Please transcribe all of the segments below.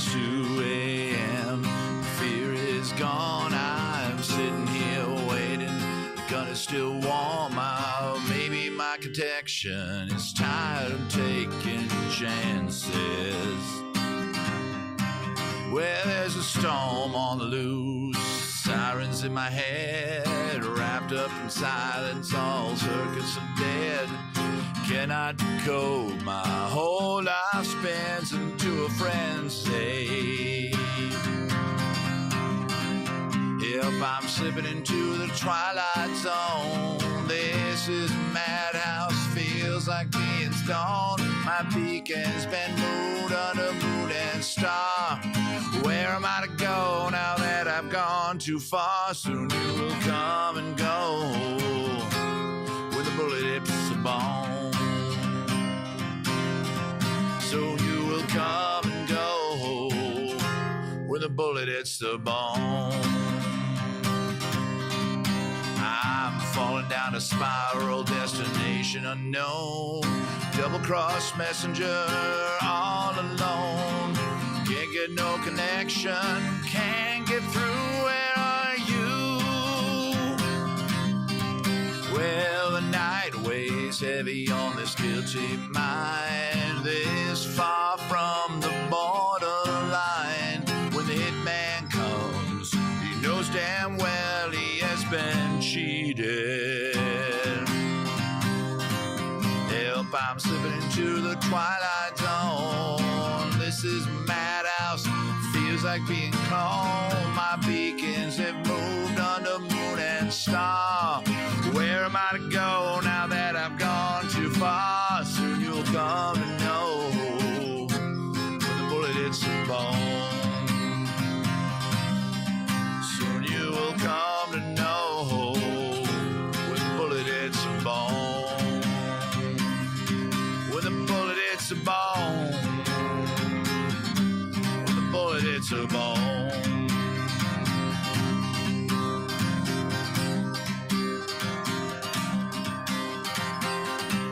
It's 2 a.m. Fear is gone. I'm sitting here waiting. The gun is still warm. Maybe my protection is tired of taking chances. Well, there's a storm on the loose, sirens in my head, wrapped up in silence, all circuits are dead. Cannot decode my whole life spans into a frenzy. If I'm slipping into the twilight zone, this is madhouse, feels like being stoned. My beacon's been moved under moon and star. Where am I to go now that I've gone too far? Soon you will come and go when the bullet hits the bone. Soon you will come and go when the bullet hits the bone. I'm falling down a spiral, destination unknown. Double-cross messenger, all alone. Can't get no connection, can't get through. Where are you? Well, the night weighs heavy on this guilty mind. This far from the borderline. When the hitman comes, he knows damn well he has been cheated. Help, I'm slipping into the twilight zone. This is madhouse, feels like being cloned. My beacons have moved under moon and star. Where am I to go now that I've gone too far? Soon you'll come to know when the bullet hits the bone. Soon you will come to know when the bullet hits the bone. When the bullet hits the bone. When the bullet hits the bone.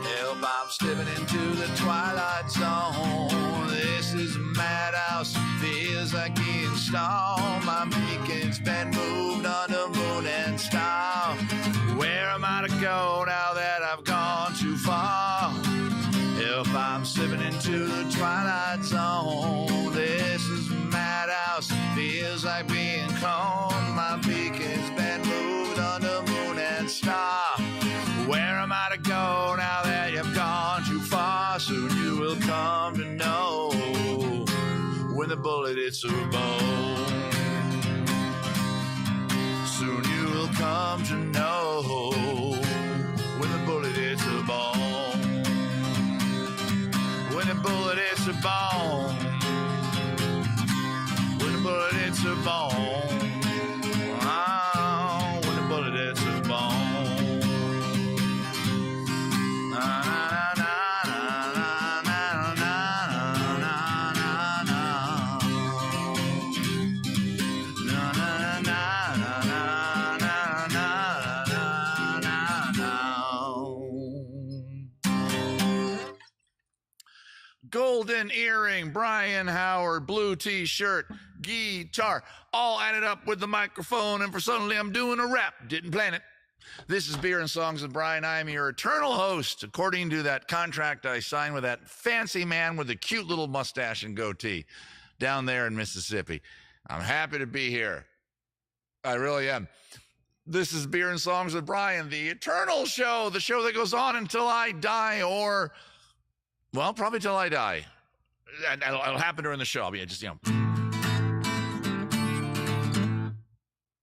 Help, I'm slipping into the twilight zone. This is a madhouse, feels like being stoned. My beacon's been moved under moon and star. Where am I to go now that I've gone too far? Help, I'm slipping into the twilight zone. This is a madhouse, feels like being cloned. My beacon's been moved under moon and star. Where am I to go now that you've gone too far? Soon you will come to know when the bullet hits the bone. Soon you will come to know when the bullet hits the bone. When the bullet hits the bone. When the bullet hits the bone. Oh, when the bullet hits the bone. Golden earring, Brian Howard, blue t-shirt, guitar, all added up with the microphone, and for suddenly I'm doing a rap. Didn't plan it. This is Beer and Songs with Brian. I am your eternal host, according to that contract I signed with that fancy man with the cute little mustache and goatee down there in Mississippi. I'm happy to be here. I really am. This is Beer and Songs with Brian, the eternal show, the show that goes on until I die, or, well, probably till I die. It'll happen during the show. I'll be just,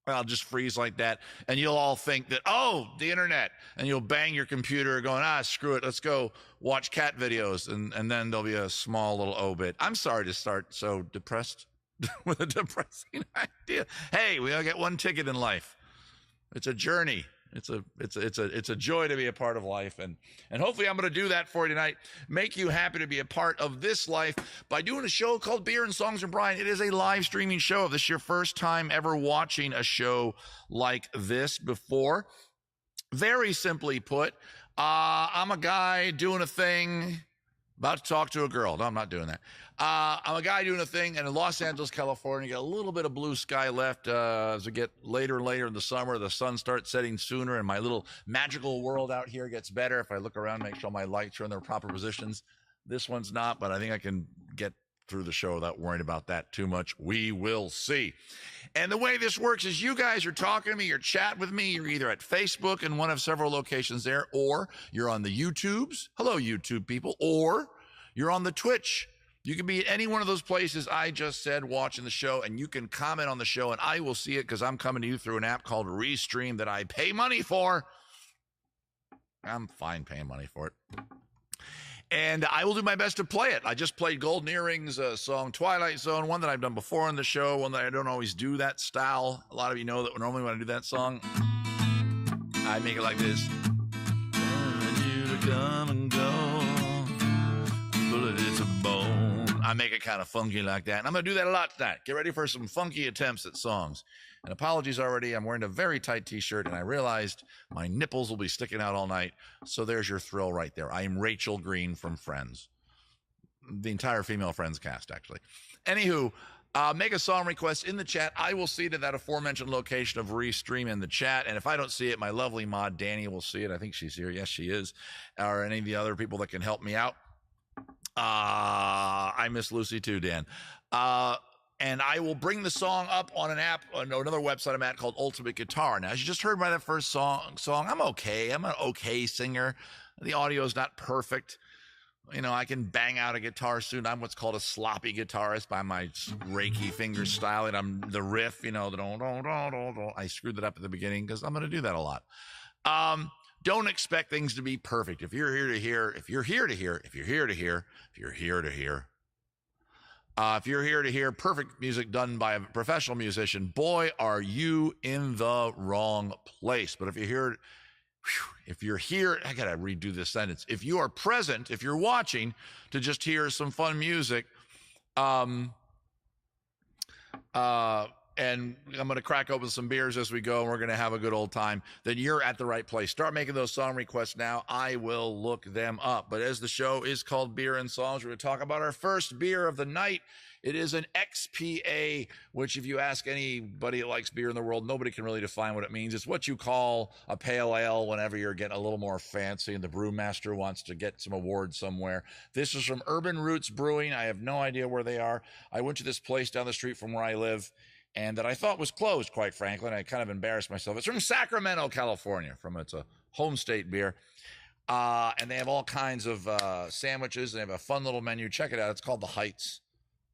I'll just freeze like that, and you'll all think that, oh, the internet, and you'll bang your computer going, screw it, let's go watch cat videos, and then there'll be a small little obit. I'm sorry to start so depressed with a depressing idea. Hey, we all get one ticket in life. It's a journey. It's a joy to be a part of life, and hopefully I'm going to do that for you tonight. Make you happy to be a part of this life by doing a show called Beer and Songs with Brian. It is a live streaming show. If this is your first time ever watching a show like this before, very simply put, I'm a guy doing a thing About to talk to a girl. No, I'm not doing that. I'm a guy doing a thing, and in Los Angeles, California, you got a little bit of blue sky left as we get later and later in the summer. The sun starts setting sooner, and my little magical world out here gets better. If I look around, make sure my lights are in their proper positions. This one's not, but I think I can get through the show without worrying about that too much. We will see. And the way this works is you guys are talking to me, you're chatting with me, you're either at Facebook in one of several locations there, or you're on the YouTubes. Hello, YouTube people. Or you're on the Twitch. You can be at any one of those places I just said watching the show, and you can comment on the show, and I will see it because I'm coming to you through an app called Restream that I pay money for. I'm fine paying money for it. And I will do my best to play it. I just played Golden Earrings song, Twilight Zone, one that I've done before on the show, one that I don't always do that style. A lot of you know that normally when I do that song, I make it like this. You to come and go, bullet is a bone. I make it kind of funky like that. And I'm going to do that a lot tonight. Get ready for some funky attempts at songs. And apologies already, I'm wearing a very tight t-shirt, and I realized my nipples will be sticking out all night. So there's your thrill right there. I am Rachel Green from Friends. The entire female Friends cast, actually. Anywho, make a song request in the chat. I will see to that aforementioned location of Restream in the chat. And if I don't see it, my lovely mod, Danny, will see it. I think she's here. Yes, she is. Or any of the other people that can help me out. I miss Lucy too, Dan. And I will bring the song up on an app, on another website I'm at called Ultimate Guitar. Now, as you just heard by that first song, I'm okay. I'm an okay singer. The audio is not perfect. You know, I can bang out a guitar soon. I'm what's called a sloppy guitarist by my Reiki finger style. And I'm the riff, you know, the don't. I screwed it up at the beginning because I'm going to do that a lot. Don't expect things to be perfect. If you're here to hear perfect music done by a professional musician, boy, are you in the wrong place. But if you're here, I gotta redo this sentence. If you are present, if you're watching to just hear some fun music, and I'm going to crack open some beers as we go, and we're going to have a good old time, then you're at the right place. Start making those song requests now. I will look them up. But as the show is called Beer and Songs, we're going to talk about our first beer of the night. It is an XPA, which if you ask anybody that likes beer in the world, nobody can really define what it means. It's what you call a pale ale whenever you're getting a little more fancy and the brewmaster wants to get some award somewhere. This is from Urban Roots Brewing. I have no idea where they are. I went to this place down the street from where I live, and that I thought was closed, quite frankly, and I kind of embarrassed myself. It's from Sacramento, California, it's a home state beer. And they have all kinds of sandwiches. They have a fun little menu. Check it out. It's called The Heights.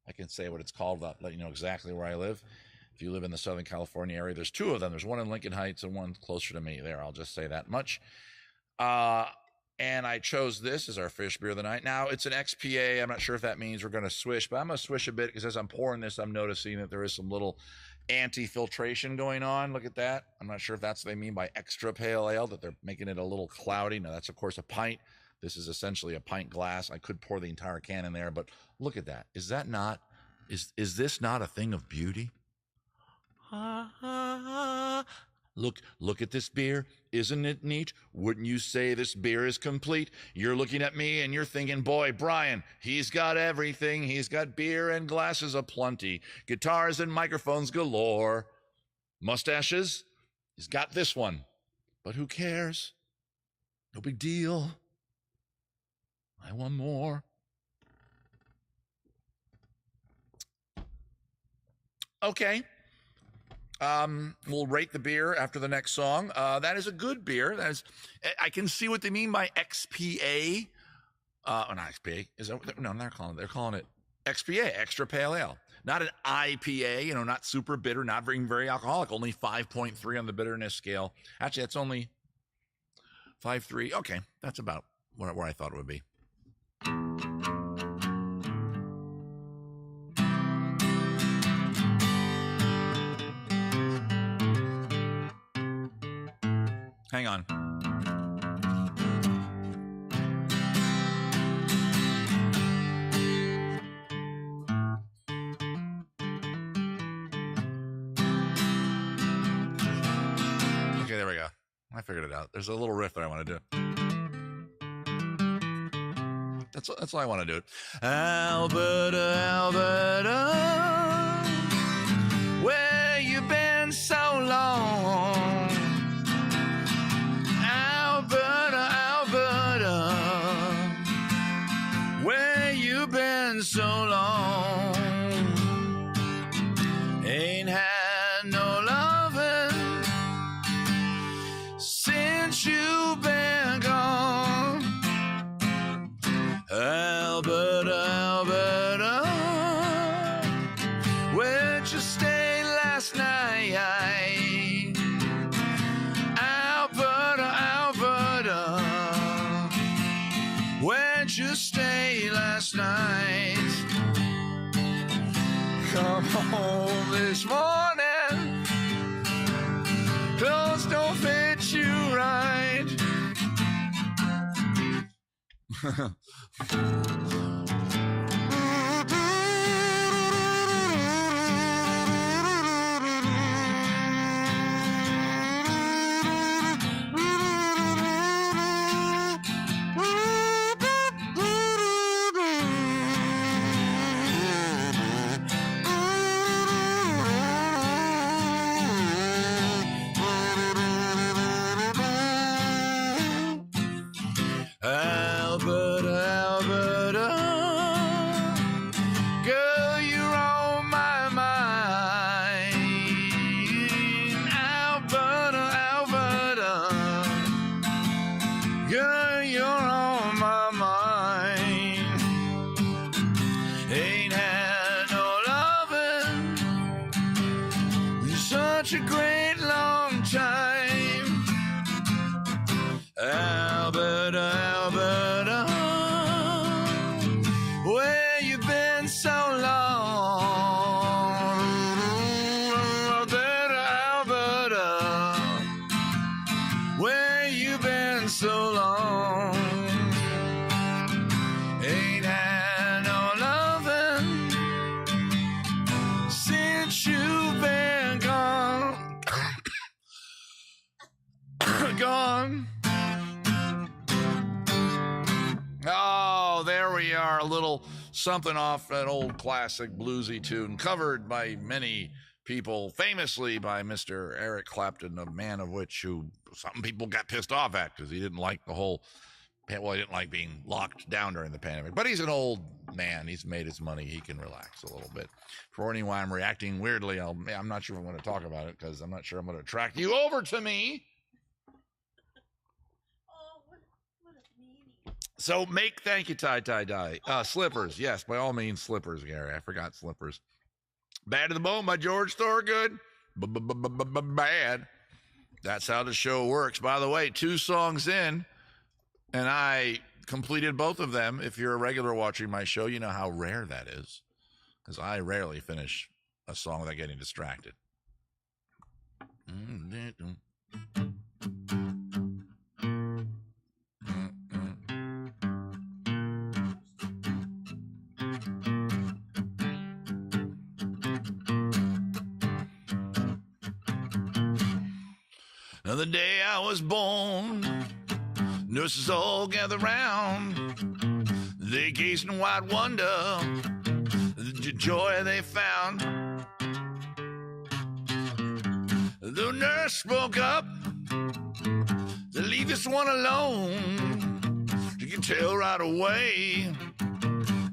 I can say what it's called without letting you know exactly where I live. If you live in the Southern California area, there's two of them. There's one in Lincoln Heights and one closer to me there. I'll just say that much. And I chose this as our first beer of the night. Now, it's an XPA. I'm not sure if that means we're going to swish, but I'm going to swish a bit because as I'm pouring this, I'm noticing that there is some little anti-filtration going on. Look at that. I'm not sure if that's what they mean by extra pale ale, that they're making it a little cloudy. Now, that's, of course, a pint. This is essentially a pint glass. I could pour the entire can in there, but look at that. Is this not a thing of beauty? Look at this beer. Isn't it neat? Wouldn't you say this beer is complete? You're looking at me and you're thinking, boy, Brian, he's got everything. He's got beer and glasses aplenty, guitars and microphones galore, mustaches. He's got this one, but who cares? No big deal. I want more. Okay. We'll rate the beer after the next song. That is a good beer. I can see what they mean by XPA. Not XPA. No, they're calling it XPA, extra pale ale. Not an IPA, not super bitter, not very alcoholic, only 5.3 on the bitterness scale. Actually, that's only 5.3. Okay, that's about where I thought it would be. Hang on. Okay, there we go. I figured it out. There's a little riff that I want to do. That's all I want to do. It. Alberta, Alberta, where you been so long? Alberta, Alberta, where you been so long? Ain't had no loving since you've been gone. Alberta, Alberta, where'd you stay last night? Alberta, Alberta, where'd you stay last night? Come home this morning, clothes don't fit you right. Alberta, Alberta, girl, you're on my mind. Alberta, Alberta, girl, you're on my mind. Ain't had no loving in such a great long time. Alberta, Alberta, where you been so long? Alberta, Alberta, where you been so long? Ain't had no loving since you've been gone. Gone. Oh, there we are, a little something off that old classic bluesy tune, covered by many people, famously by Mr. Eric Clapton, a man of which who some people got pissed off at because he didn't like the whole, well, he didn't like being locked down during the pandemic. But he's an old man. He's made his money. He can relax a little bit. For anyone I'm reacting weirdly, I'm not sure if I'm going to talk about it because I'm not sure I'm going to attract you over to me. So thank you, tie. Slippers, yes, by all means, slippers, Gary. I forgot slippers. Bad to the Bone by George Thorogood. Bad. That's how the show works. By the way, 2 songs in, and I completed both of them. If you're a regular watching my show, you know how rare that is, because I rarely finish a song without getting distracted. The day I was born, nurses all gather round. They gazed in wide wonder, the joy they found. The nurse spoke up to leave this one alone. You can tell right away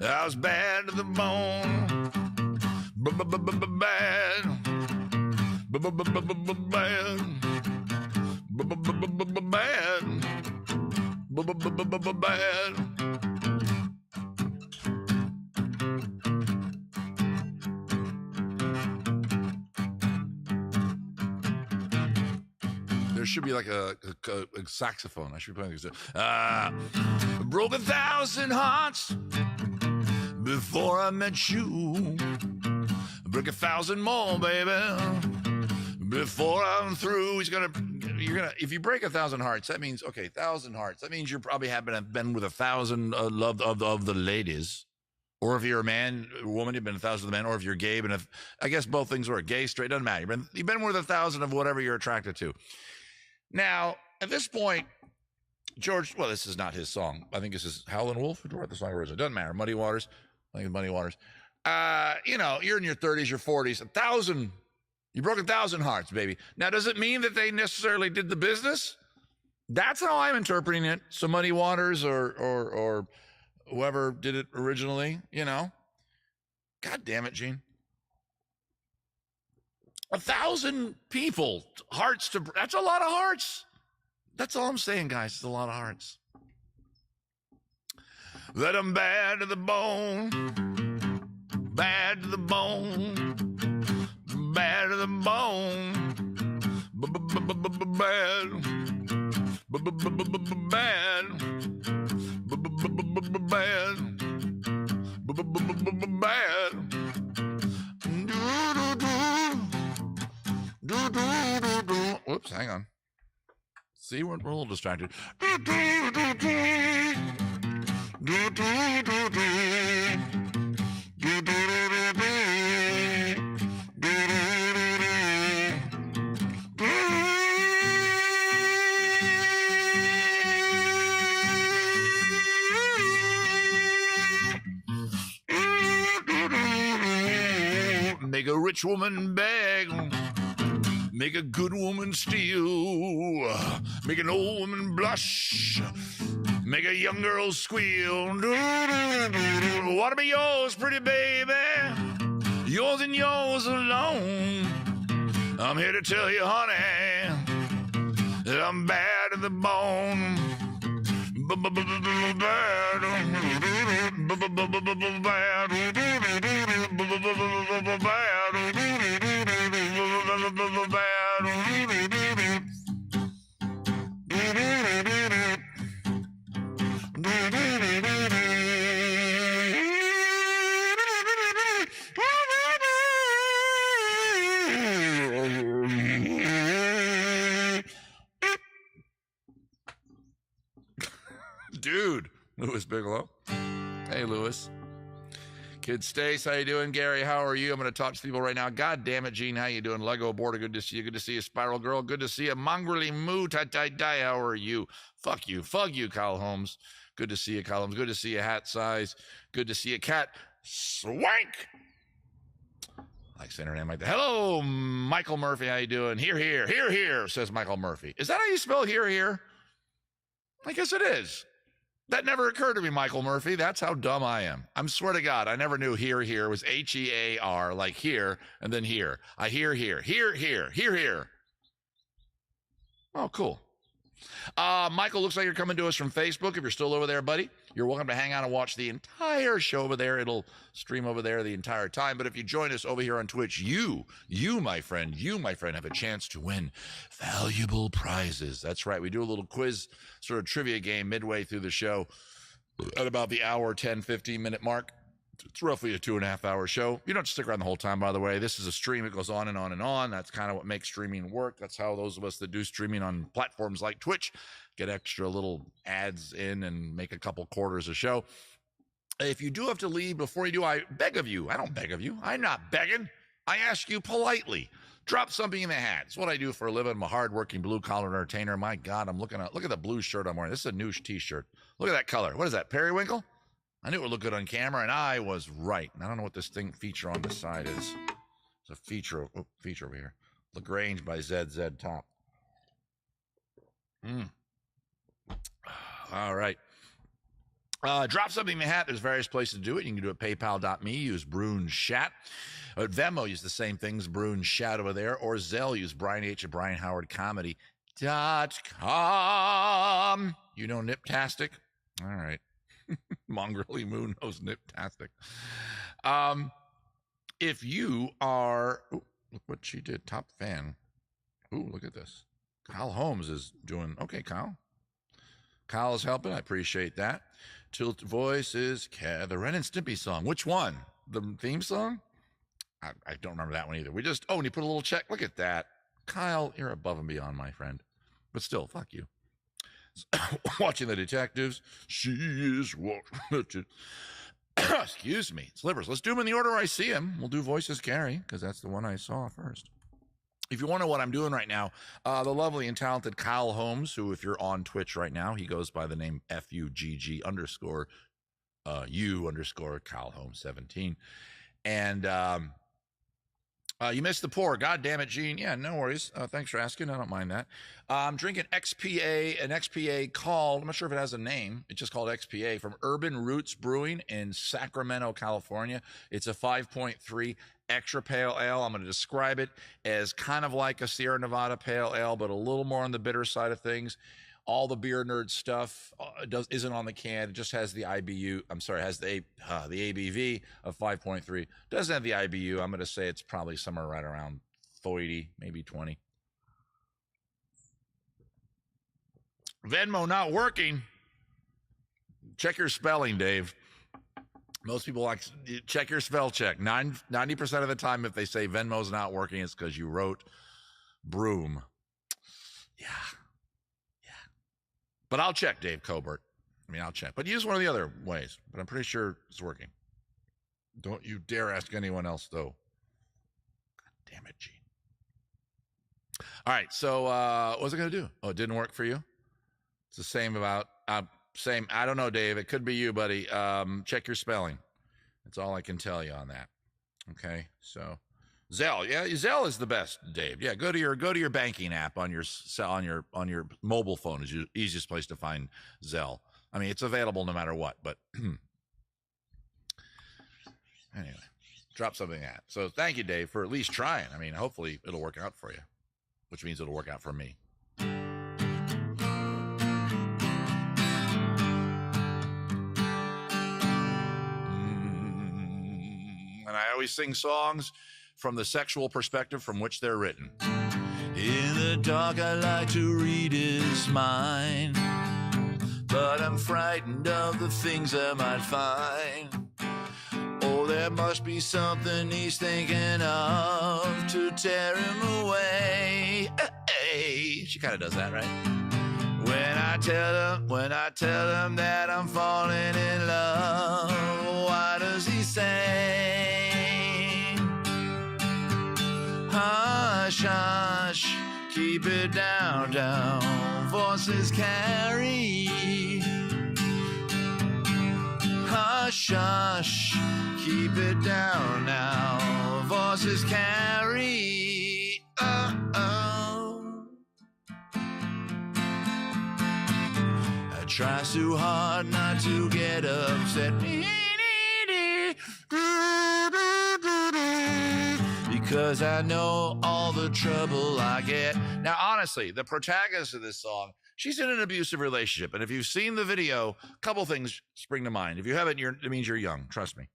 I was bad to the bone. Bad. Bad. Bad. There should be like a saxophone. I should be playing this. Broke 1,000 hearts before I met you. Broke 1,000 more, baby, before I'm through. If you break 1,000 hearts, that means, okay, 1,000 hearts. That means you probably have been with 1,000 love of the ladies. Or if you're a man, a woman, you've been 1,000 of the men. Or if you're gay, but I guess both things work. Gay, straight, doesn't matter. You've been with 1,000 of whatever you're attracted to. Now, at this point, George, well, this is not his song. I think this is Howlin' Wolf who wrote the song originally. Doesn't matter. Muddy Waters. I think it's Muddy Waters. You're in your 30s, your 40s. 1,000. You broke 1,000 hearts, baby. Now, does it mean that they necessarily did the business? That's how I'm interpreting it. So Muddy Waters or whoever did it originally, God damn it, Gene. 1,000 people, hearts to, that's a lot of hearts. That's all I'm saying, guys. It's a lot of hearts. Let them bad to the bone, bad to the bone, bad to the bone, bad, bad, bad. Whoops, hang on. See, we're a little distracted. Make a rich woman beg, make a good woman steal, make an old woman blush, make a young girl squeal. Wanna be yours, pretty baby, yours and yours alone. I'm here to tell you, honey, that I'm bad to the bone. Dude, Louis Bigelow. Hey, Louis. Kid Stace, how you doing? Gary, how are you? I'm going to talk to people right now. God damn it, Gene, how you doing? Lego Border, good to see you. Good to see you, Spiral Girl. Good to see you, Mongrelly Moo. Die. How are you? Fuck you, Kyle Holmes. Good to see you, Kyle Holmes. Good to see you, Hat Size. Good to see you, Cat Swank. I like saying her name like that. Hello, Michael Murphy. How you doing? Here, says Michael Murphy. Is that how you spell here? I guess it is. That never occurred to me, Michael Murphy. That's how dumb I am. I swear to God, I never knew here was H-E-A-R, like here, and then here. I hear. Oh, cool. Michael, looks like you're coming to us from Facebook. If you're still over there, buddy, you're welcome to hang out and watch the entire show over there. It'll stream over there the entire time. But if you join us over here on Twitch, you, my friend, have a chance to win valuable prizes. That's right. We do a little quiz, sort of trivia game midway through the show at about the hour, 10, 15-minute mark. It's roughly a 2.5-hour show. You don't have to stick around the whole time, by the way. This is a stream. It goes on and on and on. That's kind of what makes streaming work. That's how those of us that do streaming on platforms like Twitch get extra little ads in and make a couple quarters a show. If you do have to leave before you do, I beg of you. I don't beg of you. I'm not begging. I ask you politely. Drop something in the hat. It's what I do for a living. I'm a hardworking blue-collar entertainer. My God, look at the blue shirt I'm wearing. This is a new T-shirt. Look at that color. What is that, periwinkle? I knew it would look good on camera, and I was right. And I don't know what this feature on the side is. It's a feature over here. LaGrange by ZZ Top. All right. Drop something in the hat. There's various places to do it. You can do it at paypal.me. Use Brune Chat. At Venmo, use the same things, Brune Chat over there. Or Zelle, use Brian H. at BrianHowardComedy.com. You know Niptastic? All right. Mongrelly Moon knows Niptastic. If you are, look what she did, top fan. Ooh, look at this. Kyle Holmes is doing, okay, Kyle. Kyle is helping, I appreciate that. Tilt Voices, the Ren and Stimpy song. Which one? The theme song? I don't remember that one either. And he put a little check. Look at that. Kyle, you're above and beyond, my friend. But still, fuck you. Watching the detectives. She is watching. Excuse me. Slivers. Let's do them in the order I see them. We'll do Voices Carry, because that's the one I saw first. If you want to know what I'm doing right now, the lovely and talented Kyle Holmes, who, if you're on Twitch right now, he goes by the name FUGG underscore U underscore Kyle Holmes 17. And you missed the pour. God damn it, Gene. Yeah, no worries. Thanks for asking. I don't mind that. I'm drinking an XPA called, I'm not sure if it has a name. It's just called XPA from Urban Roots Brewing in Sacramento, California. It's a 5.3 extra pale ale. I'm going to describe it as kind of like a Sierra Nevada pale ale, but a little more on the bitter side of things. All the beer nerd stuff isn't on the can. It just has the IBU. I'm sorry, it has the ABV of 5.3. Doesn't have the IBU. I'm going to say it's probably somewhere right around 30, maybe 20. Venmo not working. Check your spelling, Dave. Most people like check your spell check. 90% of the time, if they say Venmo's not working, it's because you wrote broom. Yeah. But I'll check, Dave Colbert. I'll check. But use one of the other ways. But I'm pretty sure it's working. Don't you dare ask anyone else, though. God damn it, Gene. All right, so what was I going to do? Oh, it didn't work for you? It's the same about, same. I don't know, Dave. It could be you, buddy. Check your spelling. That's all I can tell you on that. Okay, so Zelle, yeah, Zelle is the best, Dave. Yeah, go to your banking app on your mobile phone is the easiest place to find Zelle. It's available no matter what. But anyway, drop something at. So thank you, Dave, for at least trying. Hopefully it'll work out for you, which means it'll work out for me. And I always sing songs from the sexual perspective from which they're written. In the dark, I like to read his mind, but I'm frightened of the things I might find. Oh, there must be something he's thinking of to tear him away. Hey, she kind of does that, right? When I tell him that I'm falling in love, why does he say? Hush, hush, keep it down, down, voices carry. Hush, hush, keep it down now, voices carry. Oh. I try so hard not to get upset. Because I know all the trouble I get. Now, honestly, the protagonist of this song, she's in an abusive relationship. And if you've seen the video, a couple things spring to mind. If you haven't, it means you're young. Trust me.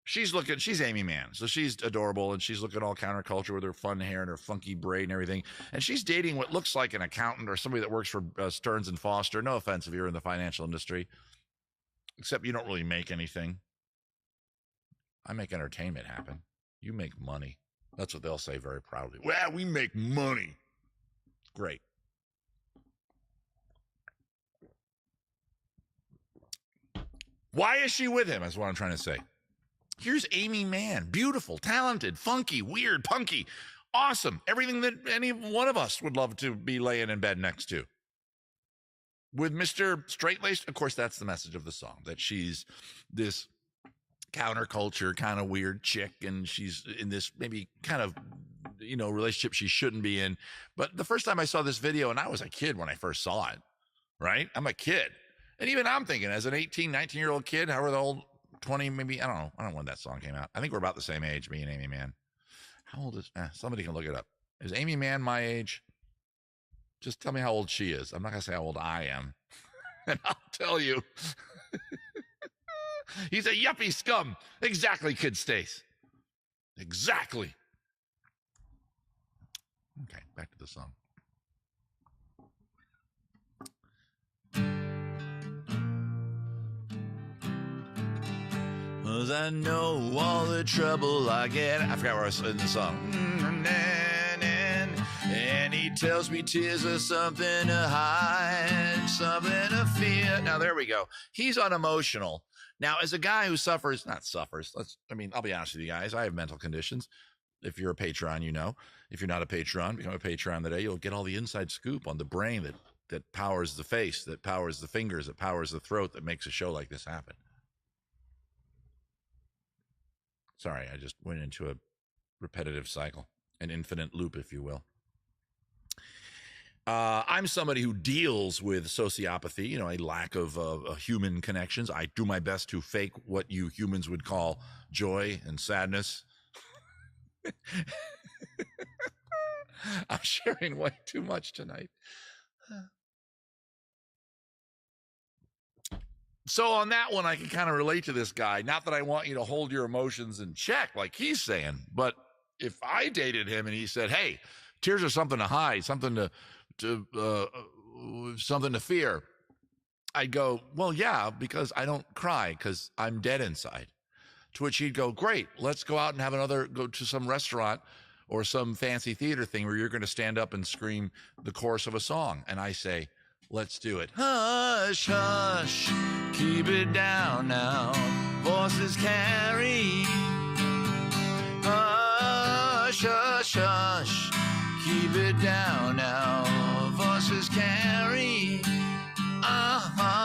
She's Amy Mann. So she's adorable, and she's looking all counterculture with her fun hair and her funky braid and everything. And she's dating what looks like an accountant or somebody that works for Stearns and Foster. No offense if you're in the financial industry, except you don't really make anything. I make entertainment happen. You make money. That's what they'll say very proudly. Well, we make money. Great. Why is she with him? That's what I'm trying to say. Here's Amy Mann. Beautiful, talented, funky, weird, punky. Awesome. Everything that any one of us would love to be laying in bed next to. With Mr. Straight-Laced, of course, that's the message of the song, that she's this counterculture kind of weird chick, and she's in this maybe kind of relationship she shouldn't be in. But the first time I saw this video, and I was a kid when I first saw it, right? I'm a kid, and even I'm thinking as an 18, 19-year-old kid, however the old 20, maybe, I don't know when that song came out. I think we're about the same age, me and Amy Mann. How old is somebody can look it up. Is Amy Mann my age? Just tell me how old she is. I'm not gonna say how old I am, and I'll tell you. He's a yuppie scum. Exactly, Kid Stace. Exactly. Okay, back to the song. 'Cause I know all the trouble I get. I forgot where I was in the song. And he tells me tears are something to hide, something to fear. Now, there we go. He's unemotional. Now, as a guy who I'll be honest with you guys, I have mental conditions. If you're a Patreon, you know. If you're not a Patreon, become a Patreon today. You'll get all the inside scoop on the brain that powers the face, that powers the fingers, that powers the throat, that makes a show like this happen. Sorry, I just went into a repetitive cycle, an infinite loop, if you will. I'm somebody who deals with sociopathy, you know, a lack of human connections. I do my best to fake what you humans would call joy and sadness. I'm sharing way too much tonight. So on that one, I can kind of relate to this guy. Not that I want you to hold your emotions in check like he's saying, but if I dated him and he said, hey, tears are something to hide, something to fear, I'd go, well, yeah, because I don't cry because I'm dead inside. To which he'd go, great, let's go out and go to some restaurant or some fancy theater thing where you're going to stand up and scream the chorus of a song. And I say, let's do it. Hush, hush, keep it down now. Voices carry. Hush, hush, hush, keep it down now. Voices carry. Uh-huh.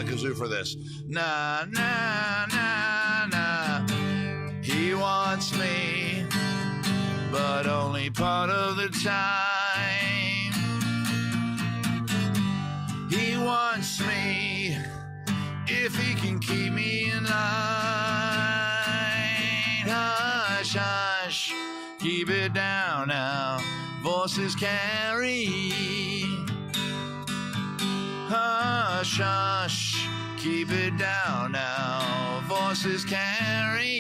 Kazoo for this. Na na na na. He wants me, but only part of the time. He wants me if he can keep me in line. Hush, hush, keep it down now. Voices carry. Hush, hush, keep it down now. Voices carry.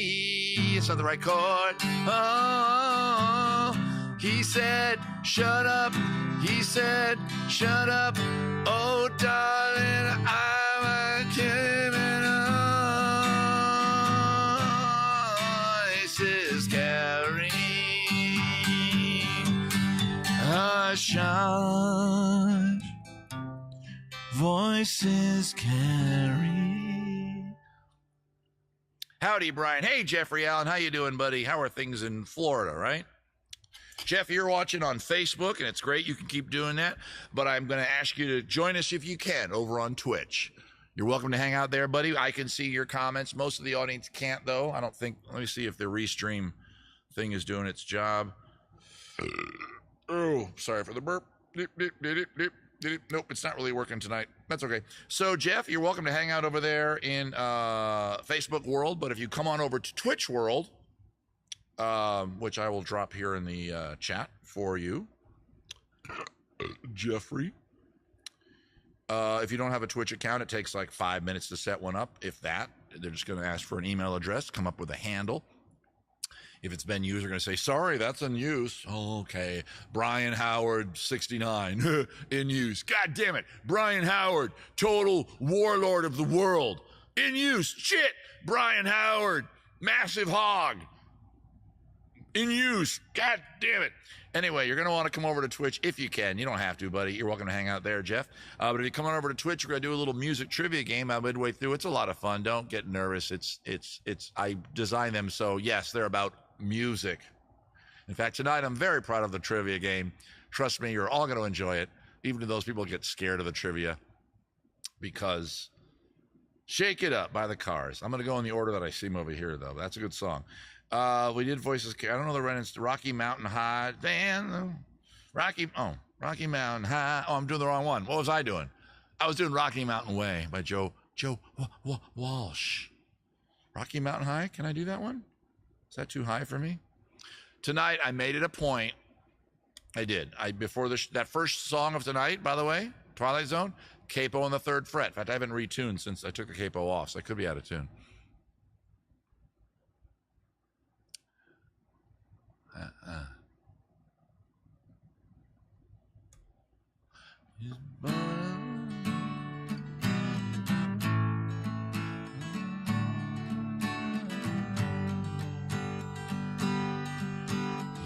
It's not the right chord. Oh, he said, shut up. He said, shut up. Oh, darling, I'm a criminal. Voices carry. Hush, hush. Voices carry. Howdy, Brian. Hey, Jeffrey Allen. How you doing, buddy? How are things in Florida, right? Jeff, you're watching on Facebook, and it's great. You can keep doing that. But I'm going to ask you to join us if you can over on Twitch. You're welcome to hang out there, buddy. I can see your comments. Most of the audience can't, though. I don't think. Let me see if the restream thing is doing its job. Oh, sorry for the burp. Dip, dip, dip, dip. Nope, it's not really working tonight. That's okay. So, Jeff, you're welcome to hang out over there in Facebook world. But if you come on over to Twitch world, which I will drop here in the chat for you, Jeffrey. If you don't have a Twitch account, it takes like 5 minutes to set one up, if that. They're just going to ask for an email address, come up with a handle. If it's been used, they're going to say, sorry, that's in use. Oh, okay. Brian Howard, 69, in use. God damn it. Brian Howard, total warlord of the world. In use. Shit. Brian Howard, massive hog. In use. God damn it. Anyway, you're going to want to come over to Twitch if you can. You don't have to, buddy. You're welcome to hang out there, Jeff. But if you come on over to Twitch, we're going to do a little music trivia game midway through. It's a lot of fun. Don't get nervous. I designed them so, yes, they're about music. In fact, tonight I'm very proud of the trivia game. Trust me, you're all going to enjoy it, even if those people get scared of the trivia, because Shake It Up by the Cars. I'm going to go in the order that I see them over here, though. That's a good song. We did voices. I don't know the right. Rocky Mountain High. Rocky Mountain High. Oh, I'm doing the wrong one. What was I doing? I was doing Rocky Mountain Way by Joe Walsh. Rocky Mountain High. Can I do that one? Is that too high for me? Tonight, I made it a point. I did. Before that first song of tonight, by the way, Twilight Zone, capo on the 3rd fret. In fact, I haven't retuned since I took the capo off, so I could be out of tune.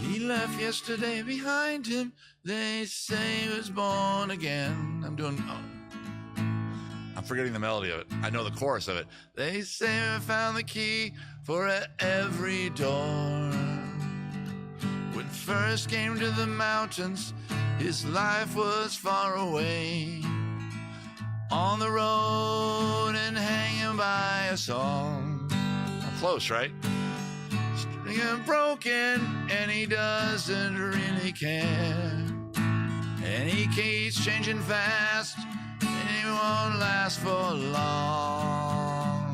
He left yesterday behind him. They say he was born again. I'm doing. forgetting the melody of it. I know the chorus of it. They say I found the key for every door. When first came to the mountains, his life was far away. On the road and hanging by a song. I'm close, right? String broken, and he doesn't really care. And he keeps changing fast, and he won't last for long.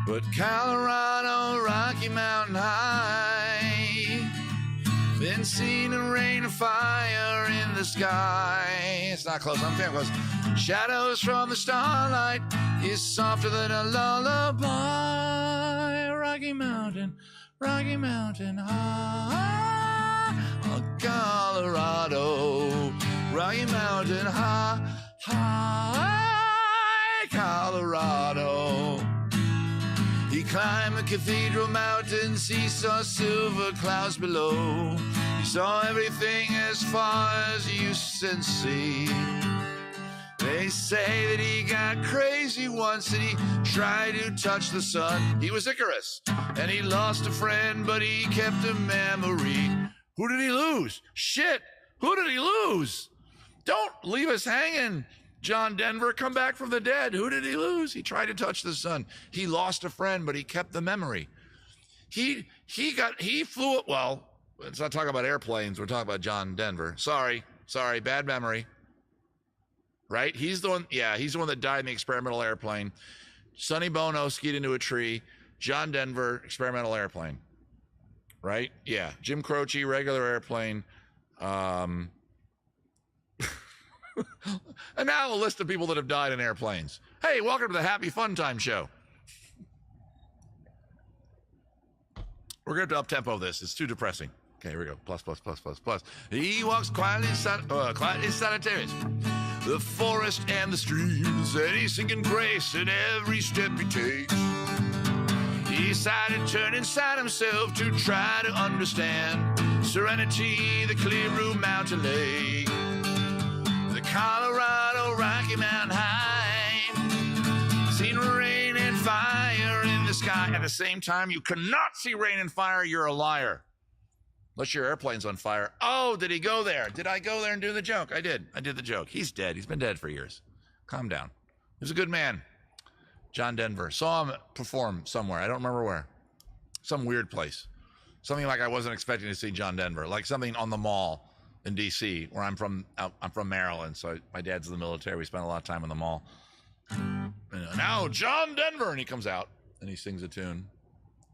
But Colorado, Rocky Mountain High, been seen in rain and fire in the sky. It's not close, I'm feeling close. Shadows from the starlight is softer than a lullaby. Rocky Mountain High, oh, Colorado. Rocky Mountain High, Colorado. He climbed the cathedral mountains, he saw silver clouds below. He saw everything as far as you can see. They say that he got crazy once and he tried to touch the sun. He was Icarus, and he lost a friend, but he kept a memory. Who did he lose? Shit, who did he lose? Don't leave us hanging, John Denver. Come back from the dead. Who did he lose? He tried to touch the sun. He lost a friend, but he kept the memory. He flew it. Well, let's not talk about airplanes. We're talking about John Denver. Sorry, bad memory. Right? He's the one. Yeah, he's the one that died in the experimental airplane. Sonny Bono skied into a tree. John Denver, experimental airplane. Right? Yeah. Jim Croce, regular airplane. And now a list of people that have died in airplanes. Hey, welcome to the Happy Fun Time Show. We're going to up-tempo this. It's too depressing. Okay, here we go. Plus. He walks quietly solitarious. The forest and the streams, and he's singing grace in every step he takes. He decided to turn inside himself to try to understand serenity, the clear blue mountain lake, the Colorado Rocky Mountain High. Seen rain and fire in the sky. At the same time, you cannot see rain and fire, you're a liar. Unless your airplane's on fire. Oh, did he go there? Did I go there and do the joke? I did. I did the joke. He's dead. He's been dead for years. Calm down. He was a good man. John Denver. Saw him perform somewhere. I don't remember where. Some weird place. Something like I wasn't expecting to see John Denver. Like something on the mall in D.C. where I'm from Maryland. So my dad's in the military. We spent a lot of time in the mall. And now John Denver. And he comes out and he sings a tune.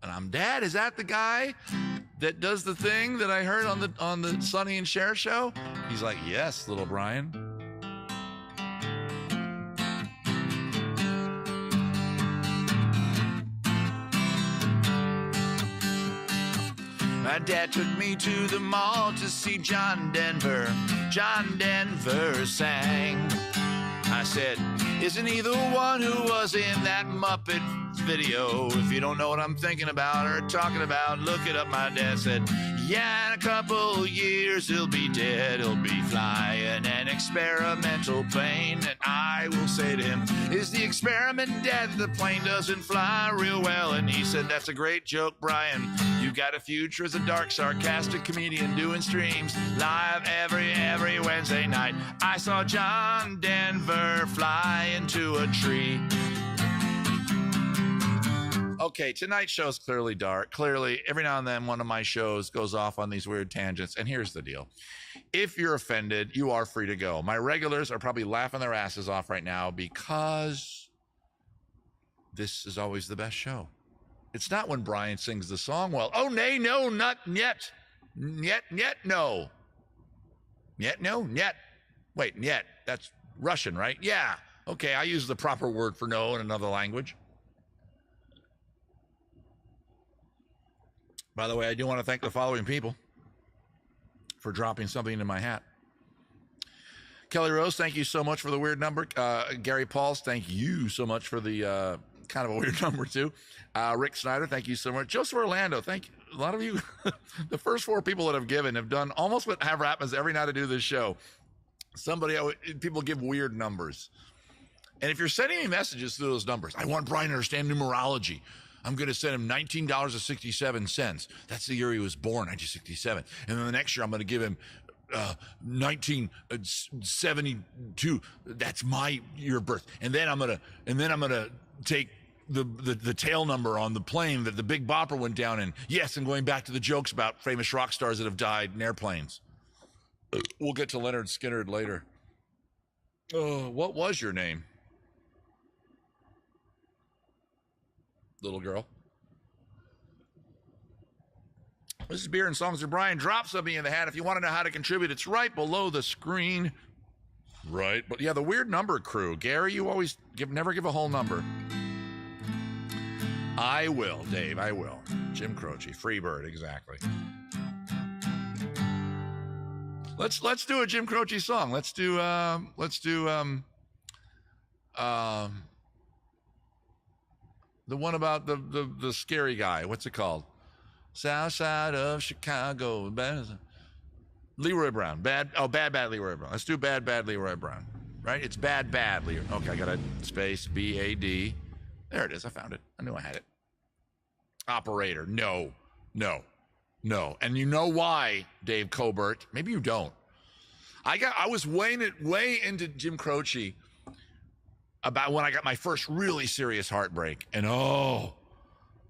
And I'm, Dad, is that the guy that does the thing that I heard on the Sonny and Cher show? He's like, yes, little Brian. My dad took me to the mall to see John Denver. John Denver sang. I said, isn't he the one who was in that Muppet video? If you don't know what I'm thinking about or talking about, look it up. My dad said, yeah, in a couple years he'll be dead. He'll be flying an experimental plane. And I will say to him, is the experiment dead? The plane doesn't fly real well. And he said, that's a great joke, Brian. You got a future as a dark, sarcastic comedian doing streams live every Wednesday night. I saw John Denver fly into a tree. Okay, tonight's show is clearly dark. Clearly, every now and then, one of my shows goes off on these weird tangents. And here's the deal. If you're offended, you are free to go. My regulars are probably laughing their asses off right now because this is always the best show. It's not when Brian sings the song well. Oh, nay, no, not yet. Yet, no. Yet, no, yet. Wait, yet. That's Russian, right? Yeah. Okay, I use the proper word for no in another language. By the way, I do want to thank the following people for dropping something into my hat. Kelly Rose, thank you so much for the weird number. Gary Pauls, thank you so much for the kind of a weird number too. Rick Snyder, thank you so much. Joseph Orlando, thank you. A lot of you, the first four people that have given have done almost what happens every night I do this show. People give weird numbers. And if you're sending me messages through those numbers, I want Brian to understand numerology. I'm going to send him $19.67. That's the year he was born, 1967. And then the next year, I'm going to give him 1972. That's my year of birth. And then I'm going to take the tail number on the plane that the Big Bopper went down in. Yes, and going back to the jokes about famous rock stars that have died in airplanes. We'll get to Leonard Skinner later. What was your name? Little girl. This is Beer and Songs with Brian. Drop something in the hat if you want to know how to contribute. It's right below the screen. Right. But yeah, the weird number crew. Gary, you always never give a whole number. I will, Dave. I will. Jim Croce, Freebird, exactly. Let's do a Jim Croce song. Let's do the one about the scary guy. What's it called? South side of Chicago. Leroy Brown. Bad Leroy Brown. Let's do Bad Leroy Brown. Right? It's Bad Leroy. Okay, I got a space B-A-D. There it is. I found it. I knew I had it. Operator. No. And you know why, Dave Colbert? Maybe you don't. I was way into Jim Croce about when I got my first really serious heartbreak. And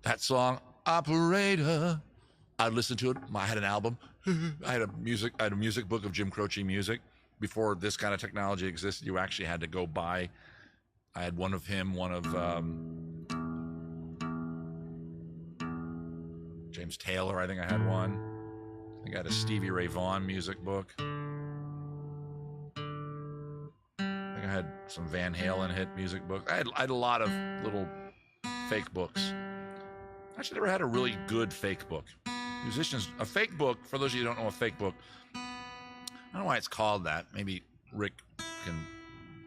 that song, Operator. I'd listen to it. I had an album. I had a music book of Jim Croce music. Before this kind of technology existed, you actually had to go buy. I had one of him, one of James Taylor. I think I had one. I think I had a Stevie Ray Vaughan music book. I think I had some Van Halen hit music book. I had a lot of little fake books. Actually, never had a really good fake book. Musicians, a fake book, for those of you who don't know a fake book, I don't know why it's called that. Maybe Rick can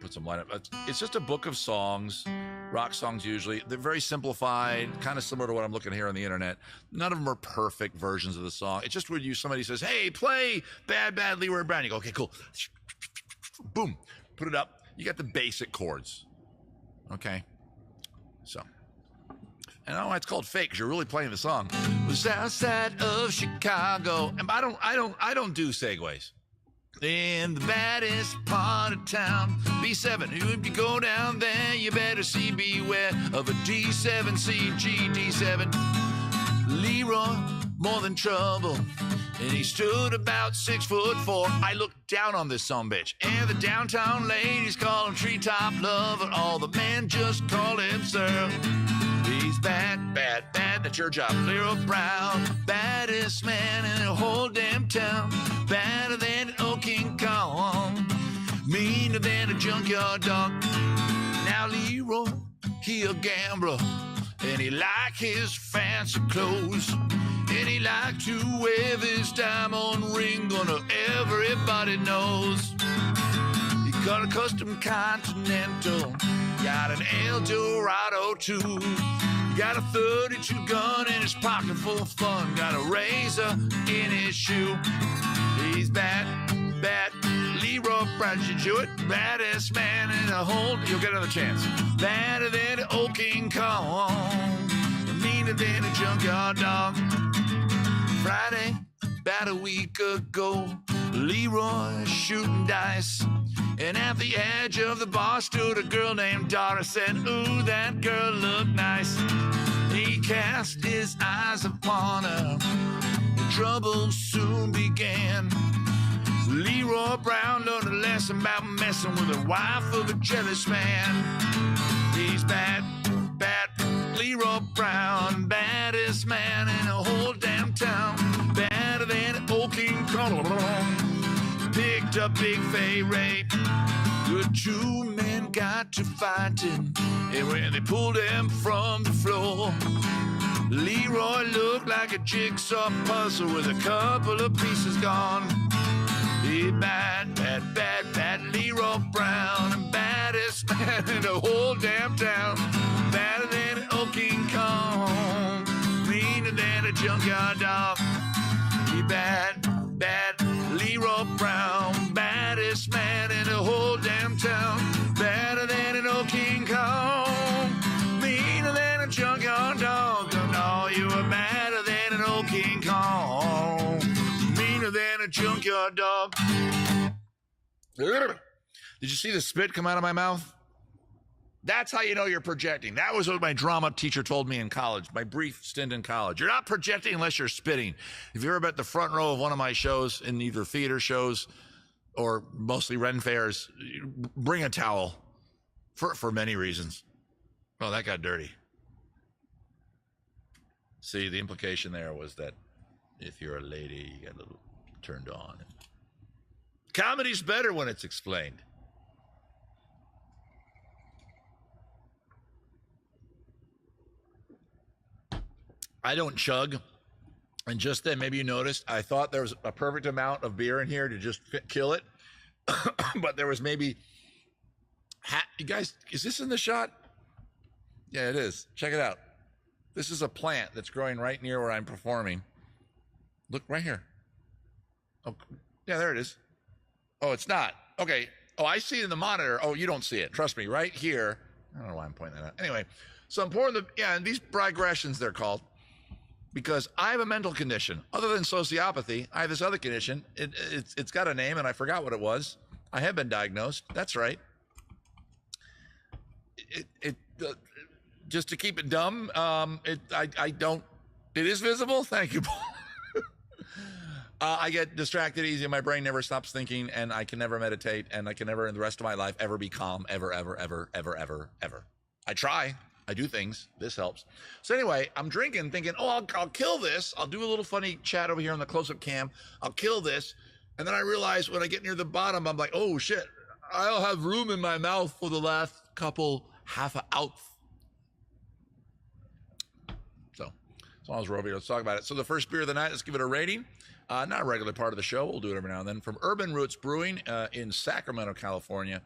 put some light up. It's just a book of songs, rock songs usually. They're very simplified, kind of similar to what I'm looking here on the internet. None of them are perfect versions of the song. It's just when somebody says, hey, play Bad Leroy Brown. You go, okay, cool. Boom, put it up. You got the basic chords. Okay, so. And I don't know why it's called fake, because you're really playing the song. The south side of Chicago. And I don't do segues. In the baddest part of town, B7. If you go down there, you better beware of a D7 CG D7. Leroy, more than trouble. And he stood about 6'4". I looked down on this sumbitch. And the downtown ladies call him treetop lover. All the men just call him sir. He's bad, that's your job. Leroy Brown, baddest man in the whole damn town. Badder than an old King Kong, meaner than a junkyard dog. Now Leroy, he a gambler, and he like his fancy clothes. And he like to wear this diamond ring on everybody knows. He got a custom Continental, got an El Dorado too. Got a 32 gun in his pocket full of fun. Got a razor in his shoe. He's bad, Leroy Brown, you do it. Baddest man in the whole. You'll get another chance. Badder than an old King Kong, meaner than a junkyard dog. Friday, about a week ago, Leroy shooting dice. And at the edge of the bar stood a girl named Doris. Said, ooh, that girl looked nice. He cast his eyes upon her. Trouble soon began. Leroy Brown learned a lesson about messing with the wife of a jealous man. He's bad, Leroy Brown, baddest man in the whole damn town. Badder than an old King Kong. Picked up Big Fay Ray. The two men got to fighting, and when they pulled him from the floor, Leroy looked like a jigsaw puzzle with a couple of pieces gone. He bad Leroy Brown, and baddest man in the whole damn town. Badder than an old King Kong, meaner than a junkyard dog. He bad Leroy Brown, baddest man in the whole damn town. Better than an old King a junkyard dog. Did you see the spit come out of my mouth? That's how you know you're projecting. That was what my drama teacher told me in college, my brief stint in college. You're not projecting unless you're spitting. If you're ever at the front row of one of my shows, in either theater shows or mostly Ren fairs, bring a towel for many reasons. Oh, that got dirty. See, the implication there was that if you're a lady, you get a little turned on. Comedy's better when it's explained. I don't chug. And just then, maybe you noticed, I thought there was a perfect amount of beer in here to just kill it. But there was maybe... You guys, is this in the shot? Yeah, it is. Check it out. This is a plant that's growing right near where I'm performing. Look, right here. Oh, yeah, there it is. Oh, it's not. Okay. Oh, I see it in the monitor. Oh, you don't see it. Trust me, right here. I don't know why I'm pointing that out. Anyway, so I'm pouring and these digressions, they're called, because I have a mental condition. Other than sociopathy, I have this other condition. It's got a name, and I forgot what it was. I have been diagnosed. That's right. Just to keep it dumb, I don't. It is visible. Thank you, Paul. I get distracted easy. My brain never stops thinking, and I can never meditate, and I can never, in the rest of my life, ever be calm, ever. I try. I do things. This helps. So anyway, I'm drinking, thinking, oh, I'll kill this. I'll do a little funny chat over here on the close-up cam. I'll kill this. And then I realize when I get near the bottom, I'm like, oh, shit. I'll have room in my mouth for the last half an ounce. So, as long as we're over here, let's talk about it. So the first beer of the night, let's give it a rating. Not a regular part of the show. We'll do it every now and then. From Urban Roots Brewing in Sacramento, California.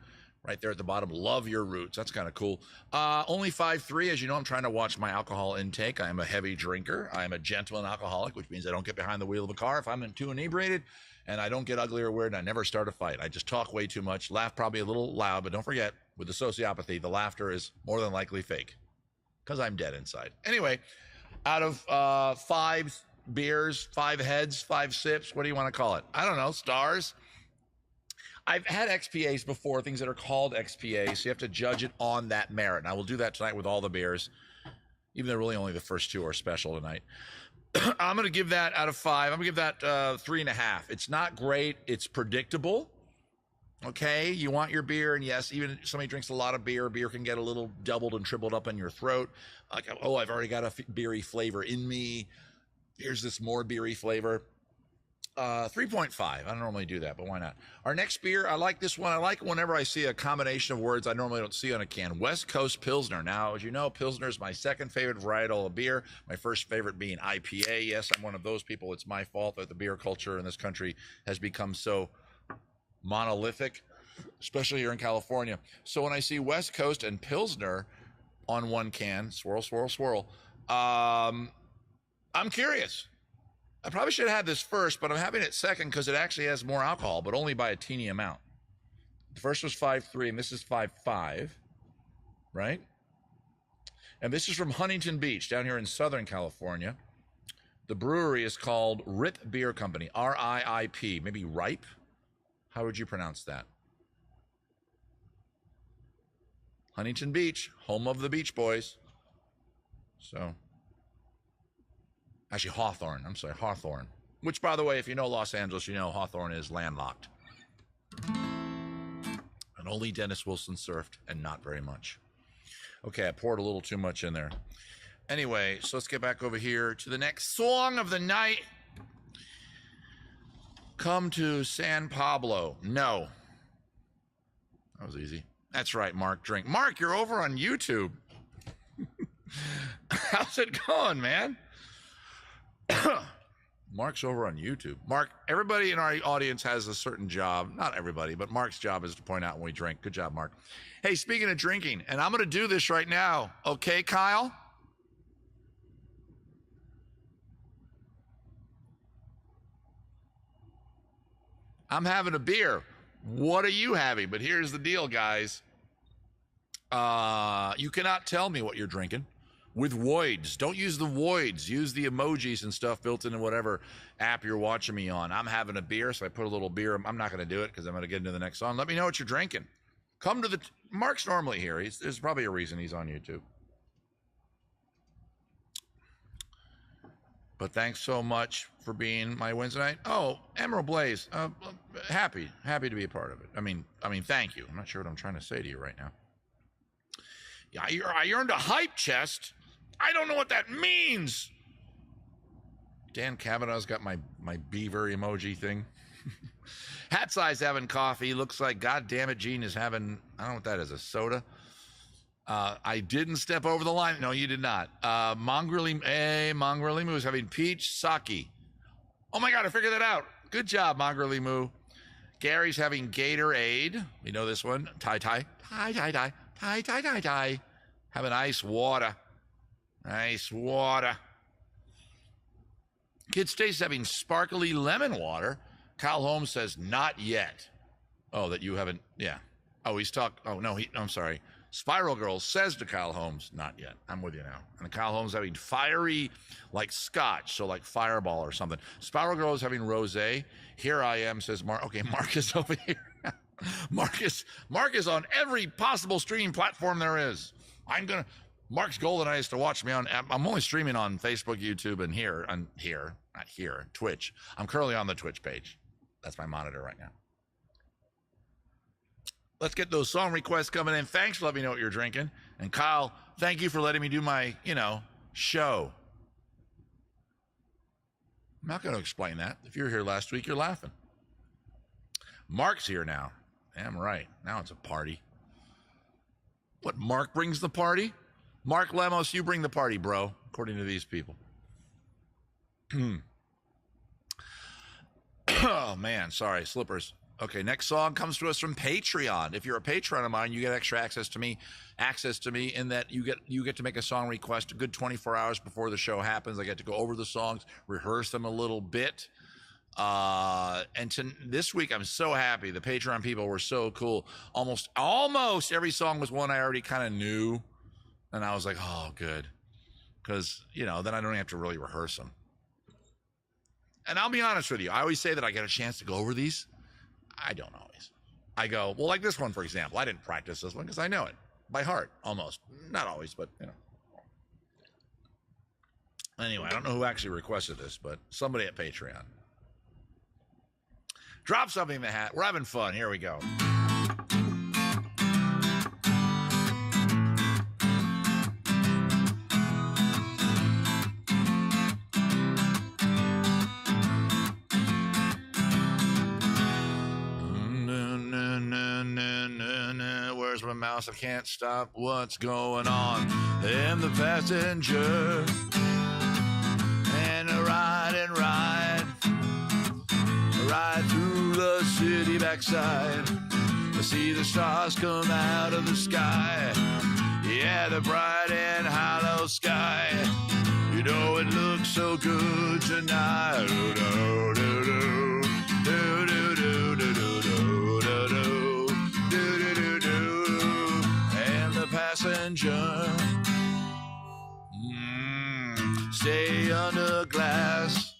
Right there at the bottom. Love your roots. That's kind of cool. Only 5.3. As you know, I'm trying to watch my alcohol intake. I am a heavy drinker. I am a gentleman alcoholic, which means I don't get behind the wheel of a car if I'm too inebriated. And I don't get ugly or weird. And I never start a fight. I just talk way too much. Laugh probably a little loud. But don't forget, with the sociopathy, the laughter is more than likely fake. Because I'm dead inside. Anyway, out of 5 beers, 5 heads, 5 sips, what do you want to call it? I don't know. Stars. I've had XPAs before, things that are called XPAs, so you have to judge it on that merit. And I will do that tonight with all the beers, even though really only the first 2 are special tonight. I'm going to give that out of 5. I'm going to give that 3.5. It's not great. It's predictable. Okay, you want your beer, and yes, even if somebody drinks a lot of beer can get a little doubled and tripled up in your throat. Like, oh, I've already got a beery flavor in me. Here's this more beery flavor. 3.5. I don't normally do that, but why not? Our next beer, I like this one. I like it whenever I see a combination of words I normally don't see on a can. West Coast Pilsner. Now, as you know, Pilsner is my second favorite varietal of beer. My first favorite being IPA. Yes, I'm one of those people. It's my fault that the beer culture in this country has become so monolithic, especially here in California. So when I see West Coast and Pilsner on one can, swirl, swirl, swirl, I'm curious. I probably should have had this first, but I'm having it second because it actually has more alcohol, but only by a teeny amount. The first was 5.3, and this is 5.5, right? And this is from Huntington Beach, down here in Southern California. The brewery is called RIP Beer Company, R-I-I-P, maybe Ripe? How would you pronounce that? Huntington Beach, home of the Beach Boys. So... Actually, Hawthorne. I'm sorry, Hawthorne. Which, by the way, if you know Los Angeles, you know Hawthorne is landlocked. And only Dennis Wilson surfed, and not very much. Okay, I poured a little too much in there. Anyway, so let's get back over here to the next song of the night. Come to San Pablo. No. That was easy. That's right, Mark. Drink. Mark, you're over on YouTube. How's it going, man? Mark's over on YouTube. Mark, everybody in our audience has a certain job. Not everybody, but Mark's job is to point out when we drink. Good job, Mark. Hey, speaking of drinking, and I'm going to do this right now. Okay, Kyle? I'm having a beer. What are you having? But here's the deal, guys. You cannot tell me what you're drinking. with voids. Don't use the voids. Use the emojis and stuff built into whatever app you're watching me on. I'm having a beer, so I put a little beer. I'm not going to do it because I'm going to get into the next song. Let me know what you're drinking. Come to the... Mark's normally here. There's probably a reason he's on YouTube. But thanks so much for being my Wednesday night. Oh, Emerald Blaze. Happy to be a part of it. I mean, thank you. I'm not sure what I'm trying to say to you right now. Yeah, I earned a hype chest. I don't know what that means. Dan Kavanaugh's got my beaver emoji thing. Hat size having coffee. Looks like, God damn it, Gene is having, I don't know what that is, a soda. I didn't step over the line. No, you did not. Mongrelly Moo is having peach sake. Oh my God, I figured that out. Good job, Mongrelly Moo. Gary's having Gatorade. We know this one. Tie. Having ice water. Ice water. Kid Stacy's having sparkly lemon water. Kyle Holmes says, not yet. Oh, that you haven't, yeah. Oh, he's talking, oh, no, I'm sorry. Spiral Girl says to Kyle Holmes, not yet. I'm with you now. And Kyle Holmes having fiery, like scotch, so like Fireball or something. Spiral Girl is having rosé. Here I am, says Mark. Okay, Mark is over here. Mark is on every possible streaming platform there is. Mark's goal tonight is to watch me on, I'm only streaming on Facebook, YouTube, and not here, Twitch. I'm currently on the Twitch page. That's my monitor right now. Let's get those song requests coming in. Thanks for letting me know what you're drinking. And Kyle, thank you for letting me do my, show. I'm not going to explain that. If you were here last week, you're laughing. Mark's here now. Damn right. Now it's a party. What, Mark brings the party? Mark Lemos, you bring the party, bro, according to these people. Oh, man. Sorry. Slippers. Okay, next song comes to us from Patreon. If you're a patron of mine, you get extra access to me in that you get to make a song request a good 24 hours before the show happens. I get to go over the songs, rehearse them a little bit. This week, I'm so happy. The Patreon people were so cool. Almost every song was one I already kind of knew. And I was like, oh, good. Because, then I don't have to really rehearse them. And I'll be honest with you. I always say that I get a chance to go over these. I don't always. I go, well, like this one, for example. I didn't practice this one because I know it by heart, almost. Not always, but, Anyway, I don't know who actually requested this, but somebody at Patreon. Drop something in the hat. We're having fun. Here we go. Where's my mouse? I can't stop. What's going on? I'm the passenger. And I ride through the city backside. I see the stars come out of the sky. Yeah, the bright and hollow sky. You know it looks so good tonight. And the passenger stay under glass.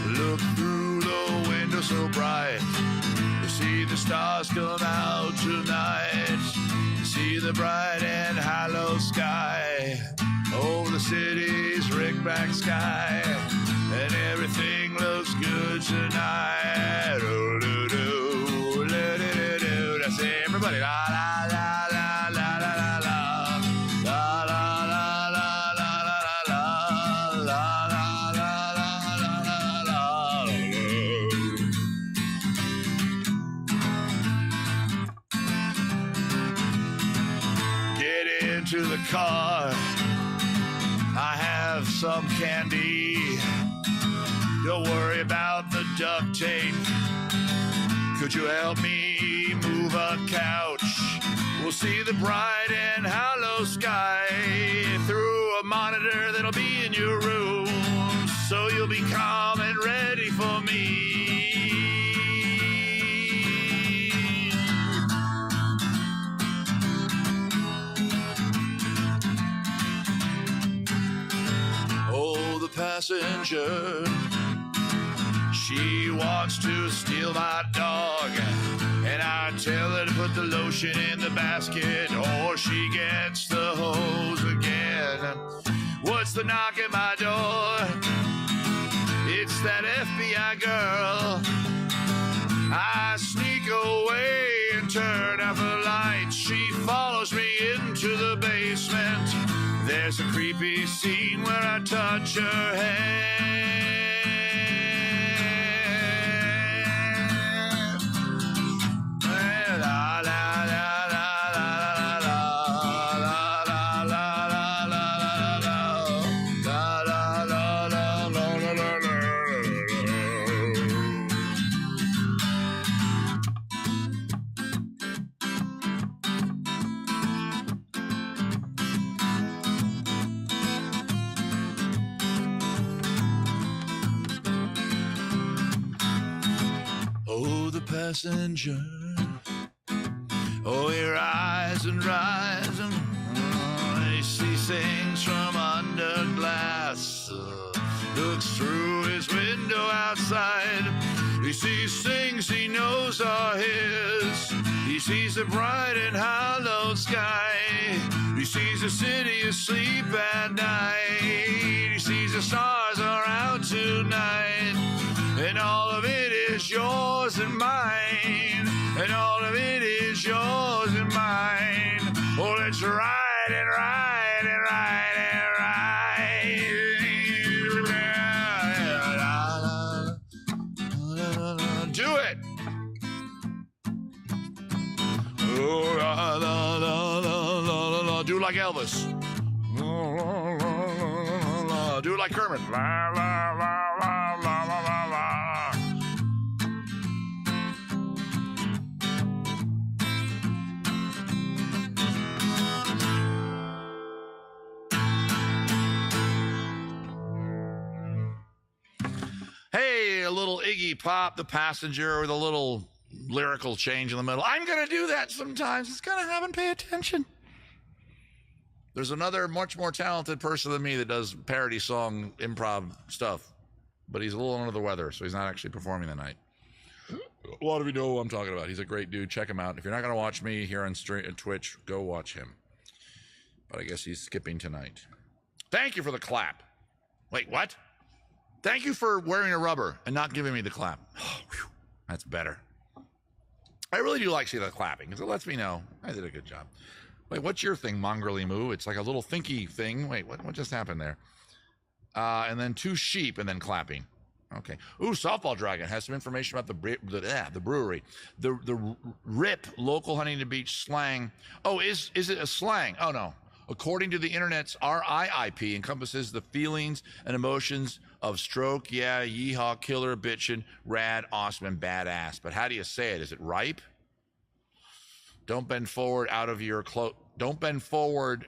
Look through the window so bright. You see the stars come out tonight. You see the bright and hollow sky. Over the city's rickback sky. And everything looks good tonight. Oh, do, do, do, do, do. That's it. Everybody. La, la, la, la, la, la, la, la. La, la, la, la, la, la, la, la, la, la, la, la, la. Get into the car. I have some candy. Don't worry about the duct tape. Could you help me move a couch? We'll see the bright and hollow sky through a monitor that'll be in your room. So you'll be calm and ready for me. passenger. She wants to steal my dog, and I tell her to put the lotion in the basket, or she gets the hose again. What's the knock at my door? It's that FBI girl. I sneak away and turn out the lights. She follows me into the basement. There's a creepy scene where I touch her hand. La, la, la, la, la, la, la, la, la, la, la, la, la, la, la, la, la. Oh, the passenger. Oh, he rises and rises, and he sees things from under glass. Looks through his window outside. He sees things he knows are his. He sees a bright and hallowed sky. He sees the city asleep at night. He sees the stars are out tonight. And all of it is yours and mine. And all of it is yours and mine. Oh, let's ride and ride and ride and ride. Do it. Oh, la, la, la, la, la, la. Do it like Elvis. Do it like Kermit. La, la, la, la, la, la, la, la. Hey, a little Iggy Pop, the passenger, with a little lyrical change in the middle. I'm going to do that sometimes. It's going to happen. Pay attention. There's another much more talented person than me that does parody song improv stuff, but he's a little under the weather, so he's not actually performing tonight. A lot of you know who I'm talking about. He's a great dude. Check him out. If you're not going to watch me here on Twitch, go watch him. But I guess he's skipping tonight. Thank you for the clap. Wait, what? Thank you for wearing a rubber and not giving me the clap. Oh, that's better. I really do like seeing the clapping because it lets me know I did a good job. Wait, what's your thing, Mongrelly Moo? It's like a little thinky thing. Wait, what just happened there? And then 2 sheep and then clapping. Okay. Ooh, Softball Dragon has some information about the brewery. The RIP, local Huntington Beach slang. Oh, is it a slang? Oh, no. According to the internet's RIIP, encompasses the feelings and emotions of stroke, yeah, yeehaw, killer, bitchin', rad, awesome, and badass. But how do you say it? Is it ripe? Don't bend forward out of your Don't bend forward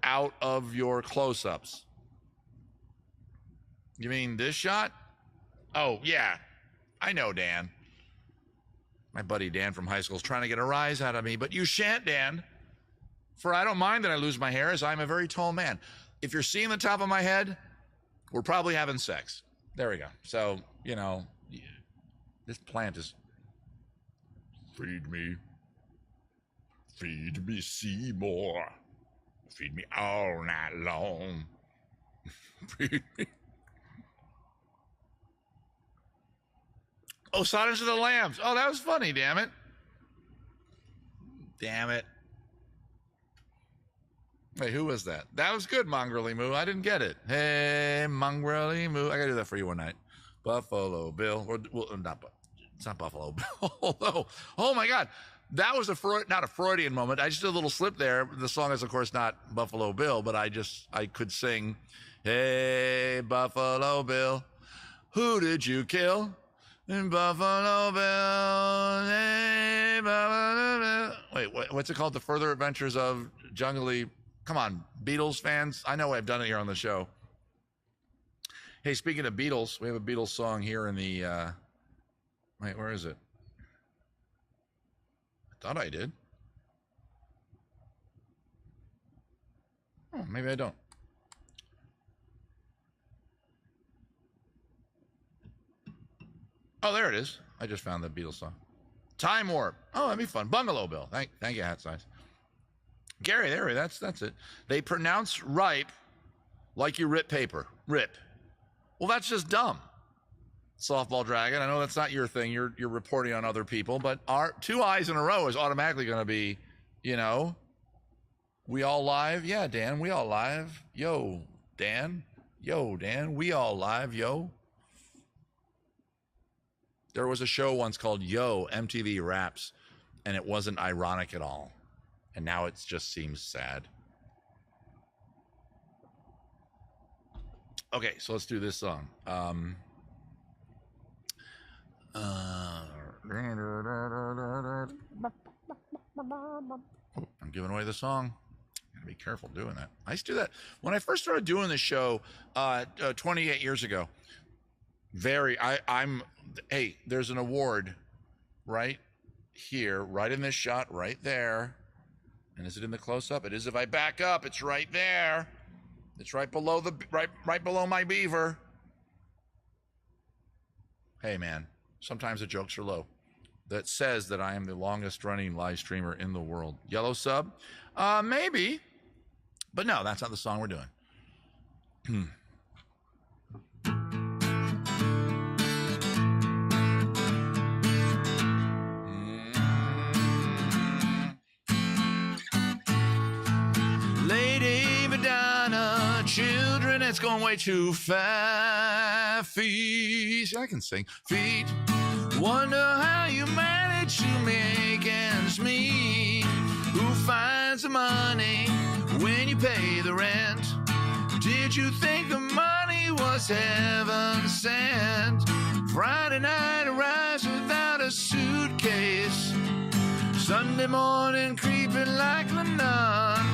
out of your close-ups. You mean this shot? Oh, yeah. I know, Dan. My buddy Dan from high school is trying to get a rise out of me, but you shan't, Dan. For I don't mind that I lose my hair, as I'm a very tall man. If you're seeing the top of my head, we're probably having sex. There we go. So, you know, this plant is... Feed me, Seymour. Feed me all night long. Feed me. Oh, Silence of the Lambs. Oh, that was funny, damn it. Damn it. Wait, who was that? That was good, Mongrelly Moo. I didn't get it. Hey, Mongrelly Moo. I got to do that for you one night. Buffalo Bill. Well, it's not Buffalo Bill. Although, oh my God, that was not a Freudian moment. I just did a little slip there. The song is, of course, not Buffalo Bill, but I could sing, hey, Buffalo Bill, who did you kill? Buffalo Bill, hey, Buffalo Bill. Wait, what's it called? The Further Adventures of Jungly. Come on, Beatles fans. I know I've done it here on the show. Hey, speaking of Beatles, we have a Beatles song here in the, wait, where is it? I thought I did. Oh, maybe I don't. Oh, there it is. I just found the Beatles song. Time Warp. Oh, that'd be fun. Bungalow Bill. Thank you, Hat Size. Gary, there. That's it. They pronounce ripe like you rip paper. Rip. Well, that's just dumb. Softball Dragon. I know that's not your thing. You're reporting on other people, but our 2 eyes in a row is automatically going to be, we all live. Yeah, Dan, we all live. Yo, Dan. Yo, Dan, we all live. Yo. There was a show once called Yo, MTV Raps, and it wasn't ironic at all. And now it just seems sad. Okay, so let's do this song. I'm giving away the song. Gotta be careful doing that. I used to do that when I first started doing this show 28 years ago. Hey, there's an award right here, right in this shot, right there. And is it in the close-up? It is. If I back up, it's right there. It's right below right below my beaver. Hey, man, sometimes the jokes are low. That says that I am the longest-running live streamer in the world. Yellow sub? Maybe. But no, that's not the song we're doing. Lady Madonna, children, it's going way too fast. Feet, I can sing. Feet, wonder how you manage to make ends meet. Who finds the money when you pay the rent? Did you think the money was heaven sent? Friday night arrives without a suitcase. Sunday morning creeping like the nun.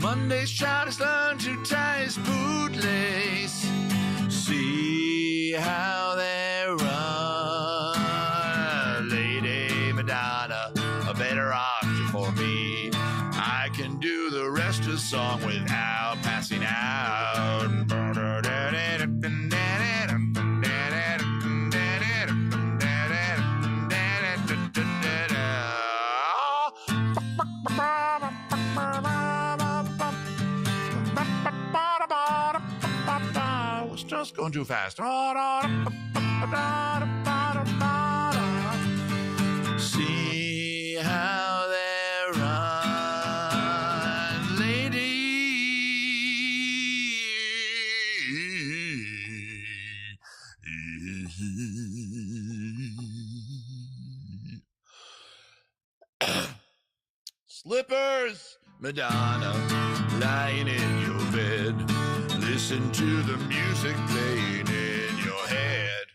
Monday's child has learned to tie his bootlace. See how they run. Lady Madonna, a better option for me. I can do the rest of the song without passing out. Was just going too fast. See how they run, lady. Slippers, Madonna, lying in your bed. Listen to the music playing in your head.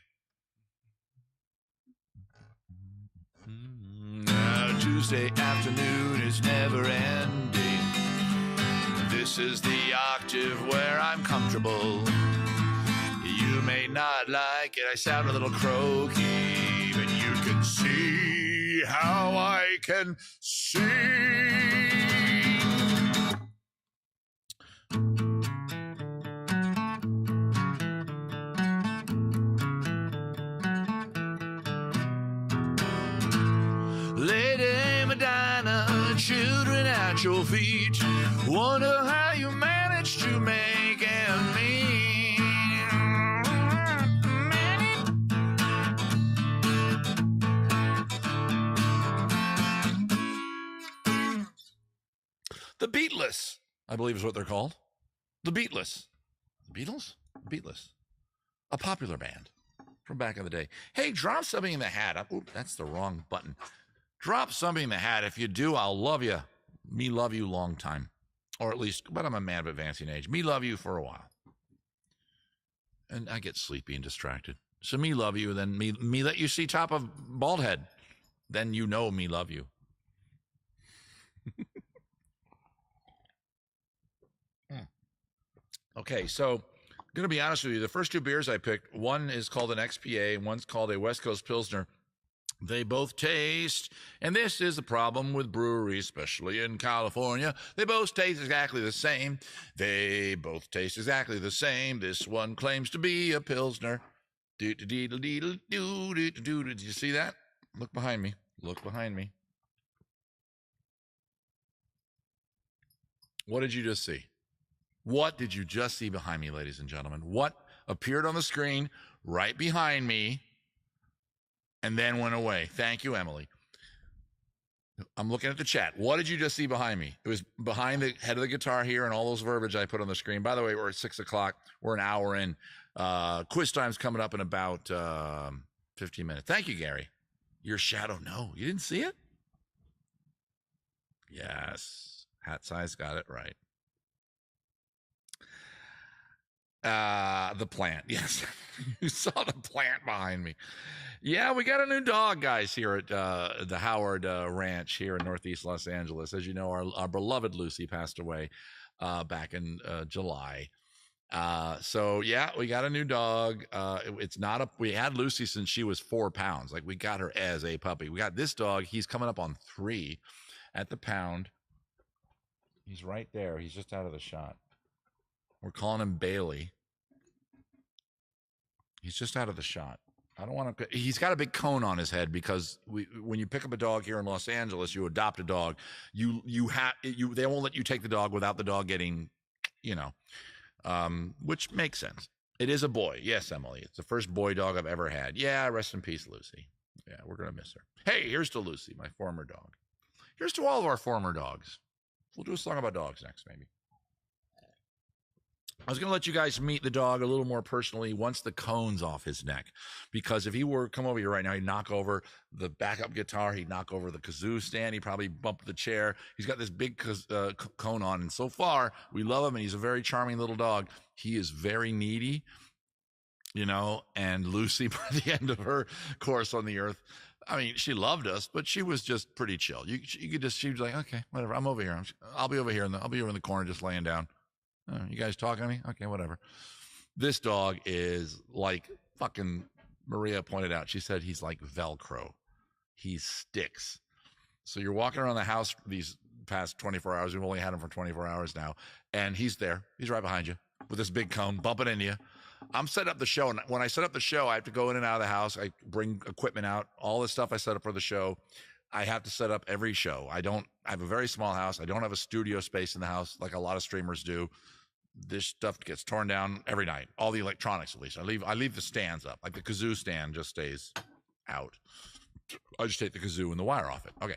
Now Tuesday afternoon is never ending. This is the octave where I'm comfortable. You may not like it, I sound a little croaky, but you can see how I can sing. Lady Madonna, children at your feet, wonder how you manage to make ends meet. The Beatless, I believe is what they're called. The Beatless. The Beatles? Beatless. A popular band from back in the day. Hey, drop something in the hat. Oop, that's the wrong button. Drop something in the hat. If you do, I'll love you. Me love you long time. Or at least, but I'm a man of advancing age. Me love you for a while. And I get sleepy and distracted. So me love you, then me let you see top of bald head. Then you know me love you. Okay, so I'm going to be honest with you. The first two beers I picked, one is called an XPA and one's called a West Coast Pilsner. They both taste, and this is the problem with breweries, especially in California. They both taste exactly the same. They both taste exactly the same. This one claims to be a Pilsner. Did you see that? Look behind me. Look behind me. What did you just see? What did you just see behind me, ladies and gentlemen? What appeared on the screen right behind me and then went away? Thank you, Emily. I'm looking at the chat. What did you just see behind me? It was behind the head of the guitar here and all those verbiage I put on the screen. By the way, we're at 6 o'clock. We're an hour in. Quiz time's coming up in about 15 minutes. Thank you, Gary. Your shadow. No, you didn't see it? Yes. Hat size got it right. The plant. Yes. You saw the plant behind me. Yeah, we got a new dog, guys, here at the Howard Ranch here in Northeast Los Angeles. As you know, our beloved Lucy passed away back in July. So yeah, we got a new dog. It's not a, we had Lucy since she was 4 pounds. Like, we got her as a puppy. We got this dog. He's coming up on 3 at the pound. He's right there. He's just out of the shot. We're calling him Bailey. He's just out of the shot. I don't want to. He's got a big cone on his head because when you pick up a dog here in Los Angeles, you adopt a dog. They won't let you take the dog without the dog getting, which makes sense. It is a boy. Yes, Emily. It's the first boy dog I've ever had. Yeah, rest in peace, Lucy. Yeah, we're gonna miss her. Hey, here's to Lucy, my former dog. Here's to all of our former dogs. We'll do a song about dogs next, maybe. I was going to let you guys meet the dog a little more personally once the cone's off his neck, because if he were come over here right now, he'd knock over the backup guitar, he'd knock over the kazoo stand, he'd probably bump the chair. He's got this big cone on, and so far we love him, and he's a very charming little dog. He is very needy, and Lucy, by the end of her course on the earth, I mean, she loved us, but she was just pretty chill. You could just, she was like, okay, whatever, I'm over here. I'll be over here, I'll be over in the corner just laying down. Oh, you guys talking to me? Okay, whatever. This dog is like fucking Maria pointed out. She said he's like Velcro. He sticks. So you're walking around the house these past 24 hours. We've only had him for 24 hours now. And he's there. He's right behind you with this big cone bumping into you. I'm setting up the show. And when I set up the show, I have to go in and out of the house. I bring equipment out. All the stuff I set up for the show, I have to set up every show. I have a very small house. I don't have a studio space in the house like a lot of streamers do. This stuff gets torn down every night. All the electronics, at least. I leave the stands up. Like the kazoo stand just stays out. I just take the kazoo and the wire off it. Okay.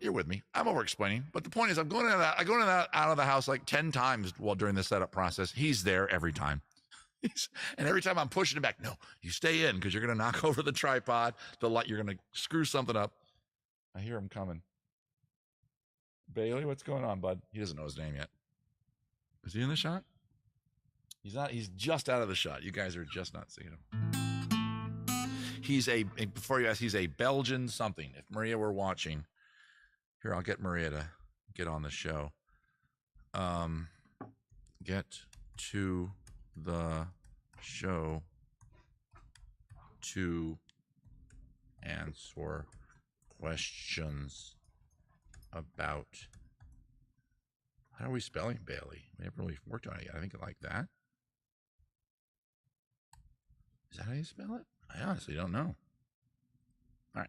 You're with me. I'm over explaining. But the point is, I go in and out of the house like 10 times during the setup process. He's there every time. And every time I'm pushing him back, no, you stay in because you're going to knock over the tripod. You're going to screw something up. I hear him coming. Bailey, what's going on, bud? He doesn't know his name yet. Is he in the shot? He's not. He's just out of the shot. You guys are just not seeing him. He's before you ask, he's a Belgian something. If Maria were watching, here, I'll get Maria to get on the show. Get to the show to answer questions about. How are we spelling Bailey? We haven't really worked on it yet. I think I like that. Is that how you spell it? I honestly don't know. All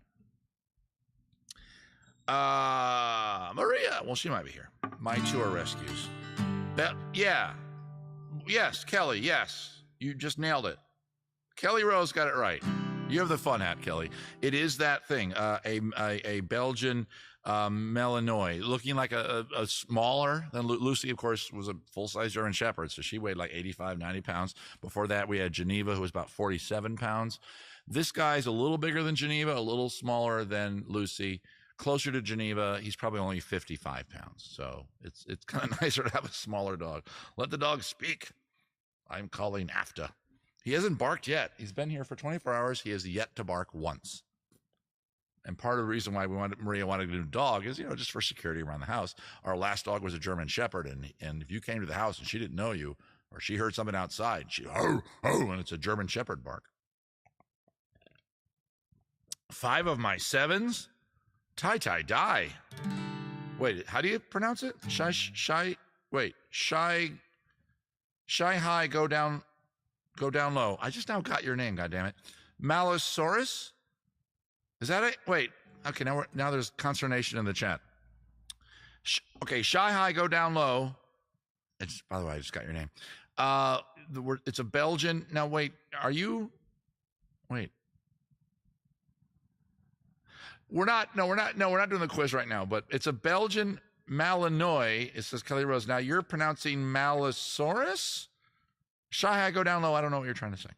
right. Maria. Well, she might be here. My tour rescues. Yeah. Yes, Kelly. Yes. You just nailed it. Kelly Rose got it right. You have the fun hat, Kelly. It is that thing. A Belgian Malinois, looking like a smaller than Lucy, of course, was a full-size German Shepherd, so she weighed like 85, 90 pounds. Before that, we had Geneva, who was about 47 pounds. This guy's a little bigger than Geneva, a little smaller than Lucy. Closer to Geneva, he's probably only 55 pounds, so it's kind of nicer to have a smaller dog. Let the dog speak. I'm calling AFTA. He hasn't barked yet. He's been here for 24 hours. He has yet to bark once. And part of the reason why Maria wanted a new dog is, just for security around the house. Our last dog was a German Shepherd, and if you came to the house and she didn't know you, or she heard something outside, she and it's a German Shepherd bark. 5 of my 7s, tie. Wait, how do you pronounce it? Shy high, go down. go down low. I just now got your name, goddammit. Malosaurus? Is that it? Wait. Okay, now there's consternation in the chat. Okay, Shy High, go down low. By the way, I just got your name. It's a Belgian. Now wait, are you? Wait. We're not doing the quiz right now, but it's a Belgian Malinois. It says Kelly Rose. Now you're pronouncing Malosaurus? Shy High, go down low. I don't know what you're trying to say.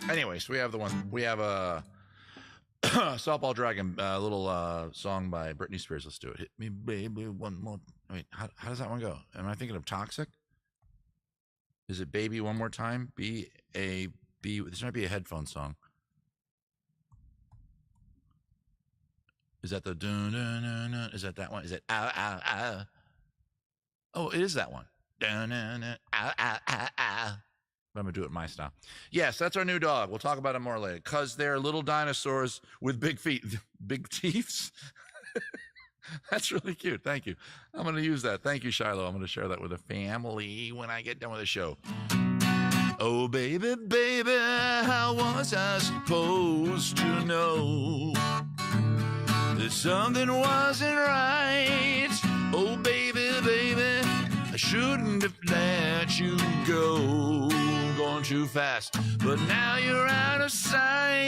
Anyways, we have a Softball Dragon, a little song by Britney Spears. Let's do it. Hit me, baby, one more. Wait, how does that one go? Am I thinking of Toxic? Is it Baby One More Time? B-A-B. This might be a headphone song. Is that the dun-dun-dun-dun? Is that one? Is it ow, ow, ow? Oh, it is that one. Dun-dun-dun, ow, ow, ow, ow. I'm going to do it my style. Yes, that's our new dog. We'll talk about it more later. Because they're little dinosaurs with big feet. Big teeth? That's really cute. Thank you. I'm going to use that. Thank you, Shiloh. I'm going to share that with the family when I get done with the show. Oh, baby, baby, how was I supposed to know that something wasn't right? Oh, baby, baby, I shouldn't have let you go. Going too fast, but now you're out of sight.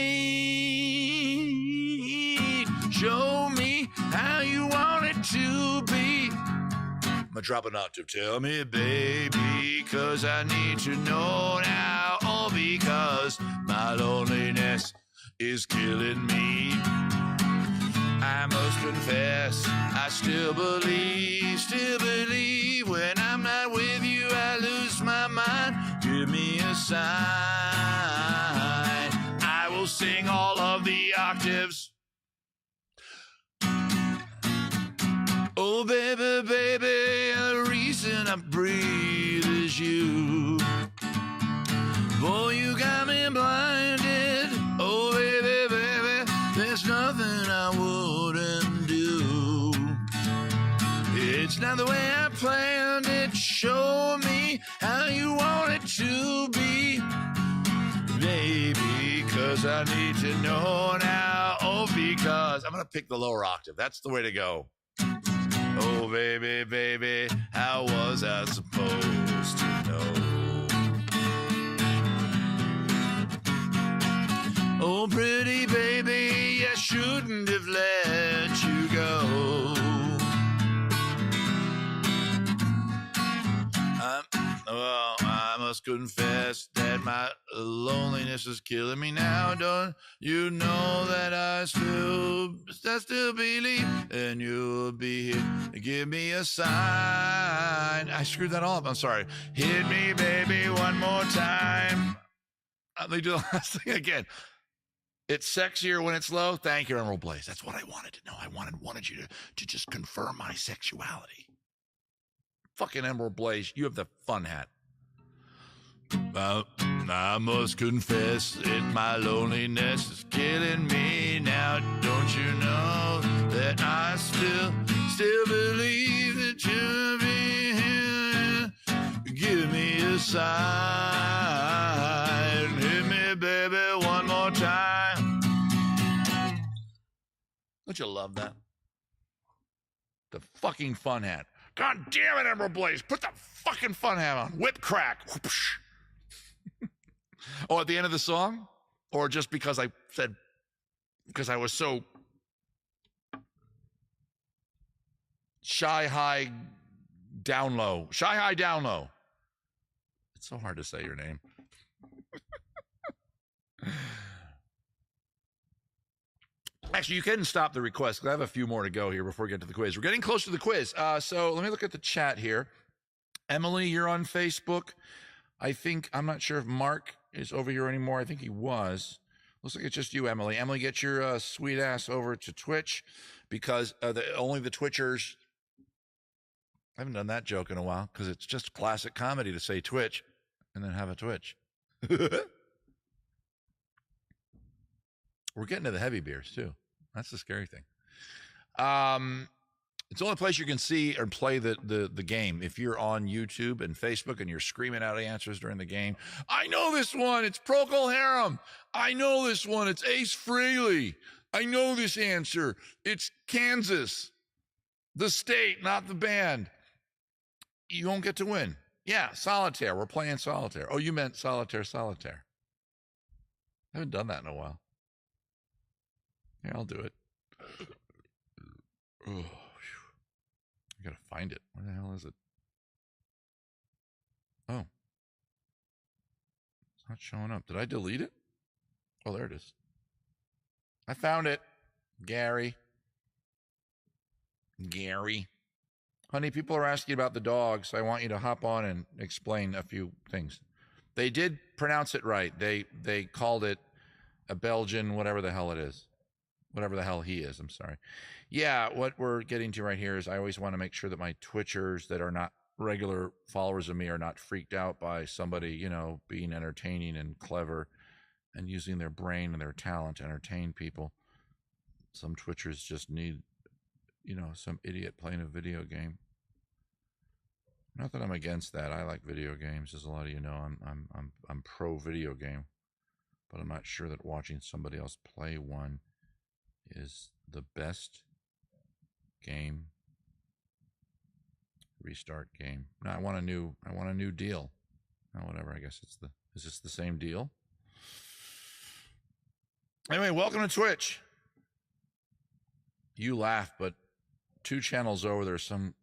Show me how you want it to be. I'm gonna drop an octave. Tell me, baby, cause I need to know now. Oh, because my loneliness is killing me. I must confess, I still believe when I'm not with you, I lose my mind. Give me a sign. I will sing all of the octaves. Oh, baby, baby, the reason I breathe is you. Boy, you got me blinded. Oh, baby, baby, there's nothing I wouldn't do. It's not the way I planned it. Show me how you want it to be, baby, cause I need to know now. Oh, because I'm gonna pick the lower octave. That's the way to go. Oh, baby, baby, how was I supposed to know? Oh, pretty baby, I shouldn't have let you go. Well, I must confess that my loneliness is killing me now. Don't you know that I still believe and you'll be here to give me a sign? I screwed that all up. I'm sorry. Hit me, baby, one more time. Let me do the last thing again. It's sexier when it's low. Thank you, Emerald Blaze. That's what I wanted to know. I wanted you to just confirm my sexuality. Fucking Emerald Blaze, you have the fun hat. I must confess that my loneliness is killing me now. Don't you know that I still believe that you'll be here? Give me a sign. Hit me, baby, one more time. Don't you love that? The fucking fun hat. God damn it, Emerald Blaze. Put the fucking fun hat on. Whip crack. Oh, at the end of the song? Or just because I was so shy high down low. Shy high down low. It's so hard to say your name. Actually, you can stop the request because I have a few more to go here before we get to the quiz. We're getting close to the quiz. So let me look at the chat here. Emily, you're on Facebook. I'm not sure if Mark is over here anymore. I think he was. Looks like it's just you, Emily. Emily, get your sweet ass over to Twitch because only the Twitchers. I haven't done that joke in a while because it's just classic comedy to say Twitch and then have a Twitch. We're getting to the heavy beers too. That's the scary thing. It's the only place you can see or play the game. If you're on YouTube and Facebook and you're screaming out answers during the game, I know this one. It's Procol Harum. I know this one. It's Ace Frehley. I know this answer. It's Kansas, the state, not the band. You won't get to win. Yeah, solitaire. We're playing solitaire. Oh, you meant solitaire. I haven't done that in a while. Yeah, I'll do it. Oh, I gotta find it. Where the hell is it? Oh. It's not showing up. Did I delete it? Oh, there it is. I found it. Gary. Honey, people are asking about the dogs. I want you to hop on and explain a few things. They did pronounce it right. They called it a Belgian, whatever the hell it is. Whatever the hell he is, I'm sorry. Yeah, what we're getting to right here is I always want to make sure that my Twitchers that are not regular followers of me are not freaked out by somebody, you know, being entertaining and clever and using their brain and their talent to entertain people. Some Twitchers just need, you know, some idiot playing a video game. Not that I'm against that. I like video games, as a lot of you know. I'm pro video game, but I'm not sure that watching somebody else play one is the best game. Restart game. No, I want a new deal. Oh, whatever. I guess is this the same deal? Anyway, welcome to Twitch. You laugh, but 2 channels over there's some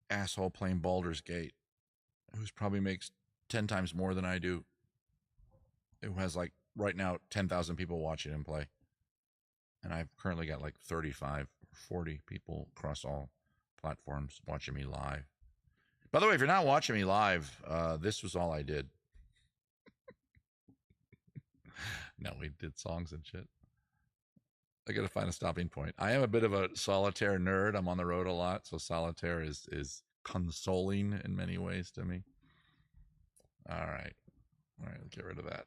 asshole playing Baldur's Gate who's probably makes 10 times more than I do. Who has like right now 10,000 people watching him play. And I've currently got like 35 or 40 people across all platforms watching me live. By the way, if you're not watching me live, this was all I did. No, we did songs and shit. I got to find a stopping point. I am a bit of a solitaire nerd. I'm on the road a lot, so solitaire is consoling in many ways to me. All right, let's get rid of that.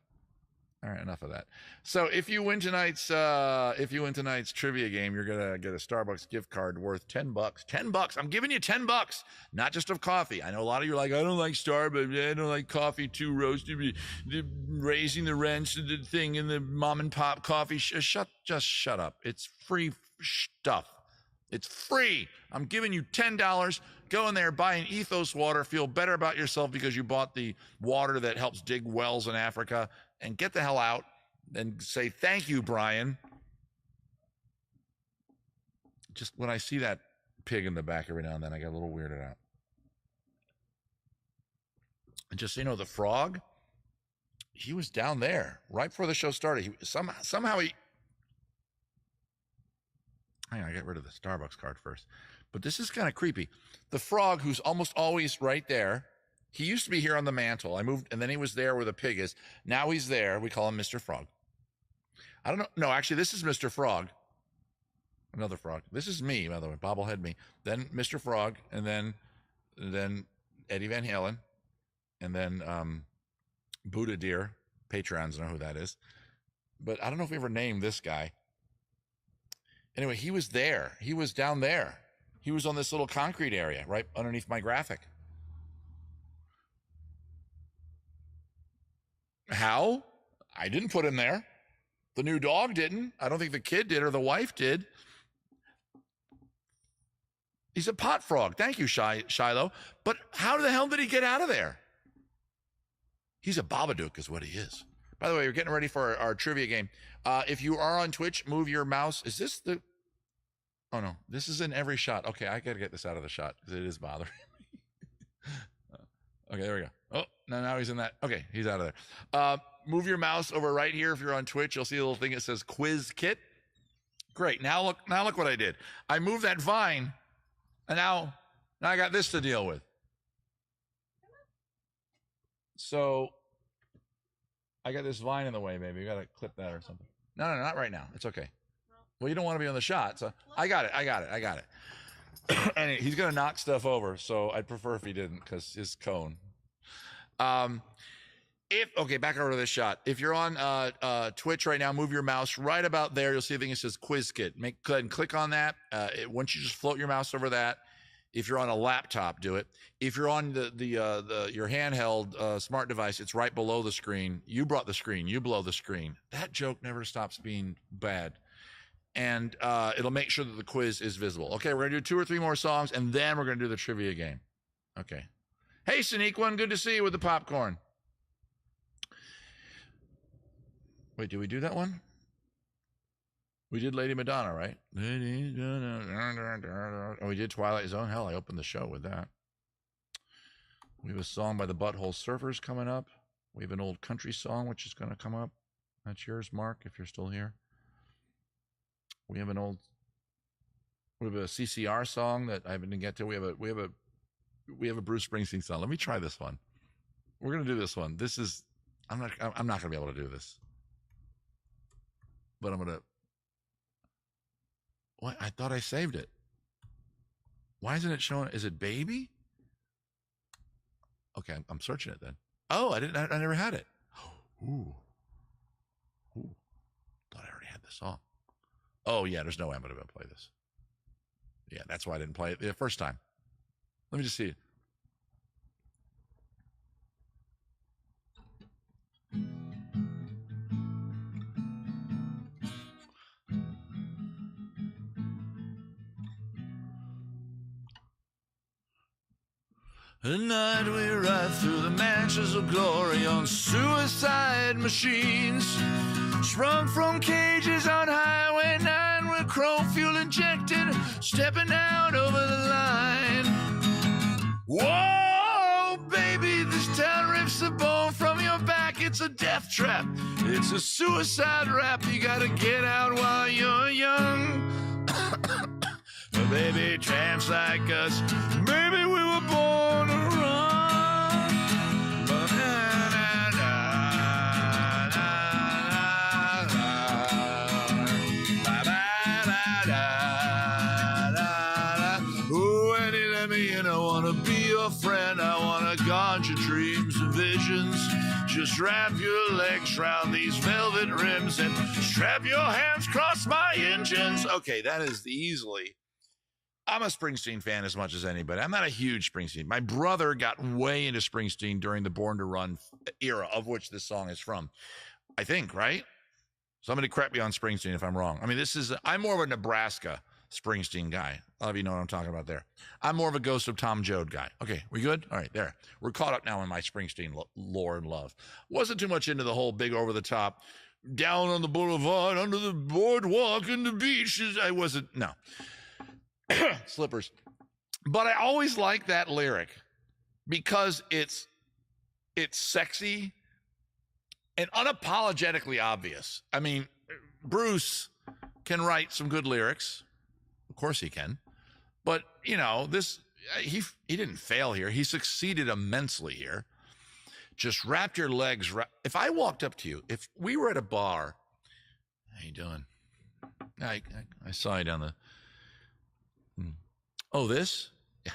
All right, enough of that. So if you win tonight's trivia game, you're gonna get a Starbucks gift card worth $10. $10. I'm giving you $10, not just of coffee. I know a lot of you are like, I don't like Starbucks. I don't like coffee too roasted. Raising the rents, the thing in the mom and pop coffee. Just shut up. It's free stuff. It's free. I'm giving you $10. Go in there, buy an Ethos water, feel better about yourself because you bought the water that helps dig wells in Africa, and get the hell out and say, thank you, Brian. Just when I see that pig in the back every now and then, I get a little weirded out. And just, you know, the frog, he was down there right before the show started. Somehow he... Hang on, I get rid of the Starbucks card first. But this is kind of creepy. The frog, who's almost always right there, he used to be here on the mantle. I moved, and then he was there where the pig is. Now he's there. We call him Mr. Frog. I don't know. No, actually, this is Mr. Frog. Another frog. This is me, by the way, bobblehead me. Then Mr. Frog, and then Eddie Van Halen, and then Buddha Deer. Patrons know who that is. But I don't know if we ever named this guy. Anyway, he was there. He was down there. He was on this little concrete area right underneath my graphic. How? I didn't put him there. The new dog didn't. I don't think the kid did or the wife did. He's a pot frog. Thank you, Shiloh. But how the hell did he get out of there? He's a Babadook is what he is. By the way, we're getting ready for our trivia game. If you are on Twitch, move your mouse. Is this the... Oh, no. This is in every shot. Okay, I got to get this out of the shot because it is bothering me. Okay, there we go. Oh, now he's in that. Okay, he's out of there. Move your mouse over right here. If you're on Twitch, you'll see a little thing that says Quiz Kit. Great. Now look what I did. I moved that vine, and now I got this to deal with. So I got this vine in the way, maybe. You got to clip that or something. No, not right now. It's okay. Well, you don't want to be on the shot, so I got it. And he's going to knock stuff over, so I'd prefer if he didn't because his cone. Okay, back over to this shot. If you're on Twitch right now, move your mouse right about there. You'll see a thing that says Quiz Kit. Go ahead and click on that. Once you just float your mouse over that. If you're on a laptop, do it. If you're on your handheld smart device, it's right below the screen. You brought the screen. You blow the screen. That joke never stops being bad. And it'll make sure that the quiz is visible. Okay, we're going to do 2 or 3 more songs, and then we're going to do the trivia game. Okay. Hey, Sneak1, good to see you with the popcorn. Wait, did we do that one? We did Lady Madonna, right? Oh, we did Twilight Zone. Hell, I opened the show with that. We have a song by the Butthole Surfers coming up. We have an old country song, which is going to come up. That's yours, Mark, if you're still here. We have a CCR song that I didn't get to. We have a Bruce Springsteen song. Let me try this one. We're going to do this one. I'm not going to be able to do this. But I'm going to. What? I thought I saved it. Why isn't it showing? Is it Baby? Okay, I'm searching it then. Oh, I never had it. Ooh. Thought I already had the song. Oh yeah, there's no way I'm going to be able to play this. Yeah, that's why I didn't play it the first time. Let me just see it. At night we ride through the mansions of glory on suicide machines, sprung from cages on Highway 9 with chrome fuel injected, stepping out over the line. Whoa, baby, this town rips the bone from your back. It's a death trap. It's a suicide rap. You gotta get out while you're young. Baby, tramps like us, maybe we were born to run. Ooh, Eddie, let me in. I want to be your friend. I want to guard your dreams and visions. Just wrap your legs around these velvet rims and strap your hands across my engines. Okay, that is easily. I'm a Springsteen fan as much as anybody. I'm not a huge Springsteen. My brother got way into Springsteen during the Born to Run era, of which this song is from. I think, right? Somebody correct me on Springsteen if I'm wrong. I mean, I'm more of a Nebraska Springsteen guy. A lot of you know what I'm talking about there. I'm more of a Ghost of Tom Joad guy. Okay, we good? All right, there. We're caught up now in my Springsteen lore and love. Wasn't too much into the whole big over the top, down on the boulevard, under the boardwalk and the beaches. I wasn't, no. Slippers. But I always like that lyric because it's sexy and unapologetically obvious. I mean, Bruce can write some good lyrics. Of course he can. But, you know, he didn't fail here. He succeeded immensely here. Just wrap your legs. If I walked up to you, if we were at a bar, how you doing? I saw you down the. Oh, this? Yeah,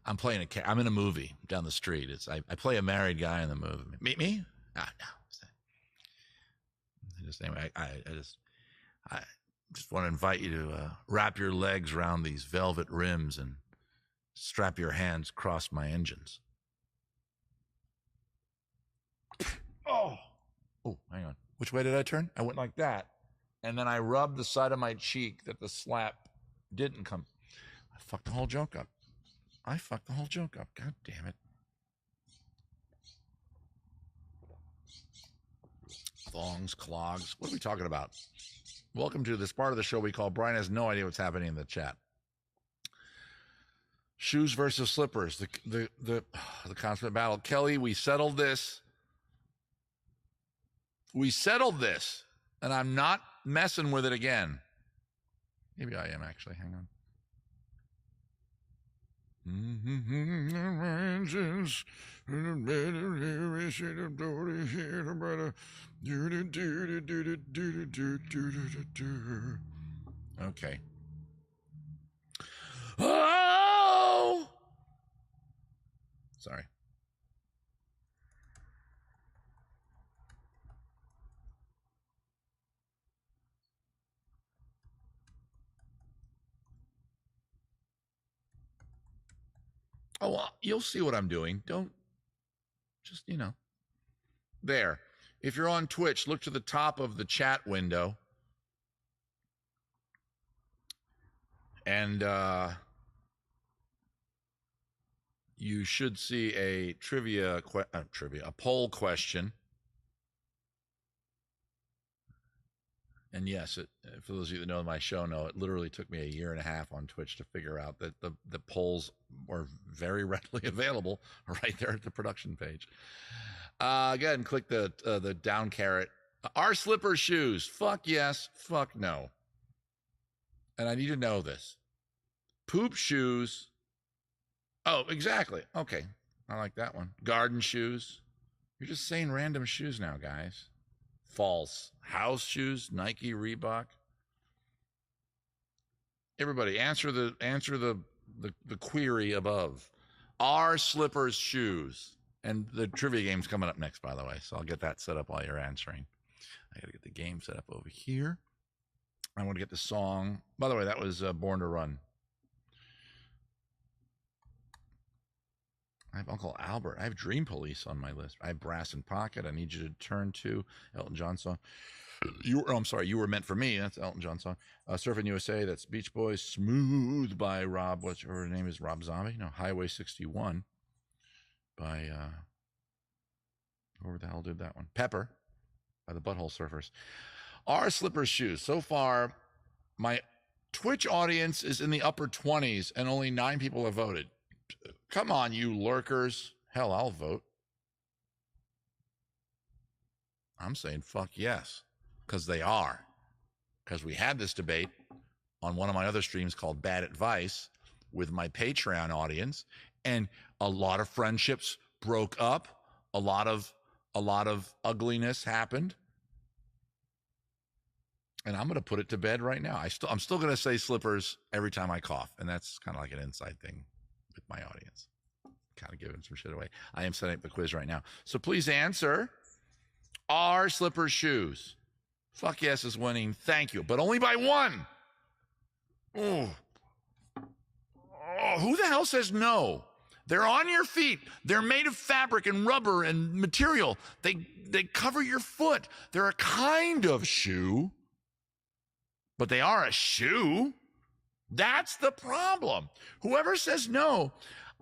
I'm playing I'm in a movie down the street. I play a married guy in the movie. Meet me? No. Anyway, I just want to invite you to wrap your legs around these velvet rims and strap your hands across my engines. Oh, hang on. Which way did I turn? I went like that. And then I rubbed the side of my cheek that the slap didn't come. I fucked the whole joke up. God damn it. Thongs, clogs. What are we talking about? Welcome to this part of the show we call Brian Has No Idea What's Happening in the Chat. Shoes versus slippers. The constant battle. Kelly, we settled this. And I'm not messing with it again. Maybe I am actually. Hang on. Okay. Oh! Sorry. Oh, well, you'll see what I'm doing. Don't just, there. If you're on Twitch, look to the top of the chat window. And you should see a a poll question. And yes, for those of you that know my show, it literally took me a year and a half on Twitch to figure out that the polls were very readily available right there at the production page. Again, click the down caret. Are slippers shoes? Fuck yes, fuck no. And I need to know this. Poop shoes. Oh, exactly. Okay, I like that one. Garden shoes. You're just saying random shoes now, guys. False. House shoes, Nike, Reebok. Everybody, answer the query above. Are slippers shoes? And the trivia game's coming up next, by the way, so I'll get that set up while you're answering. I got to get the game set up over here. I want to get the song. By the way, that was Born to Run. I have Uncle Albert. I have Dream Police on my list. I have Brass in Pocket. I Need You to Turn To. Elton John song. I'm sorry. You Were Meant for Me. That's Elton John song. Surfing USA. That's Beach Boys. Smooth by Rob. What's her name? Is Rob Zombie? No. Highway 61 by whoever the hell did that one? Pepper by the Butthole Surfers. Are slippers shoes? So far, my Twitch audience is in the upper 20s, and only 9 people have voted. Come on, you lurkers. Hell, I'll vote. I'm saying fuck yes, because they are. Because we had this debate on one of my other streams called Bad Advice with my Patreon audience, and a lot of friendships broke up. A lot of ugliness happened. And I'm going to put it to bed right now. I'm still going to say slippers every time I cough, and that's kind of like an inside thing with my audience. Kind of giving some shit away. I am setting up the quiz right now. So please answer. Are slippers shoes? Fuck yes is winning. Thank you. But only by 1. Oh, who the hell says no? They're on your feet. They're made of fabric and rubber and material. They cover your foot. They're a kind of shoe, but they are a shoe. That's the problem. Whoever says no,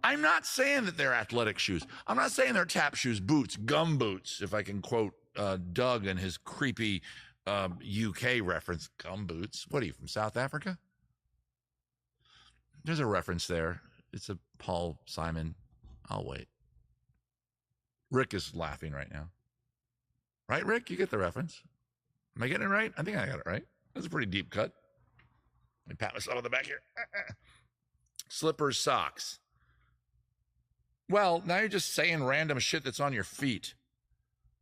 I'm not saying that they're athletic shoes. I'm not saying they're tap shoes, boots, gum boots, if I can quote Doug and his creepy UK reference, gum boots. What are you, from South Africa? There's a reference there. It's a Paul Simon. I'll wait. Rick is laughing right now. Right, Rick? You get the reference. Am I getting it right? I think I got it right. That's a pretty deep cut. Let me pat myself on the back here. Slippers, socks. Well, now you're just saying random shit that's on your feet.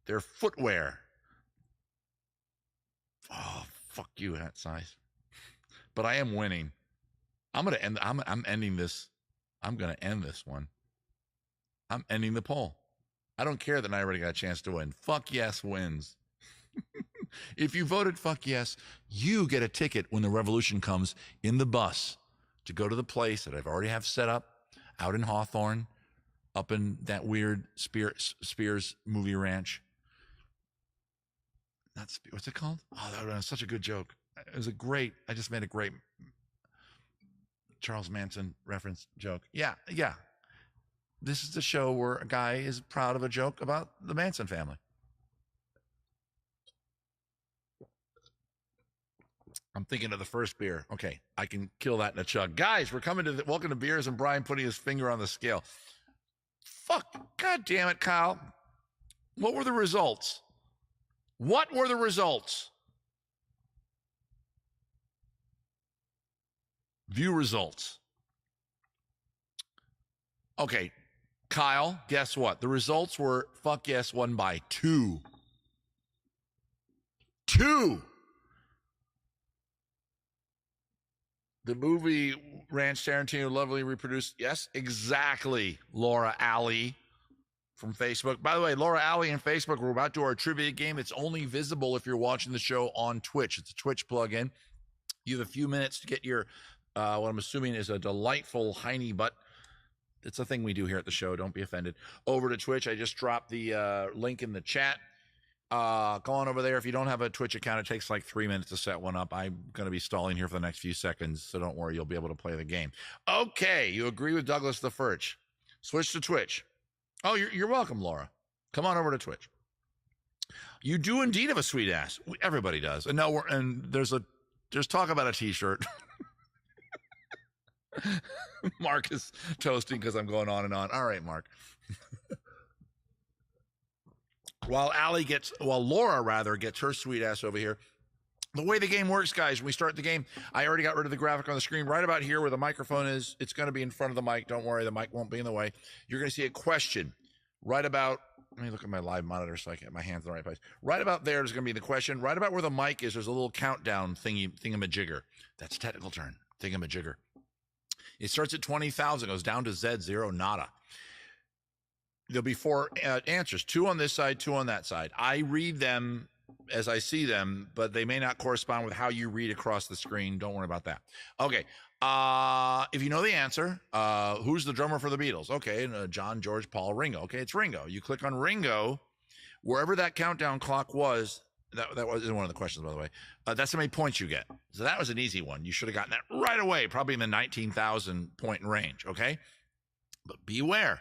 They're footwear. Oh, fuck you, hat size. But I am winning. I'm ending this. I'm going to end this one. I'm ending the poll. I don't care that I already got a chance to win. Fuck yes wins. If you voted fuck yes, you get a ticket when the revolution comes in the bus to go to the place that I've already have set up out in Hawthorne, up in that weird Spears movie ranch. What's it called? Oh, that was such a good joke. I just made a great Charles Manson reference joke. Yeah. This is the show where a guy is proud of a joke about the Manson family. I'm thinking of the first beer. Okay, I can kill that in a chug. Guys, we're coming to welcome to Beers and Brian putting his finger on the scale. Fuck, God damn it, Kyle. What were the results? View results. Okay, Kyle, guess what? The results were fuck yes won by 2. 2. The movie Ranch Tarantino lovely reproduced. Yes, exactly. Laura Alley from Facebook. By the way, Laura Alley and Facebook, we're about to do our trivia game. It's only visible if you're watching the show on Twitch. It's a Twitch plugin. You have a few minutes to get your, what I'm assuming is a delightful hiney butt It's a thing we do here at the show. Don't be offended. Over to Twitch. I just dropped the link in the chat. Go on over there. If you don't have a Twitch account, it takes like 3 minutes to set one up. I'm going to be stalling here for the next few seconds, so don't worry. You'll be able to play the game. Okay, you agree with Douglas the Furch. Switch to Twitch. Oh, you're welcome, Laura. Come on over to Twitch. You do indeed have a sweet ass. Everybody does. And no, there's talk about a T-shirt. Mark is toasting because I'm going on and on. All right, Mark. While Laura gets her sweet ass over here. The way the game works, guys, when we start the game, I already got rid of the graphic on the screen. Right about here where the microphone is, it's going to be in front of the mic. Don't worry, the mic won't be in the way. You're going to see a question right about, let me look at my live monitor so I can get my hands in the right place. Right about there's going to be the question. Right about where the mic is, there's a little countdown thingamajigger. That's a technical term, thingamajigger. It starts at 20,000, goes down to Z0, nada. There'll be 4 answers, 2 on this side, 2 on that side. I read them as I see them, but they may not correspond with how you read across the screen. Don't worry about that. Okay. If you know the answer, who's the drummer for the Beatles? Okay. John, George, Paul, Ringo. Okay. It's Ringo. You click on Ringo, wherever that countdown clock was. That wasn't one of the questions, by the way. That's how many points you get. So that was an easy one. You should have gotten that right away, probably in the 19,000 point range. Okay. But beware.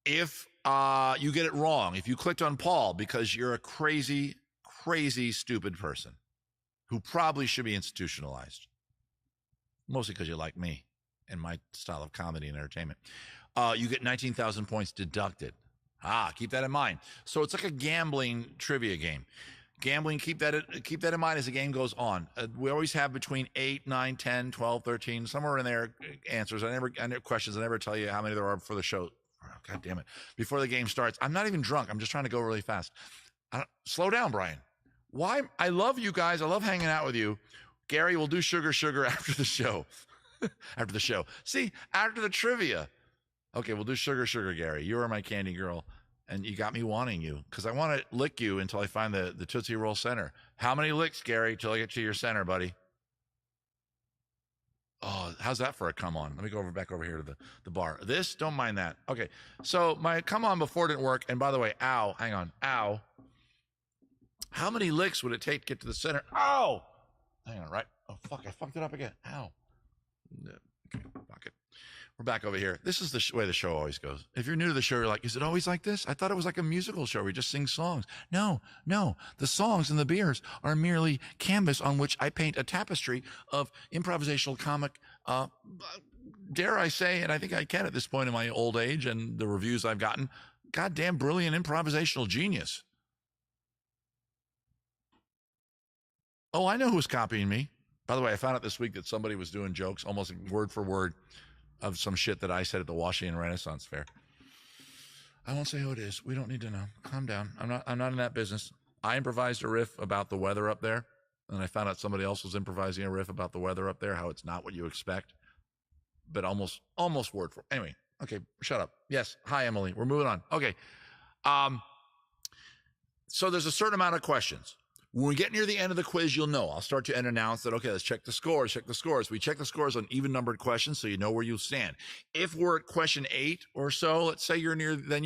If you get it wrong, if you clicked on Paul because you're a crazy, crazy, stupid person who probably should be institutionalized, mostly because you like me and my style of comedy and entertainment, you get 19,000 points deducted. Keep that in mind. So it's like a gambling trivia game. Gambling, keep that in mind as the game goes on. We always have between 8, 9, 10, 12, 13, somewhere in there answers. I never questions. I never tell you how many there are for the show. God damn it. Before the game starts. I'm not even drunk. I'm just trying to go really fast. Slow down, Brian. Why? I love you guys. I love hanging out with you. Gary, we'll do sugar after the show. After the show. See, after the trivia. Okay, we'll do sugar, Gary. You are my candy girl. And you got me wanting you because I want to lick you until I find the Tootsie Roll center. How many licks, Gary, till I get to your center, buddy? Oh, how's that for a come on? Let me go back over here to the bar. This, don't mind that. Okay, so my come on before didn't work. And by the way, ow, hang on, ow. How many licks would it take to get to the center? Ow! Hang on, right? Oh, fuck, I fucked it up again. Ow. Okay, fuck it. We're back over here. This is the way the show always goes. If you're new to the show, you're like, is it always like this? I thought it was like a musical show where we just sing songs. No. The songs and the beers are merely canvas on which I paint a tapestry of improvisational comic, dare I say, and I think I can at this point in my old age and the reviews I've gotten, goddamn brilliant improvisational genius. Oh, I know who's copying me. By the way, I found out this week that somebody was doing jokes almost word for word of some shit that I said at the Washington Renaissance Fair. I won't say who it is. We don't need to know. Calm down. I'm not in that business. I improvised a riff about the weather up there, and I found out somebody else was improvising a riff about the weather up there, how it's not what you expect, but almost word for. Anyway, okay, shut up. Yes. Hi, Emily. We're moving on. Okay. So there's a certain amount of questions. When we get near the end of the quiz, you'll know. I'll start to announce that, okay, let's check the scores. We check the scores on even-numbered questions so you know where you stand. If we're at question 8 or so, let's say you're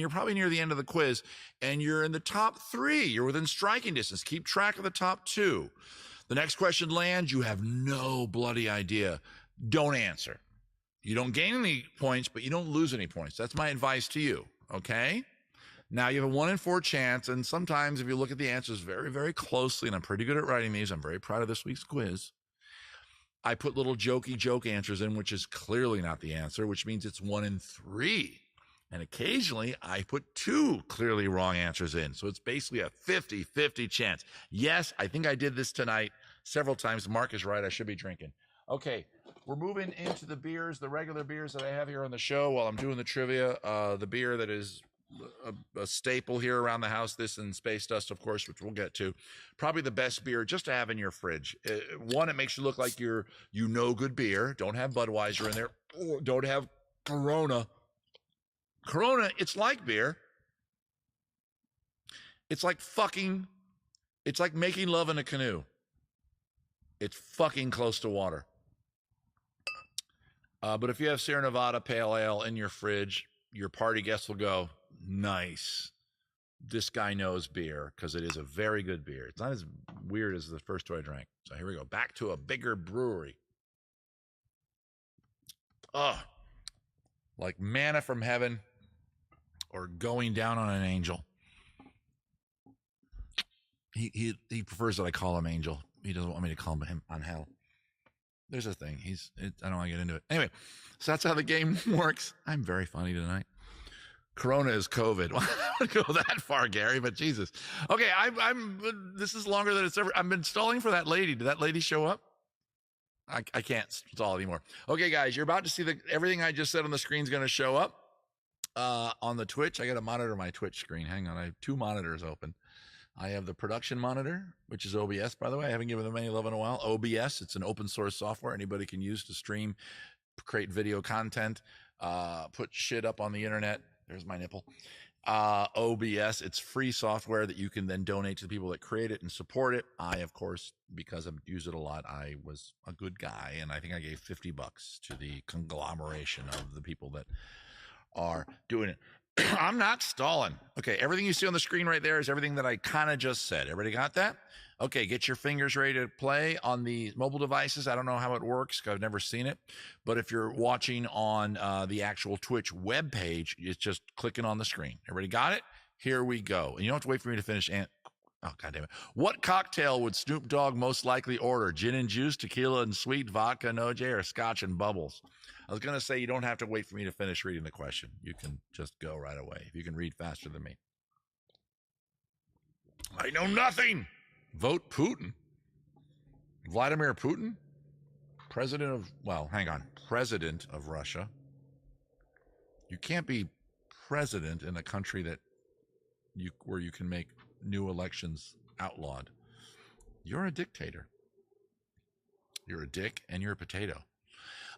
probably near the end of the quiz, and you're in the top 3. You're within striking distance. Keep track of the top 2. The next question lands, you have no bloody idea. Don't answer. You don't gain any points, but you don't lose any points. That's my advice to you, okay? Now, you have a 1 in 4 chance, and sometimes if you look at the answers very, very closely, and I'm pretty good at writing these, I'm very proud of this week's quiz, I put little jokey joke answers in, which is clearly not the answer, which means it's 1 in 3. And occasionally, I put 2 clearly wrong answers in. So it's basically a 50-50 chance. Yes, I think I did this tonight several times. Mark is right. I should be drinking. Okay, we're moving into the beers, the regular beers that I have here on the show while I'm doing the trivia. The beer that is a staple here around the house, this and Space Dust, of course, which we'll get to. Probably the best beer just to have in your fridge. One, it makes you look like you know good beer. Don't have Budweiser in there. Don't have Corona. Corona, it's like beer. It's like making love in a canoe. It's fucking close to water. But if you have Sierra Nevada Pale Ale in your fridge, your party guests will go, nice. This guy knows beer, because it is a very good beer. It's not as weird as the first two I drank. So here we go. Back to a bigger brewery. Oh, like manna from heaven or going down on an angel. He prefers that I call him Angel. He doesn't want me to call him on hell. There's a thing. I don't want to get into it. Anyway, so that's how the game works. I'm very funny tonight. Corona is COVID. Well, I don't go that far, Gary, but Jesus. Okay, this is longer than it's ever. I've been stalling for that lady. Did that lady show up? I can't stall anymore. Okay, guys, you're about to see everything I just said on the screen is going to show up on the Twitch. I got to monitor my Twitch screen. Hang on. I have two monitors open. I have the production monitor, which is OBS, by the way. I haven't given them any love in a while. OBS, it's an open source software anybody can use to stream, create video content, put shit up on the internet. There's my nipple. OBS, it's free software that you can then donate to the people that create it and support it. I, of course, because I've used it a lot, I was a good guy, and I think I gave $50 to the conglomeration of the people that are doing it. I'm not stalling. Okay, everything you see on the screen right there is everything that I kind of just said. Everybody got that? Okay, get your fingers ready to play on the mobile devices. I don't know how it works because I've never seen it. But if you're watching on the actual Twitch webpage, it's just clicking on the screen. Everybody got it? Here we go. And you don't have to wait for me to finish. Oh, God damn it. What cocktail would Snoop Dogg most likely order? Gin and juice, tequila and sweet, vodka and OJ, or scotch and bubbles? I was going to say you don't have to wait for me to finish reading the question. You can just go right away if you can read faster than me. I know nothing. Vote Putin. Vladimir Putin? President of Russia. You can't be president in a country where you can make new elections outlawed. You're a dictator. You're a dick and you're a potato.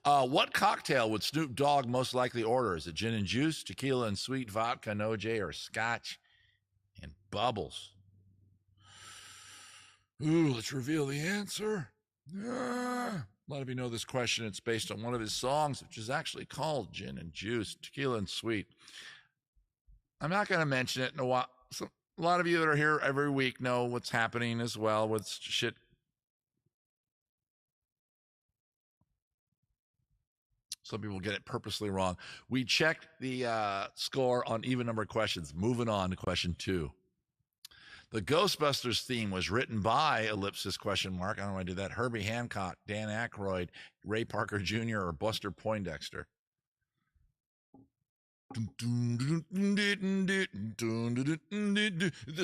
What cocktail would Snoop Dogg most likely order? Is it gin and juice, tequila and sweet, vodka and OJ, or scotch and bubbles? Ooh, let's reveal the answer. A lot of you know this question. It's based on one of his songs, which is actually called Gin and Juice, Tequila and Sweet. I'm not going to mention it in a while. So a lot of you that are here every week know what's happening as well with shit. Some people get it purposely wrong. We checked the score on even number questions. Moving on to question 2. The Ghostbusters theme was written by ellipsis question mark. I don't know why I did that. Herbie Hancock, Dan Aykroyd, Ray Parker Jr., or Buster Poindexter. There's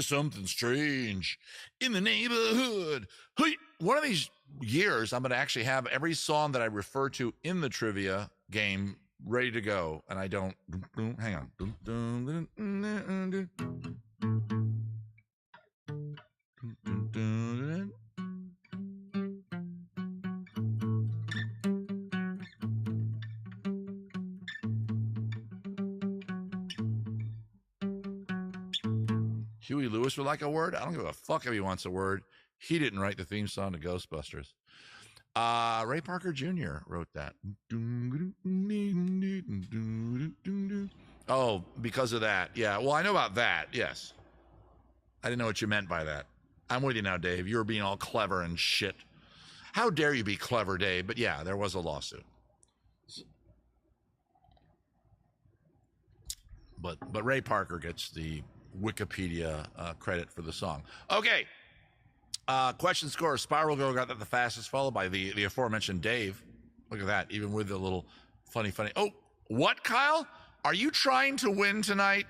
something strange in the neighborhood. One of these years, I'm going to actually have every song that I refer to in the trivia game ready to go. And I don't. Hang on. Huey Lewis would like a word. I don't give a fuck if he wants a word. He didn't write the theme song to Ghostbusters. Ray Parker Jr. wrote that. Oh, because of that. Yeah, well, I know about that, yes. I didn't know what you meant by that. I'm with you now, Dave. You were being all clever and shit. How dare you be clever, Dave? But yeah, there was a lawsuit. But Ray Parker gets the Wikipedia credit for the song. Okay. Question score. Spiral Girl got that the fastest, followed by the aforementioned Dave. Look at that, even with the little funny. Oh, what, Kyle? Are you trying to win tonight?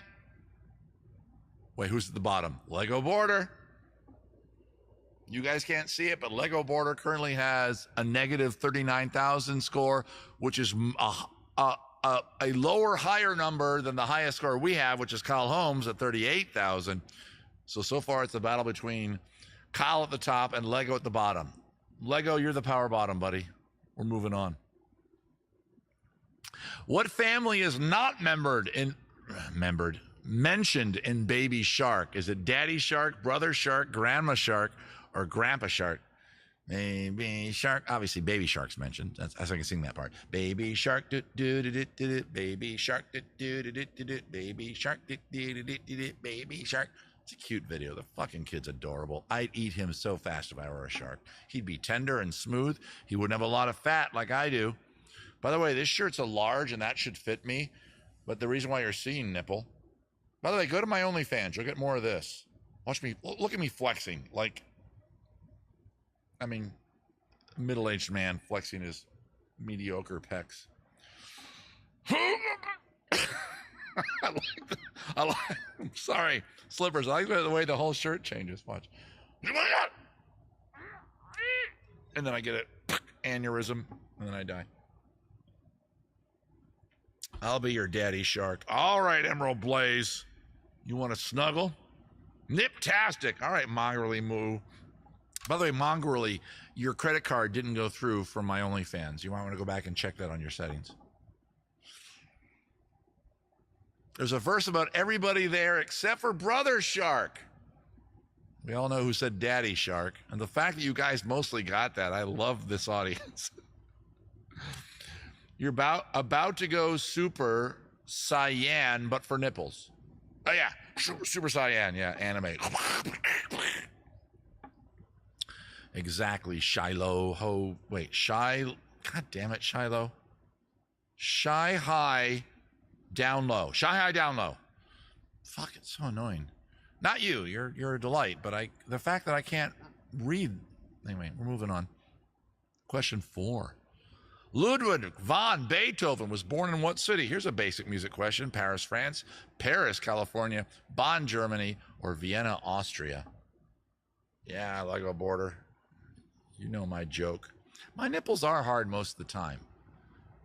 Wait, who's at the bottom? Lego Border. You guys can't see it, but Lego Border currently has a negative 39,000 score, which is a lower, higher number than the highest score we have, which is Kyle Holmes at 38,000. So far it's a battle between Kyle at the top and Lego at the bottom. Lego, you're the power bottom, buddy. We're moving on. What family is not mentioned in Baby Shark? Is it Daddy Shark, Brother Shark, Grandma Shark, or Grandpa Shark? Baby shark. Obviously, baby shark's mentioned. That's I can sing that part. Baby shark, do do do do do. Baby shark, do do do do do. Baby shark, do do do do do. Baby shark. It's a cute video. The fucking kid's adorable. I'd eat him so fast if I were a shark. He'd be tender and smooth. He wouldn't have a lot of fat like I do. By the way, this shirt's a large, and that should fit me. But the reason why you're seeing nipple. By the way, go to my OnlyFans. You'll get more of this. Watch me. Look at me flexing. Like, I mean, middle-aged man flexing his mediocre pecs. I'm sorry, slippers. I like the way the whole shirt changes. Watch. And then I get an aneurysm, and then I die. I'll be your daddy shark. All right, Emerald Blaze. You want to snuggle? Niptastic. All right, Mongrelly Moo. By the way, Mongrelly, your credit card didn't go through from my OnlyFans. You might want to go back and check that on your settings. There's a verse about everybody there except for Brother Shark. We all know who said Daddy Shark. And the fact that you guys mostly got that, I love this audience. You're about to go Super Saiyan, but for nipples. Oh, yeah. Super Saiyan, yeah, anime. Exactly, Shiloh. Wait, God damn it, Shiloh. Shy High, Down Low. Shy High, Down Low. Fuck, it's so annoying. Not you, you're a delight, but the fact that I can't read. Anyway, we're moving on. Question 4. Ludwig van Beethoven was born in what city? Here's a basic music question. Paris, France, Paris, California, Bonn, Germany, or Vienna, Austria? Yeah, Lego border. You know my joke. My nipples are hard most of the time.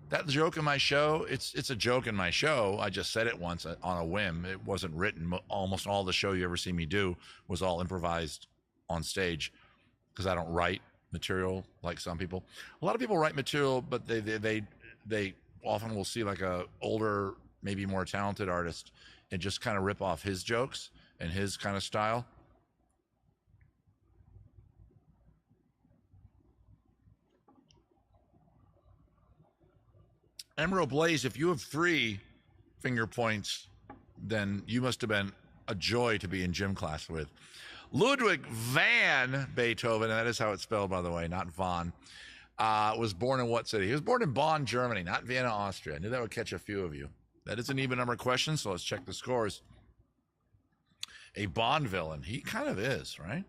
That joke in my show, it's a joke in my show. I just said it once on a whim. It wasn't written. Almost all the show you ever see me do was all improvised on stage because I don't write material like some people. A lot of people write material, but they often will see like a older, maybe more talented artist and just kind of rip off his jokes and his kind of style. Emerald Blaze, if you have 3 finger points, then you must have been a joy to be in gym class with. Ludwig van Beethoven, and that is how it's spelled, by the way, not von, was born in what city? He was born in Bonn, Germany, not Vienna, Austria. I knew that would catch a few of you. That is an even number question, so let's check the scores. A Bond villain. He kind of is, right?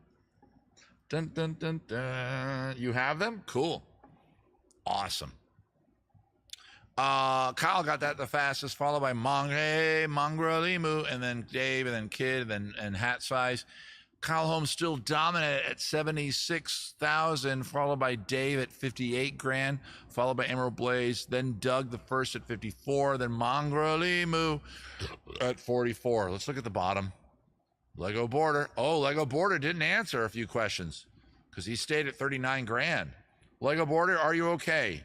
Dun, dun, dun, dun. You have them? Cool. Awesome. Kyle got that the fastest, followed by Mongrelimu, and then Dave, and then Kid, and Hat Size. Kyle Holmes still dominant at 76,000, followed by Dave at 58 grand, followed by Emerald Blaze, then Doug the first at 54, then Mongrelimu at 44. Let's look at the bottom. Lego Border. Oh, Lego Border didn't answer a few questions because he stayed at 39 grand. Lego Border, are you okay?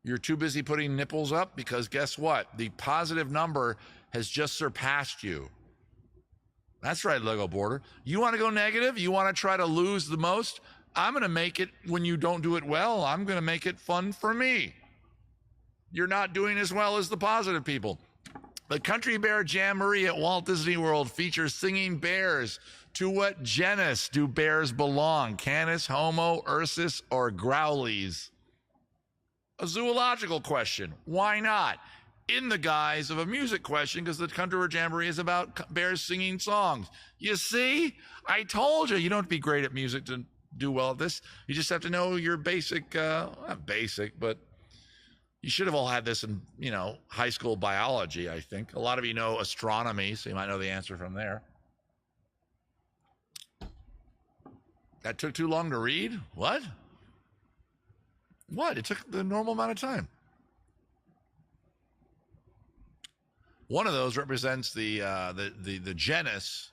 You're too busy putting nipples up because guess what? The positive number has just surpassed you. That's right, Lego Border. You want to go negative? You want to try to lose the most? I'm going to make it, when you don't do it well, I'm going to make it fun for me. You're not doing as well as the positive people. The Country Bear Jamboree at Walt Disney World features singing bears. To what genus do bears belong? Canis, Homo, Ursus, or Growlies? A zoological question. Why not? In the guise of a music question, because the Country Bear Jamboree is about bears singing songs. You see? I told you. You don't have to be great at music to do well at this. You just have to know your basic, not basic, but you should have all had this in, high school biology, I think. A lot of you know astronomy, so you might know the answer from there. That took too long to read? What? What? It took the normal amount of time. One of those represents the genus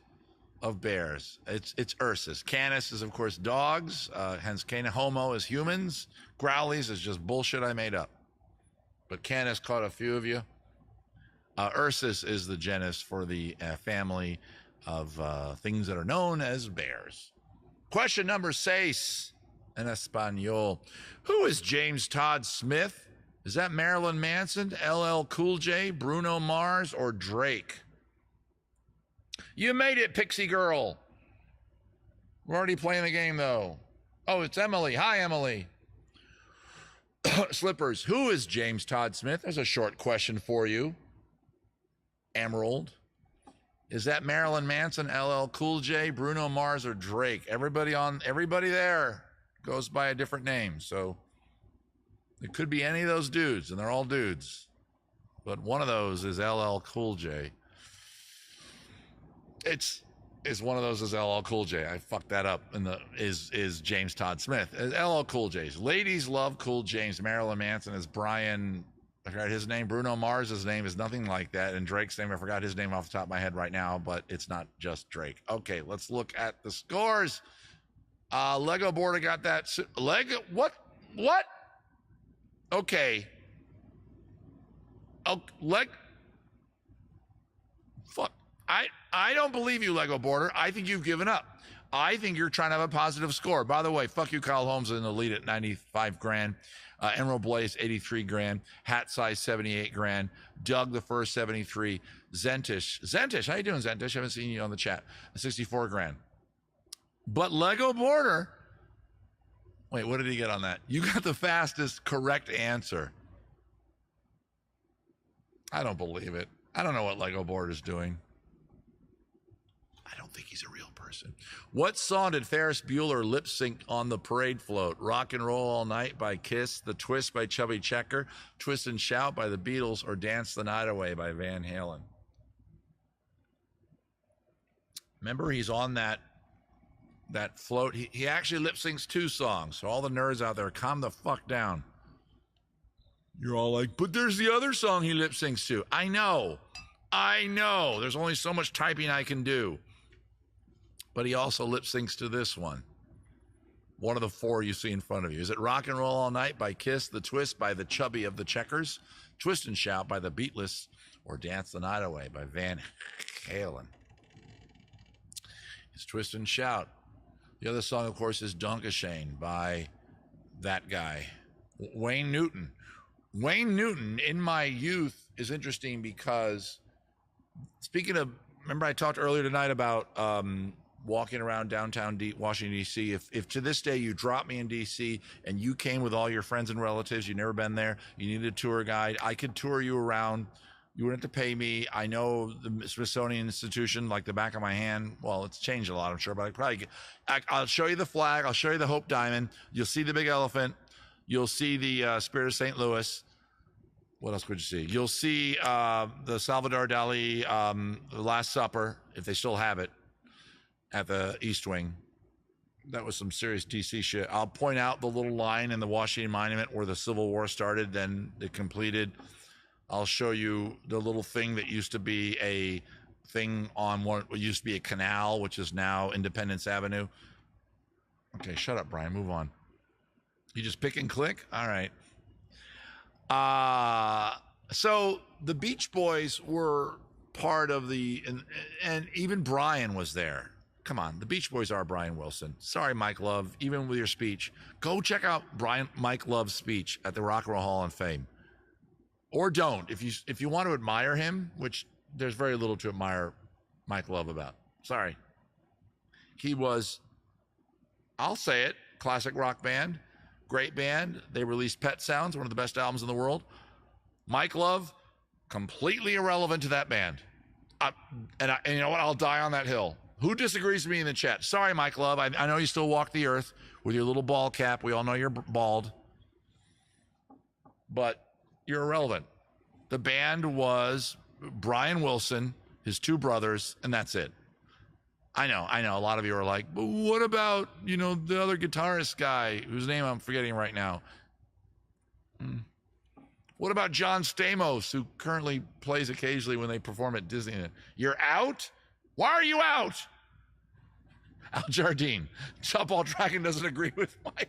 of bears. It's Ursus. Canis is, of course, dogs. Hence, Canis. Homo is humans. Growlies is just bullshit I made up. But Canis caught a few of you. Ursus is the genus for the family of things that are known as bears. Question number 6. En Espanol. Who is James Todd Smith? Is that Marilyn Manson, LL Cool J, Bruno Mars, or Drake? You made it, Pixie Girl. We're already playing the game, though. Oh, it's Emily. Hi, Emily. Slippers. Who is James Todd Smith? There's a short question for you. Emerald. Is that Marilyn Manson, LL Cool J, Bruno Mars, or Drake? Everybody there goes by a different name, so it could be any of those dudes, and they're all dudes. But one of those is LL Cool J. It's one of those is LL Cool J. I fucked that up. Is James Todd Smith. LL Cool J's. Ladies love Cool James. Marilyn Manson is Brian. I forgot his name. Bruno Mars' name is nothing like that. And Drake's name, I forgot his name off the top of my head right now, but it's not just Drake. Okay, let's look at the scores. Lego Border got that. Lego, what? Okay. Oh, fuck. I don't believe you, Lego Border. I think you've given up. I think you're trying to have a positive score. By the way, fuck you, Kyle Holmes in the lead at 95 grand. Emerald Blaze, 83 grand. Hat Size, 78 grand. Doug the First, 73. Zentish, how you doing, Zentish? I haven't seen you on the chat. 64 grand. But Lego Border, wait, what did he get on that? You got the fastest correct answer. I don't believe it. I don't know what Lego Border's doing. I don't think he's a real person. What song did Ferris Bueller lip sync on the parade float? Rock and Roll All Night by Kiss, The Twist by Chubby Checker, Twist and Shout by the Beatles, or Dance the Night Away by Van Halen? Remember, he's on that float. He actually lip syncs 2 songs. So all the nerds out there, calm the fuck down. You're all like, but there's the other song he lip syncs to. I know. There's only so much typing I can do. But he also lip syncs to this one. One of the 4 you see in front of you. Is it Rock and Roll All Night by Kiss, The Twist by the Chubby of the Checkers, Twist and Shout by the Beatless, or Dance the Night Away by Van Halen? It's Twist and Shout. The other song, of course, is Donkashane by that guy, Wayne Newton. Wayne Newton, in my youth, is interesting because, speaking of, remember I talked earlier tonight about walking around downtown Washington, D.C. If to this day you drop me in D.C. and you came with all your friends and relatives, you've never been there, you need a tour guide, I could tour you around. You wouldn't have to pay me. I know the Smithsonian Institution like the back of my hand. Well, it's changed a lot, I'm sure, but I'll show you the flag. I'll show you the Hope Diamond. You'll see the big elephant. You'll see the Spirit of St. Louis. What else could you see? You'll see the Salvador Dali The Last Supper, if they still have it, at the East Wing. That was some serious DC shit. I'll point out the little line in the Washington Monument where the Civil War started, then it completed. I'll show you the little thing that used to be a thing on what used to be a canal, which is now Independence Avenue. Okay, shut up, Brian. Move on. You just pick and click? All right. So the Beach Boys were part of and even Brian was there. Come on, the Beach Boys are Brian Wilson. Sorry, Mike Love, even with your speech. Go check out Mike Love's speech at the Rock and Roll Hall of Fame. Or don't, if you want to admire him, which there's very little to admire Mike Love about. Sorry. He was, I'll say it, classic rock band, great band. They released Pet Sounds, one of the best albums in the world. Mike Love, completely irrelevant to that band. And you know what? I'll die on that hill. Who disagrees with me in the chat? Sorry, Mike Love. I know you still walk the earth with your little ball cap. We all know you're bald. But you're irrelevant. The band was Brian Wilson, his 2 brothers, and that's it. I know. A lot of you are like, but what about, the other guitarist guy whose name I'm forgetting right now? What about John Stamos, who currently plays occasionally when they perform at Disneyland? You're out? Why are you out? Al Jardine. Chop Ball Dragon doesn't agree with my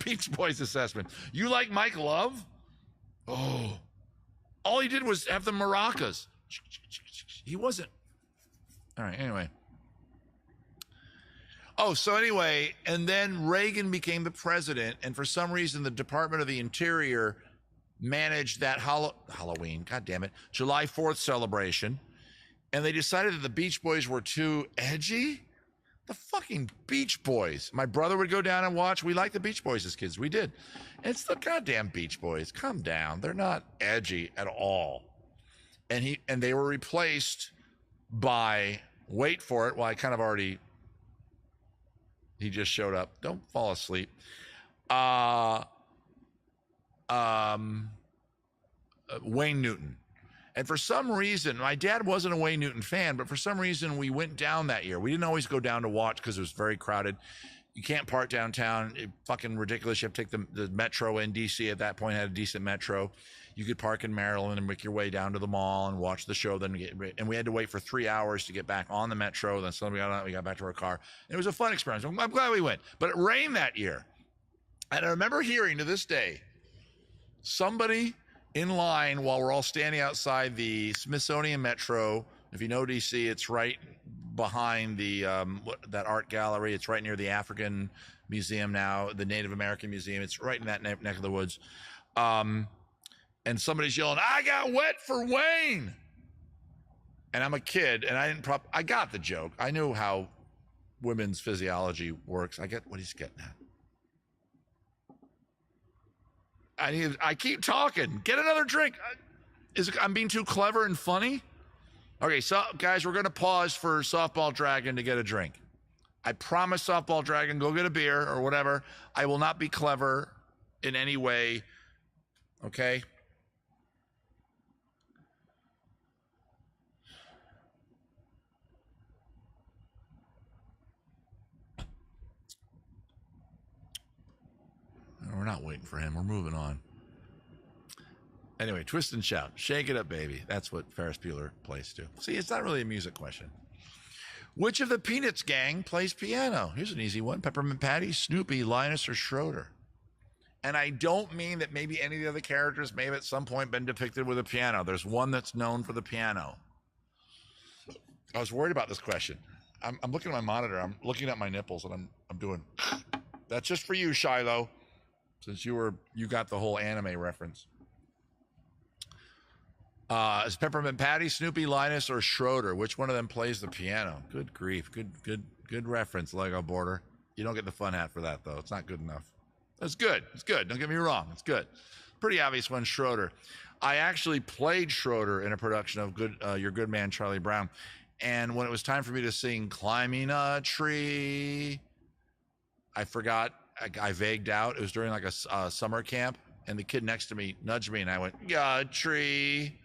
Beach Boys assessment. You like Mike Love? Oh, all he did was have the maracas. He wasn't. All right, anyway. Oh, so anyway, and then Reagan became the president, and for some reason, the Department of the Interior managed that Halloween, God damn it, July 4th celebration, and they decided that the Beach Boys were too edgy. The fucking Beach Boys. My brother would go down and watch. We liked the Beach Boys as kids. We did. It's the goddamn Beach Boys. Calm down. They're not edgy at all. And they were replaced by, wait for it, well, I kind of already, he just showed up. Don't fall asleep. Wayne Newton. And for some reason, my dad wasn't a Wayne Newton fan, but for some reason we went down that year. We didn't always go down to watch because it was very crowded. You can't park downtown. It's fucking ridiculous. You have to take the metro in. DC at that point had a decent metro. You could park in Maryland and make your way down to the mall and watch the show. And we had to wait for 3 hours to get back on the metro. Then suddenly we got back to our car. And it was a fun experience. I'm glad we went. But it rained that year. And I remember hearing to this day, somebody in line while we're all standing outside the Smithsonian Metro. If you know DC, it's right behind the that art gallery. It's right near the African Museum now, the Native American Museum. It's right in that neck of the woods. And somebody's yelling, "I got wet for Wayne." And I'm a kid, and I got the joke. I knew how women's physiology works. I get what he's getting at. I keep talking. Get another drink. I'm being too clever and funny? Okay, so guys, we're going to pause for Softball Dragon to get a drink. I promise, Softball Dragon, go get a beer or whatever. I will not be clever in any way. Okay? We're not waiting for him. We're moving on. Anyway, twist and shout. Shake it up, baby. That's what Ferris Bueller plays to. See, it's not really a music question. Which of the Peanuts gang plays piano? Here's an easy one. Peppermint Patty, Snoopy, Linus, or Schroeder? And I don't mean that maybe any of the other characters may have at some point been depicted with a piano. There's one that's known for the piano. I was worried about this question. I'm looking at my monitor. I'm looking at my nipples, and I'm doing. That's just for you, Shiloh. Since you got the whole anime reference. Is Peppermint Patty, Snoopy, Linus, or Schroeder? Which one of them plays the piano? Good grief. Good reference, Lego Border. You don't get the fun hat for that, though. It's not good enough. It's good. It's good. Don't get me wrong. It's good. Pretty obvious one, Schroeder. I actually played Schroeder in a production of Your Good Man, Charlie Brown. And when it was time for me to sing Climbing a Tree, I forgot. I vagued out. It was during like a summer camp, and the kid next to me nudged me, and I went, "Yeah, tree."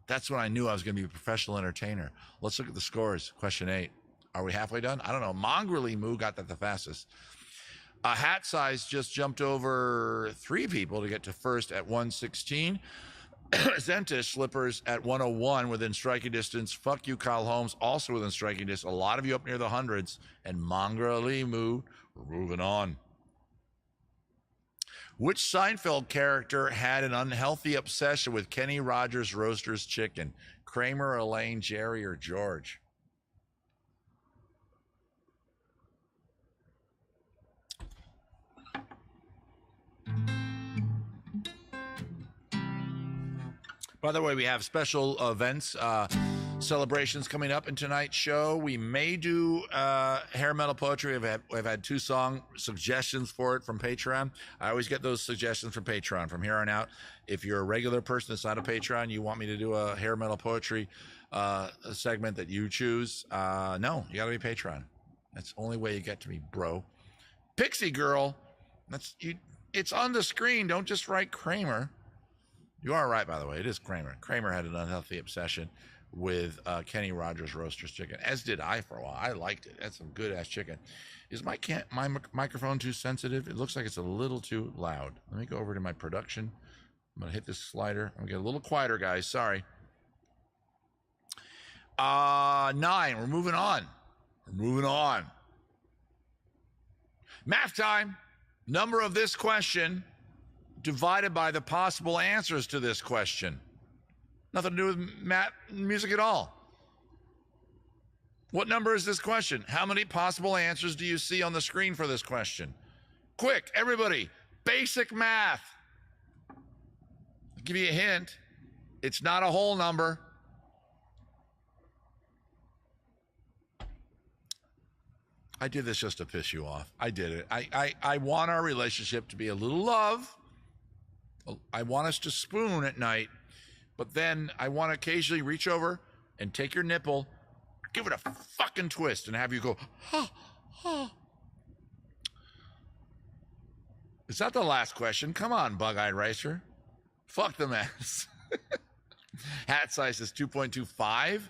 That's when I knew I was going to be a professional entertainer. Let's look at the scores. Question 8. Are we halfway done? I don't know. Mongrelly Moo got that the fastest. Hat Size just jumped over 3 people to get to first at 116. Zentish Slippers at 101 within striking distance. Fuck You, Kyle Holmes, also within striking distance. A lot of you up near the hundreds. And Mongrelly Moo, we're moving on. Which Seinfeld character had an unhealthy obsession with Kenny Rogers Roaster's chicken? Kramer, Elaine, Jerry, or George? By the way, we have special events, celebrations coming up in tonight's show. We may do hair metal poetry. We've had 2 song suggestions for it from Patreon. I always get those suggestions from Patreon from here on out. If you're a regular person that's not a Patreon, you want me to do a hair metal poetry segment that you choose, no, you gotta be Patreon. That's the only way you get to me, bro. Pixie Girl, it's on the screen. Don't just write Kramer. You are right, by the way. It is Kramer. Kramer had an unhealthy obsession with Kenny Rogers Roaster's chicken, as did I for a while. I liked it. That's some good-ass chicken. Is my microphone too sensitive? It looks like it's a little too loud. Let me go over to my production. I'm going to hit this slider. I'm going to get a little quieter, guys. Sorry. 9. We're moving on. Math time. Number of this question divided by the possible answers to this question. Nothing to do with music at all. What number is this question? How many possible answers do you see on the screen for this question? Quick, everybody, basic math. I'll give you a hint. It's not a whole number. I did this just to piss you off. I did it. I want our relationship to be a little love. I want us to spoon at night, but then I want to occasionally reach over and take your nipple, give it a fucking twist, and have you go, ha, ha. Is that the last question? Come on, Bug-Eyed Racer. Fuck the mess. Hat size is 2.25.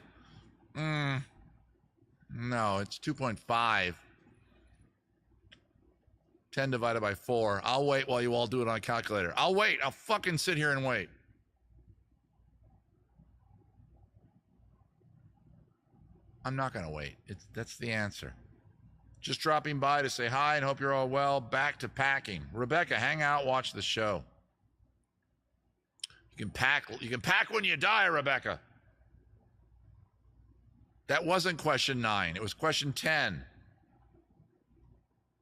No, it's 2.5. 10 divided by 4. I'll wait while you all do it on a calculator. I'll wait. I'll fucking sit here and wait. I'm not going to wait. That's the answer. Just dropping by to say hi and hope you're all well. Back to packing. Rebecca, hang out, watch the show. You can pack when you die, Rebecca. That wasn't question 9. It was question 10.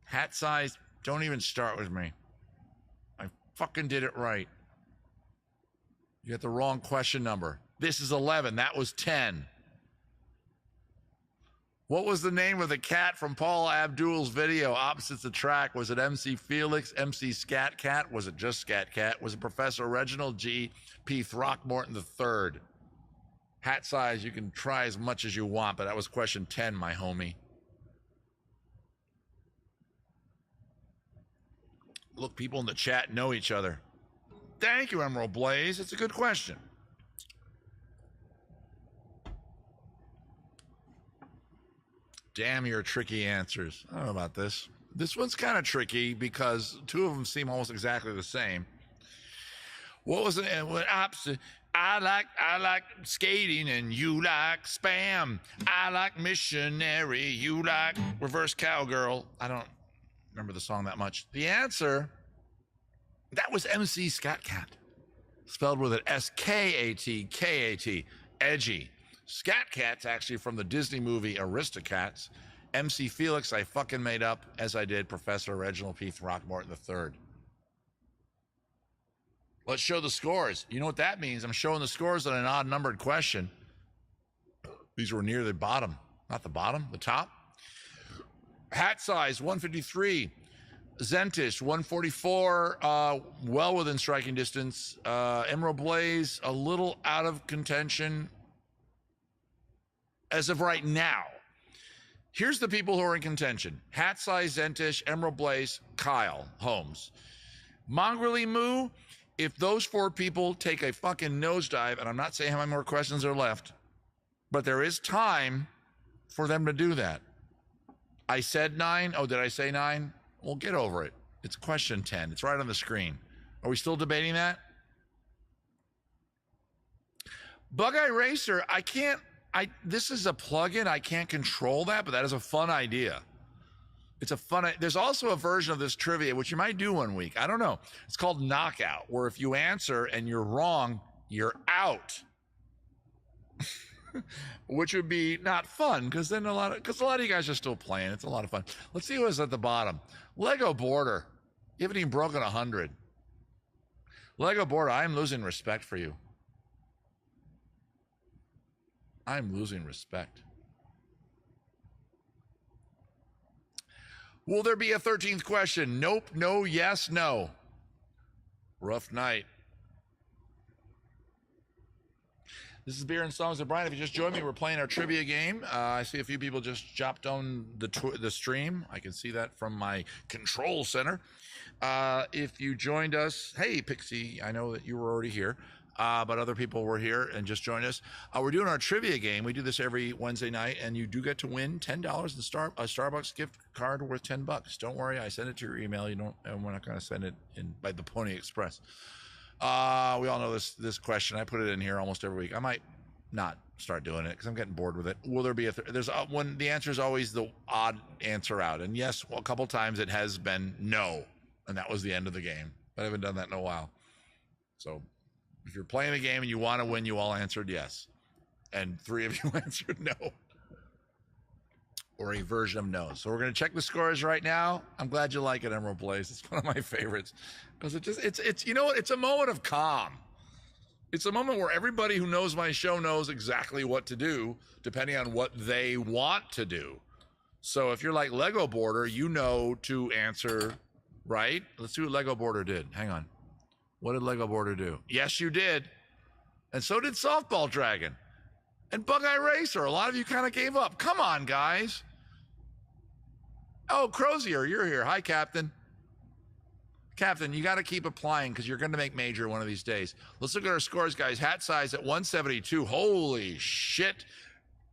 Hat size, don't even start with me. I fucking did it right. You got the wrong question number. This is 11. That was 10. What was the name of the cat from Paul Abdul's video, Opposites Attract? Was it MC Felix, MC Scat Cat? Was it just Scat Cat? Was it Professor Reginald G. P. Throckmorton III? Hat size, you can try as much as you want, but that was question 10, my homie. Look, people in the chat know each other. Thank you, Emerald Blaze. It's a good question. Damn your tricky answers. I don't know about this. This one's kind of tricky because 2 of them seem almost exactly the same. What was it? What opposite? I like skating and you like spam. I like missionary. You like reverse cowgirl. I don't remember the song that much. The answer, that was MC Scat Cat. Spelled with an S-K-A-T-K-A-T. Edgy. Scat Cat's actually from the Disney movie Aristocats. MC Felix I fucking made up, as I did Professor Reginald P. Throckmorton III. Let's show the scores. You know what that means? I'm showing the scores on an odd-numbered question. These were near the bottom. Not the bottom, the top. Hat size, 153. Zentish, 144. Well within striking distance. Emerald Blaze, a little out of contention as of right now. Here's the people who are in contention. Hat size, Zentish, Emerald Blaze, Kyle Holmes. Mongrelly Moo, if those 4 people take a fucking nosedive, and I'm not saying how many more questions are left, but there is time for them to do that. I said 9. Oh, did I say 9? Well, get over it. It's question 10. It's right on the screen. Are we still debating that? Bug-Eye Racer, this is a plugin. I can't control that, but that is a fun idea. It's a fun, there's also a version of this trivia, which you might do one week. I don't know. It's called Knockout, where if you answer and you're wrong, you're out. Which would be not fun, because then a lot of you guys are still playing. It's a lot of fun. Let's see who's at the bottom. Lego Border. You haven't even broken 100. Lego Border, I'm losing respect for you. I'm losing respect. Will there be a 13th question? Nope, no, yes, no. Rough night. This is Beer and Songs with Brian. If you just joined me, we're playing our trivia game. I see a few people just jumped on the stream. I can see that from my control center. If you joined us, hey, Pixie, I know that you were already here. But other people were here and just joined us. We're doing our trivia game. We do this every Wednesday night, and you do get to win $10 in a Starbucks gift card worth $10. Don't worry, I send it to your email. You don't, and we're not going to send it in by the Pony Express. We all know this question. I put it in here almost every week. I might not start doing it because I'm getting bored with it. Will there be there's when the answer is always the odd answer out, and yes, a couple times it has been no, and that was the end of the game. But I haven't done that in a while, so. If you're playing the game and you want to win, you all answered yes. And 3 of you answered no. or a version of no. So we're going to check the scores right now. I'm glad you like it, Emerald Blaze. It's one of my favorites because it's you know what? It's a moment of calm. It's a moment where everybody who knows my show knows exactly what to do depending on what they want to do. So if you're like Lego Border, you know to answer right. Let's see what Lego Border did. Hang on. What did Lego Border do? Yes, you did. And so did Softball Dragon. And Bug-Eye Racer. A lot of you kind of gave up. Come on, guys. Oh, Crozier, you're here. Hi, Captain. Captain, you got to keep applying because you're going to make major one of these days. Let's look at our scores, guys. Hat size at 172. Holy shit.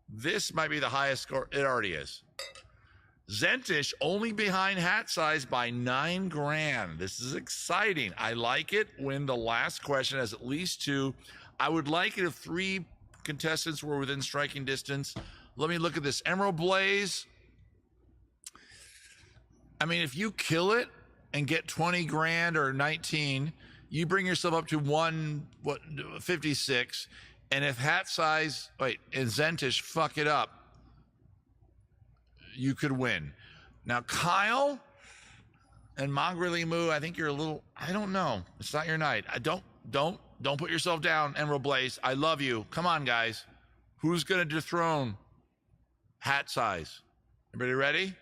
This might be the highest score. It already is. Zentish only behind hat size by 9 grand. This is exciting. I like it when the last question has at least 2. I would like it if 3 contestants were within striking distance. Let me look at this. Emerald Blaze. I mean, if you kill it and get 20 grand or 19, you bring yourself up to 156. And if hat size, and Zentish fuck it up, you could win. Now, Kyle and Mongrelly Moo, I think you're a little, I don't know. It's not your night. Don't put yourself down, Emerald Blaze. I love you. Come on, guys. Who's going to dethrone hat size? Everybody ready?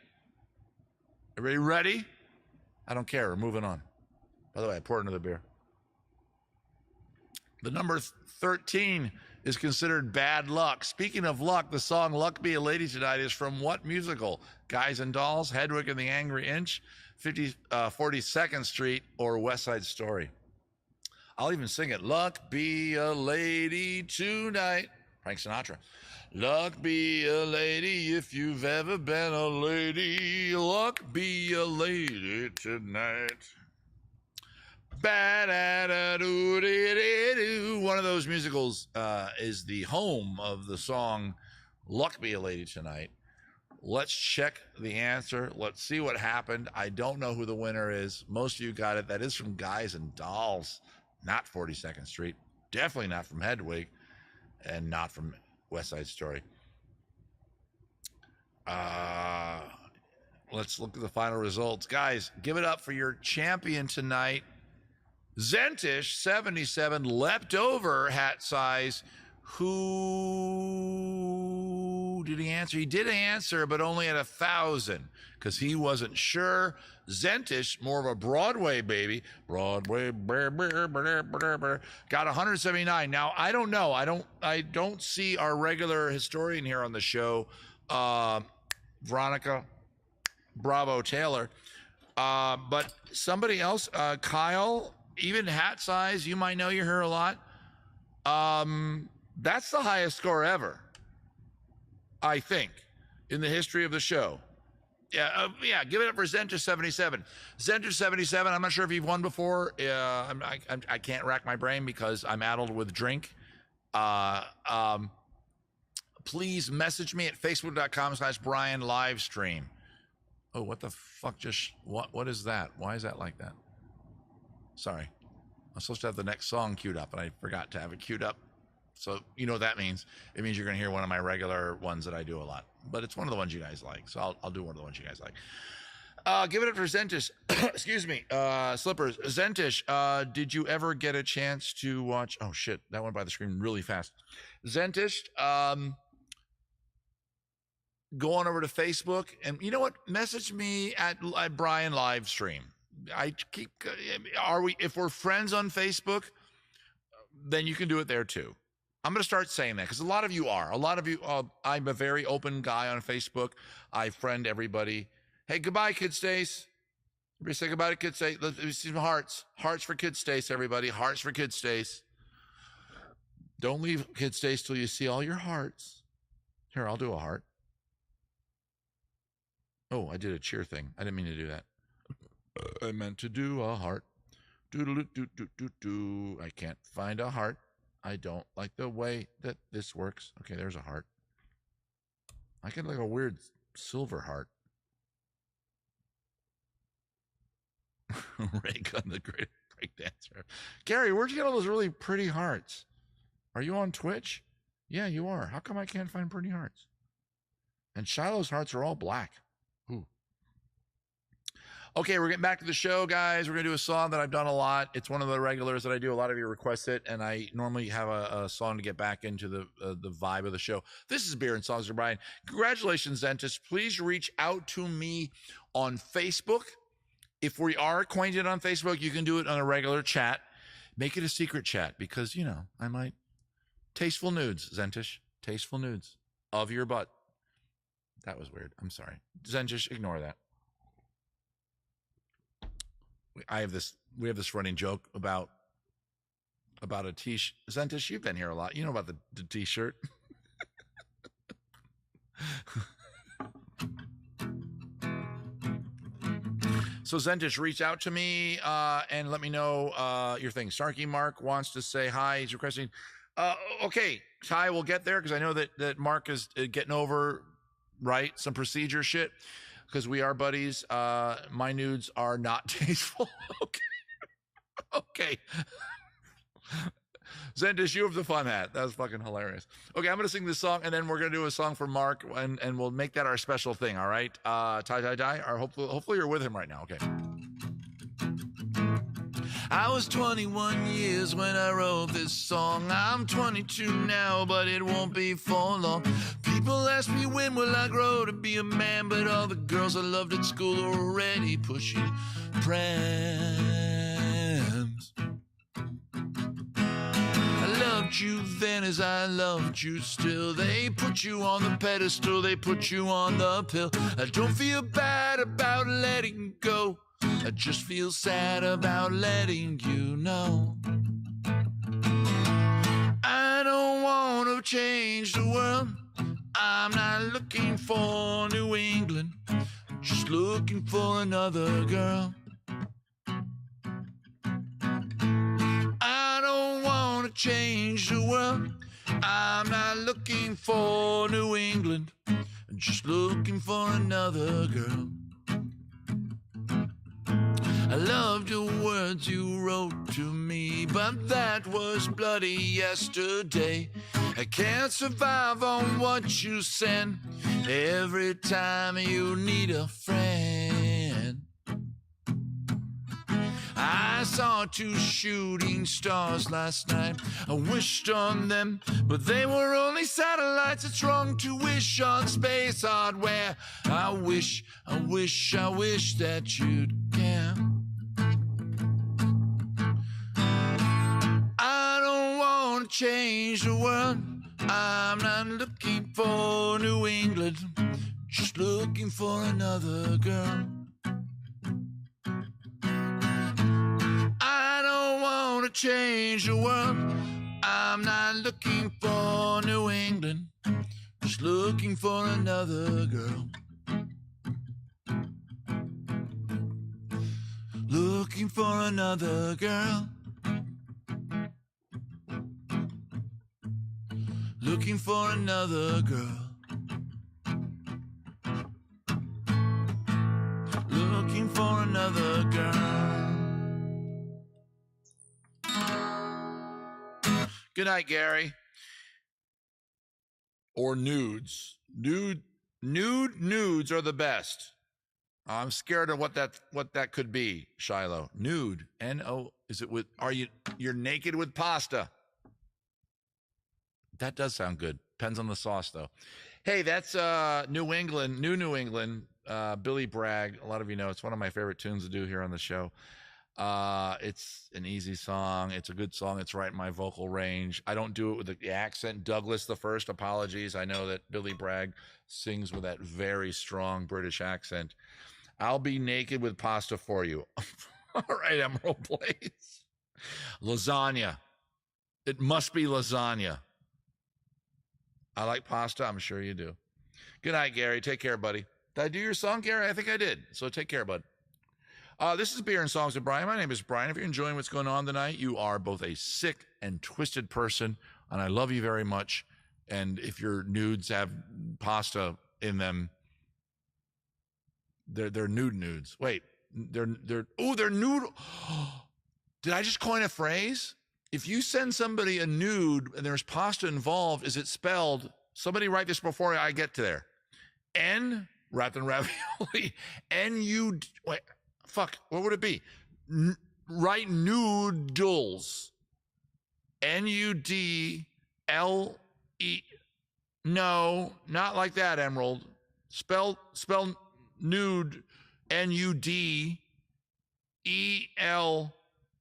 Everybody ready? I don't care. We're moving on. By the way, I poured another beer. The number 13 is considered bad luck. Speaking of luck, the song Luck Be a Lady Tonight is from what musical? Guys and Dolls, Hedwig and the Angry Inch, 42nd Street, or West Side Story? I'll even sing it. Luck be a lady tonight. Frank Sinatra. Luck be a lady if you've ever been a lady. Luck be a lady tonight. One of those musicals is the home of the song Luck Be a Lady Tonight. Let's check the answer. Let's see what happened. I don't know who the winner is. Most of you got it. That is from Guys and Dolls, not 42nd Street. Definitely not from Hedwig, and not from West Side Story. Let's look at the final results. Guys, give it up for your champion tonight. Zentish, 77, leapt over hat size. Who did he answer? He did answer, but only at 1,000 because he wasn't sure. Zentish, more of a Broadway baby. Broadway, got 179. Now, I don't know. I don't see our regular historian here on the show, Veronica Bravo Taylor. But somebody else, Kyle, even hat size, you might know you hear a lot. That's the highest score ever, I think, in the history of the show. Yeah, give it up for Zentish 77. Zentish 77, I'm not sure if you've won before. I can't rack my brain because I'm addled with drink. Please message me at facebook.com/Brian livestream. Oh, what the fuck what is that? Why is that like that? Sorry. I'm supposed to have the next song queued up, and I forgot to have it queued up. So you know what that means. It means you're going to hear one of my regular ones that I do a lot. But it's one of the ones you guys like, so I'll do one of the ones you guys like. Give it up for Zentish. Excuse me. Slippers. Zentish, did you ever get a chance to watch? Oh, shit. That went by the screen really fast. Zentish, go on over to Facebook. And you know what? Message me at Brian Livestream. If we're friends on Facebook, then you can do it there too. I'm going to start saying that because a lot of you are. A lot of you, I'm a very open guy on Facebook. I friend everybody. Hey, goodbye, Kid Stace. Everybody say goodbye to Kid Stace. Let's see some hearts. Hearts for Kid Stace, everybody. Hearts for Kid Stace. Don't leave Kid Stace till you see all your hearts. Here, I'll do a heart. Oh, I did a cheer thing. I didn't mean to do that. I meant to do a heart. Do. I can't find a heart. I don't like the way that this works. Okay, there's a heart. I get like a weird silver heart. Ray Gunn, the great break dancer. Gary, where'd you get all those really pretty hearts? Are you on Twitch? Yeah, you are. How come I can't find pretty hearts? And Shiloh's hearts are all black. Ooh. Okay, we're getting back to the show, guys. We're going to do a song that I've done a lot. It's one of the regulars that I do. A lot of you request it, and I normally have a song to get back into the vibe of the show. This is Beer and Songs with Brian. Congratulations, Zentis. Please reach out to me on Facebook. If we are acquainted on Facebook, you can do it on a regular chat. Make it a secret chat because, you know, I might. Tasteful nudes, Zentish. Tasteful nudes of your butt. That was weird. I'm sorry. Zentish, ignore that. We have this running joke about a t-shirt. Zentish, you've been here a lot. You know about the t-shirt. So Zentish, reach out to me and let me know your thing. Starkey Mark wants to say hi. He's requesting. Okay, Ty, we'll get there because I know that Mark is getting over some procedure shit. Because we are buddies. My nudes are not tasteful. Okay. Zendish, you have the fun hat. That was fucking hilarious. Okay, I'm going to sing this song, and then we're going to do a song for Mark, and we'll make that our special thing, all right? Ty, or hopefully you're with him right now. Okay. I was 21 years when I wrote this song. I'm 22 now, but it won't be for long. People ask me when will I grow to be a man, but all the girls I loved at school are already pushing prams. I loved you then as I loved you still. They put you on the pedestal, they put you on the pill. I don't feel bad about letting go. I just feel sad about letting you know. I don't want to change the world. I'm not looking for New England, just looking for another girl. I don't want to change the world. I'm not looking for New England, just looking for another girl. I loved the words you wrote to me, but that was bloody yesterday. I can't survive on what you send every time you need a friend. I saw 2 shooting stars last night. I wished on them, but they were only satellites. It's wrong to wish on space hardware. I wish that you'd care. I don't want to change the world. I'm not looking for New England, just looking for another girl. I don't want to change the world. I'm not looking for New England, just looking for another girl. Looking for another girl. Looking for another girl. Looking for another girl. Good night, Gary. Or nudes. Nudes are the best. I'm scared of what that could be, Shiloh. Nude. N-O. Is it with, you're naked with pasta? That does sound good. Depends on the sauce, though. Hey, that's New England, Billy Bragg. A lot of you know it's one of my favorite tunes to do here on the show. It's an easy song. It's a good song. It's right in my vocal range. I don't do it with the accent. Douglas the First, apologies. I know that Billy Bragg sings with that very strong British accent. I'll be naked with pasta for you. All right, Emerald Blaze. Lasagna. It must be lasagna. I like pasta. I'm sure you do. Good night, Gary. Take care, buddy. Did I do your song, Gary? I think I did. So take care, bud. This is Beer and Songs with Brian. My name is Brian. If you're enjoying what's going on tonight, you are both a sick and twisted person, and I love you very much. And if your nudes have pasta in them, they're nudes. Wait, they're nude. Did I just coin a phrase? If you send somebody a nude and there's pasta involved, is it spelled? Somebody write this before I get to there. N rather than ravioli. N-U, wait, fuck, what would it be? Right, noodles. N-U-D-L-E. No, not like that, Emerald. Spell nude, N-U-D-E-L,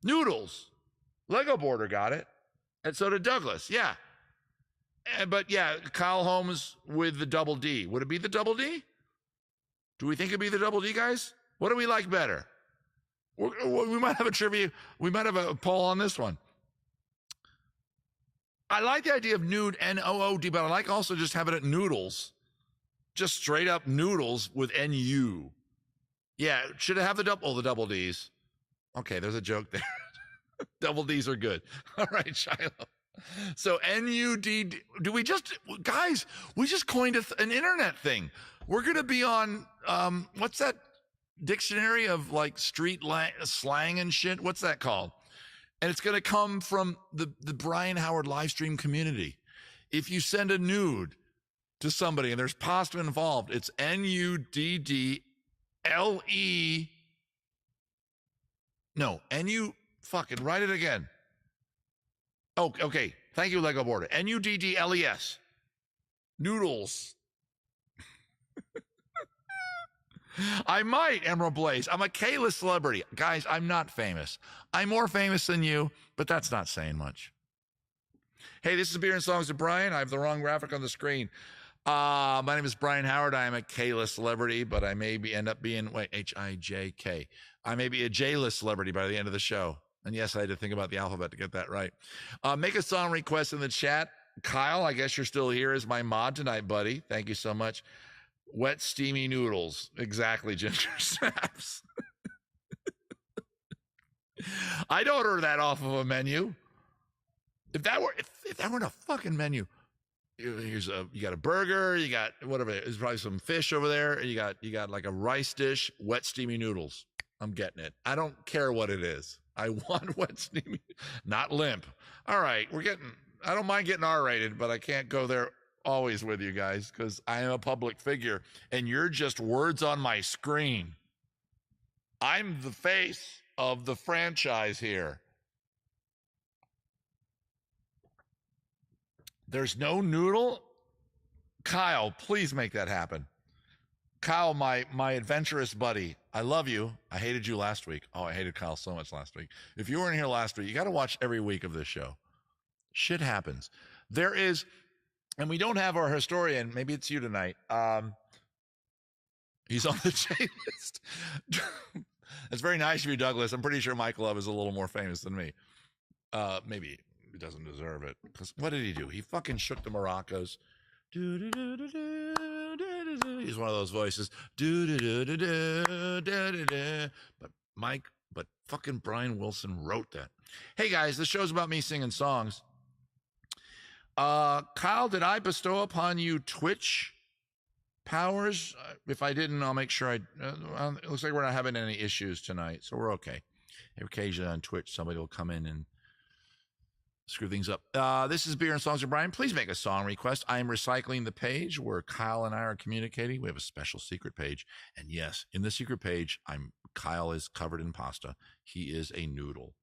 noodles. Lego Border got it. And so did Douglas, yeah. But yeah, Kyle Holmes with the double D. Would it be the double D? Do we think it'd be the double D, guys? What do we like better? We might have a trivia. We might have a poll on this one. I like the idea of nude, N-O-O-D, but I like also just having it noodles. Just straight up noodles with N-U. Yeah, should it have the double Ds? Okay, there's a joke there. Double Ds are good. All right, Shiloh. So N-U-D, do we just, guys, we just coined an internet thing. We're going to be on, what's that dictionary of like street slang and shit? What's that called? And it's going to come from the Brian Howard live stream community. If you send a nude to somebody and there's pasta involved, it's N-U-D-D-L-E. No, N-U, fucking write it again. Oh, okay. Thank you, Lego Border. N-U-D-D-L-E-S. Noodles. I might, Emerald Blaze. I'm a K-list celebrity. Guys, I'm not famous. I'm more famous than you, but that's not saying much. Hey, this is Beer and Songs with Brian. I have the wrong graphic on the screen. My name is Brian Howard. I am a K-list celebrity, but I may end up being, H-I-J-K. I may be a J-list celebrity by the end of the show. And yes, I had to think about the alphabet to get that right. Make a song request in the chat. Kyle, I guess you're still here as my mod tonight, buddy. Thank you so much. Wet, steamy noodles. Exactly, Ginger Snaps. I'd order that off of a menu. If that were in a fucking menu, you got a burger, you got whatever. There's probably some fish over there. You got like a rice dish, wet, steamy noodles. I'm getting it. I don't care what it is. I want wet, steamy, not limp. All right, I don't mind getting R-rated, but I can't go there always with you guys because I am a public figure and you're just words on my screen. I'm the face of the franchise here. There's no noodle? Kyle, please make that happen. Kyle, my adventurous buddy, I love you. I hated you last week. Oh, I hated Kyle so much last week. If you weren't here last week, you got to watch every week of this show. Shit happens. There is, and we don't have our historian. Maybe it's you tonight. He's on the J list. That's very nice of you, Douglas. I'm pretty sure Mike Love is a little more famous than me. Maybe he doesn't deserve it. Because what did he do? He fucking shook the maracas. He's one of those voices. But fucking Brian Wilson wrote that. Hey guys, this show's about me singing songs. Kyle, did I bestow upon you Twitch powers? If I didn't, I'll make sure it looks like we're not having any issues tonight, so we're okay. Occasionally on Twitch, somebody will come in and screw things up. This is Beer and Songs with Brian. Please make a song request. I am recycling the page where Kyle and I are communicating. We have a special secret page. And yes, in the secret page, Kyle is covered in pasta. He is a noodle.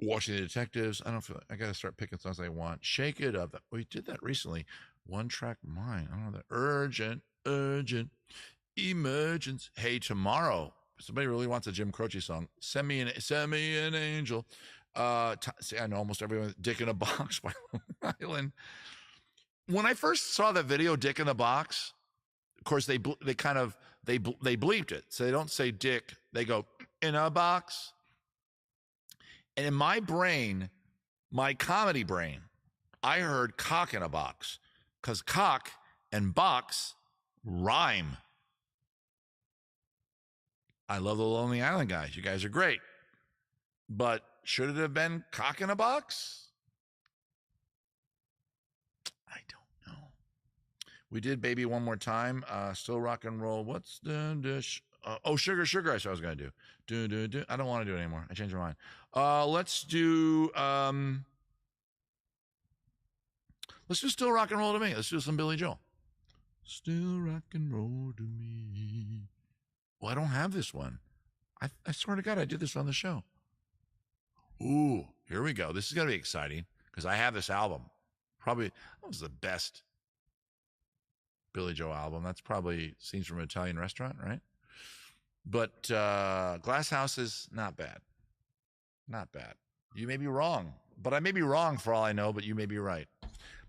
Watching the Detectives. I don't feel like I got to start picking songs I want. Shake It Up. We did that recently. One Track Mind. I don't know that. Urgent, emergence. Hey, tomorrow. Somebody really wants a Jim Croce song. Send me an angel. See, I know almost everyone. Dick in a Box by Long Island. When I first saw that video, Dick in the Box, of course they bleeped it, so they don't say Dick. They go in a box. And in my brain, my comedy brain, I heard cock in a box because cock and box rhyme. I love the Lonely Island guys. You guys are great. But should it have been cock in a box? I don't know. We did Baby One More Time. Still rock and roll. What's the dish? Sugar. I said I was going to do. I don't want to do it anymore. I changed my mind. Let's do Still Rock and Roll to Me. Let's do some Billy Joel. Still rock and roll to me. Well, I don't have this one. I swear to God, I did this on the show. Ooh, here we go. This is going to be exciting because I have this album. Probably, that was the best Billy Joel album. That's probably Scenes from an Italian Restaurant, right? But Glass House is not bad. Not bad. You may be wrong, but I may be wrong for all I know, but you may be right.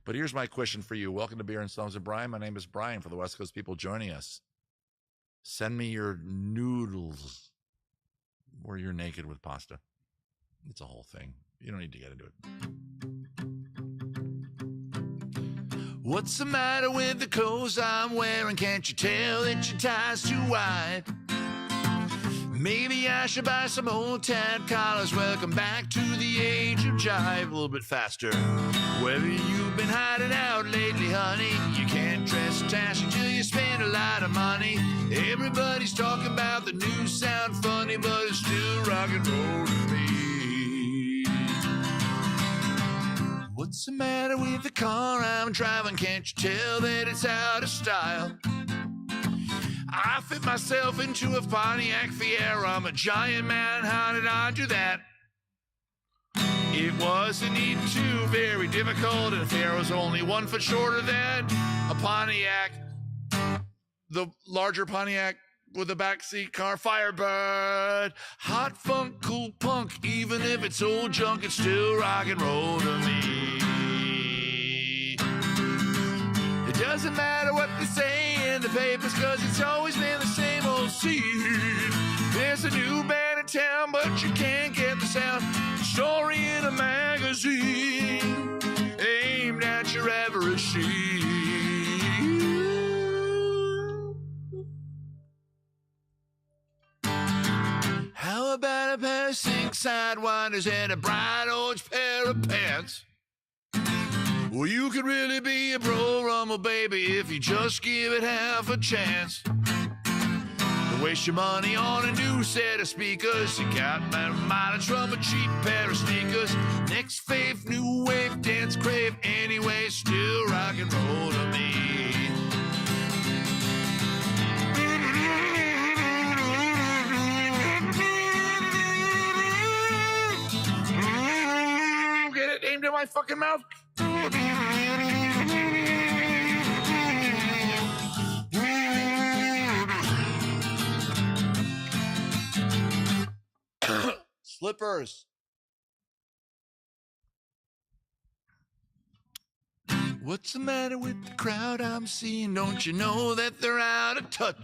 But here's my question for you. Welcome to Beer and Songs of Brian. My name is Brian for the West Coast people joining us. Send me your noodles where you're naked with pasta. It's a whole thing. You don't need to get into it. What's the matter with the clothes I'm wearing? Can't you tell that your tie's too wide? Maybe I should buy some old tad collars. Welcome back to the age of jive. A little bit faster. Wherever you've been hiding out lately, honey, you can't dress tashy till you spend a lot of money. Everybody's talking about the new sound funny, but it's still rock and roll to me. What's the matter with the car I'm driving? Can't you tell that it's out of style? I fit myself into a Pontiac Fiero. I'm a giant man, how did I do that? It wasn't even too very difficult, and Fiero's only 1 foot shorter than a Pontiac. The larger Pontiac with a backseat car, Firebird. Hot funk, cool punk, even if it's old junk, it's still rock and roll to me. It doesn't matter what they say in the papers, cause it's always been the same old scene. There's a new band in town, but you can't get the sound. Story in a magazine aimed at your average scene. How about a pair of sink sidewinders and a bright orange pair of pants? Well, you could really be a pro rumble, baby, if you just give it half a chance. Don't waste your money on a new set of speakers. You got better mileage from a cheap pair of sneakers. Next fave, new wave, dance crave. Anyway, still rock and roll to me. Get it aimed at my fucking mouth. Slippers. What's the matter with the crowd I'm seeing? Don't you know that they're out of touch?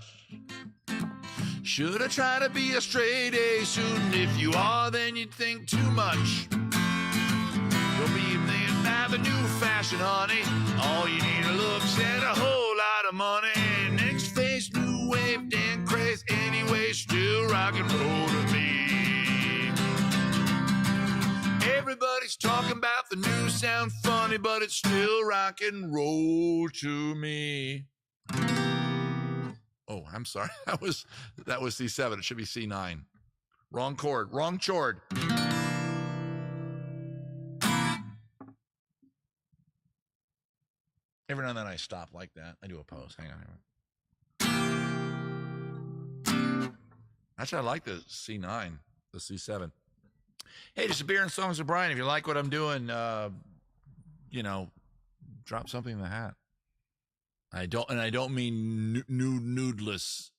Should I try to be a straight A student? If you are, then you'd think too much. Don't be thinking about the new fashion, honey. All you need are looks and a whole lot of money. Next face, new wave, dan craze. Anyway, still rock and roll to me. Everybody's talking about the new sound funny, but it's still rock and roll to me. Oh, I'm sorry. That was C7. It should be C9. Wrong chord. Wrong chord. Every now and then I stop like that. I do a pause. Hang on. Actually, I like the C9, the C7. Hey, just a beer and songs of Brian. If you like what I'm doing, drop something in the hat. I don't mean nudeless.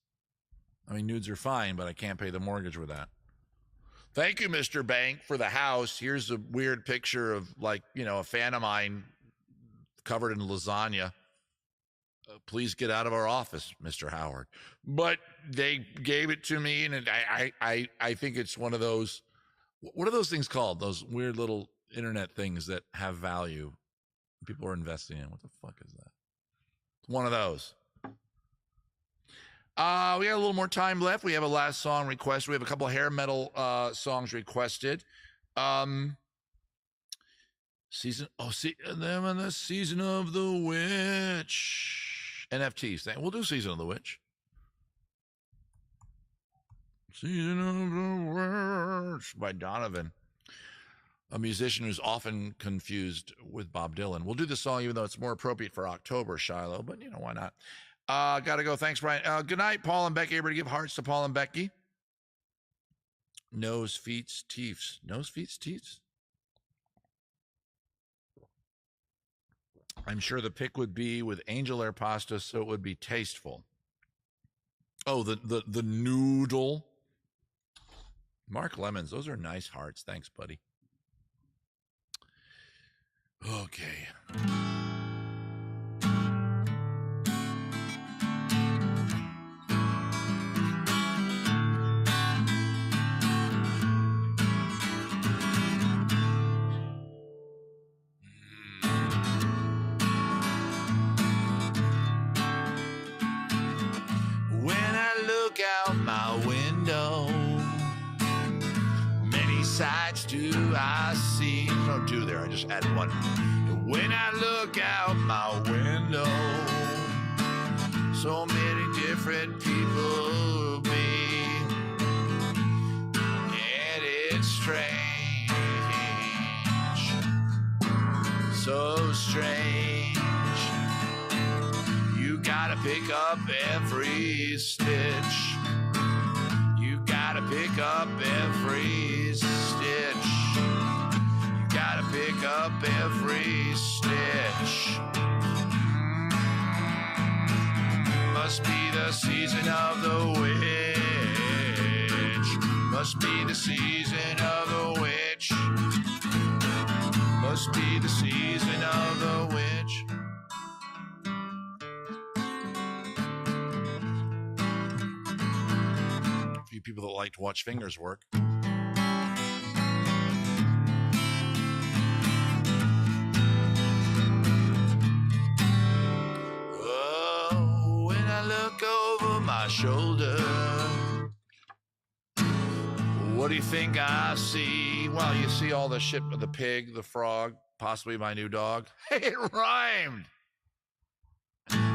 I mean, nudes are fine, but I can't pay the mortgage with that. Thank you, Mr. Bank, for the house. Here's a weird picture of, a fan of mine covered in lasagna. Please get out of our office, Mr. Howard. But they gave it to me, and I think it's one of those. What are those things called? Those weird little internet things that have value. People are investing in. What the fuck is that? One of those. We got a little more time left. We have a last song request. We have a couple of hair metal songs requested. Season of the Witch. NFTs. We'll do Season of the Witch. Season of the Witch by Donovan. a musician who's often confused with Bob Dylan. We'll do the song even though it's more appropriate for October, Shiloh, but you know, why not? Gotta go. Thanks, Brian. Good night, Paul and Becky. Everybody give hearts to Paul and Becky. Nose, feet, teeth. Nose, feet, teeth. I'm sure the pick would be with angel hair pasta, so it would be tasteful. Oh, the noodle. Mark Lemons, those are nice hearts. Thanks, buddy. Okay. When I look out my window, many sights do I see. No do there. I just added one. When I look out my window, so many different people be, and it's strange, so strange. You gotta pick up every stitch. You gotta pick up every stitch. You gotta pick up every stitch. Must be the season of the witch. Must be the season of the witch. Must be the season of the witch. A few people that like to watch fingers work. Oh, when I look over my shoulder, what do you think I see? Well, you see all the shit with the pig, the frog, possibly my new dog. It rhymed.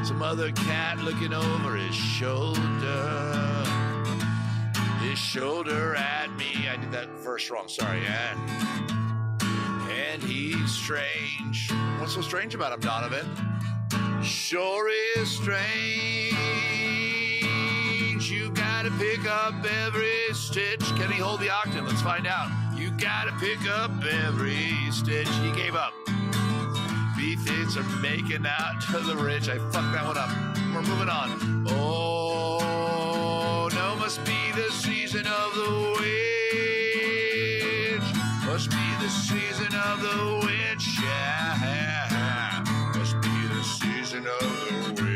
Some other cat looking over his shoulder at me. I did that verse wrong. Sorry. And he's strange. What's so strange about him, Donovan? Sure is strange. You gotta pick up every stitch. Can he hold the octave? Let's find out. You gotta pick up every stitch. He gave up. B-things are making out to the rich. I fucked that one up. We're moving on. Oh, no, must be the season of the witch. Must be the season of the witch. Yeah. Must be the season of the witch.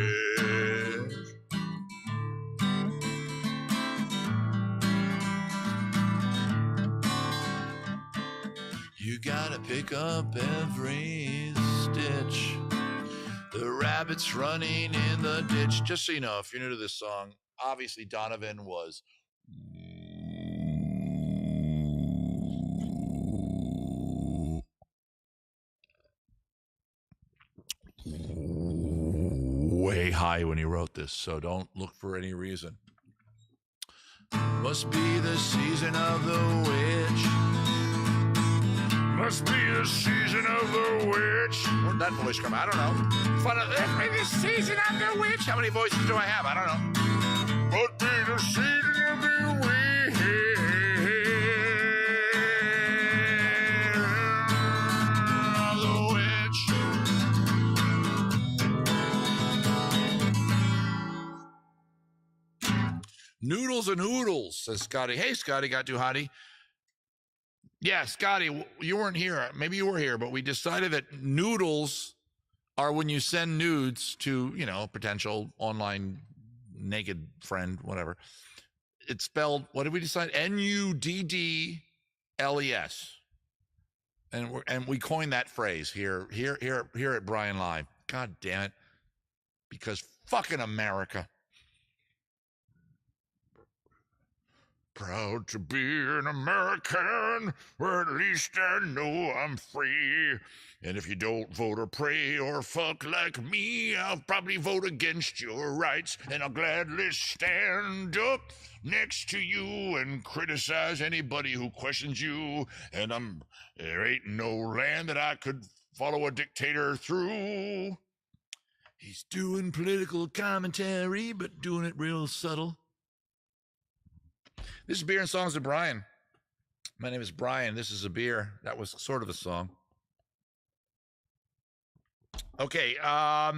You gotta pick up every stitch. The rabbit's running in the ditch. Just so you know, if you're new to this song, obviously Donovan was way high when he wrote this, so don't look for any reason. Must be the season of the witch. Must be the season of the witch. Where'd that voice come? I don't know. Must be the season of the witch. How many voices do I have? I don't know. Must be the season of the witch. Of the witch. Noodles and oodles, says Scotty. Hey, Scotty, got too hotty. Yeah, Scotty, you weren't here. Maybe you were here, but we decided that noodles are when you send nudes to, you know, potential online naked friend, whatever. It's spelled, what did we decide? Nuddles. And we coined that phrase here at Brian Live. God damn it. Because fucking America. Proud to be an American, or at least I know I'm free. And if you don't vote or pray or fuck like me, I'll probably vote against your rights, and I'll gladly stand up next to you and criticize anybody who questions you. And there ain't no land that I could follow a dictator through. He's doing political commentary, but doing it real subtle. This is Beer and Songs with Brian. My name is Brian. This is a beer. That was sort of a song. Okay. For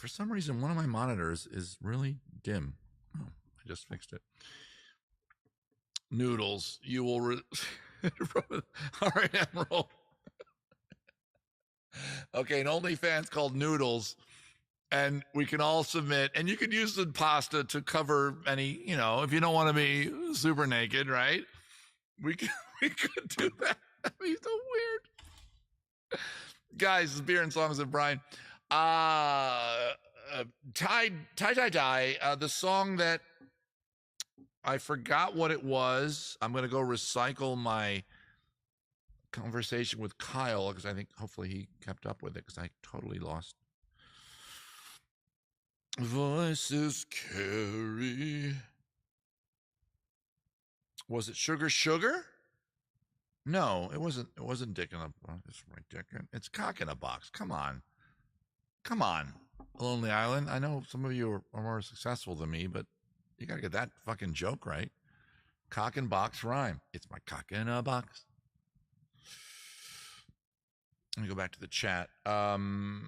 some reason, one of my monitors is really dim. Oh, I just fixed it. Noodles. You will... All right, Emerald. Okay, an OnlyFans called Noodles. And we can all submit, and you could use the pasta to cover any, if you don't want to be super naked, right? We could do that. That'd be so weird. Guys, this is Beer and Songs with Brian. Tie, the song that I forgot what it was. I'm going to go recycle my conversation with Kyle, because I think hopefully he kept up with it, because I totally lost. Voices carry. Was it Sugar Sugar? No, it wasn't. It wasn't Dick in a Box. It's right, Dick. It's Cock in a Box. Come on. Lonely Island. I know some of you are more successful than me, but you got to get that fucking joke right. Cock and box rhyme. It's my cock in a box. Let me go back to the chat. The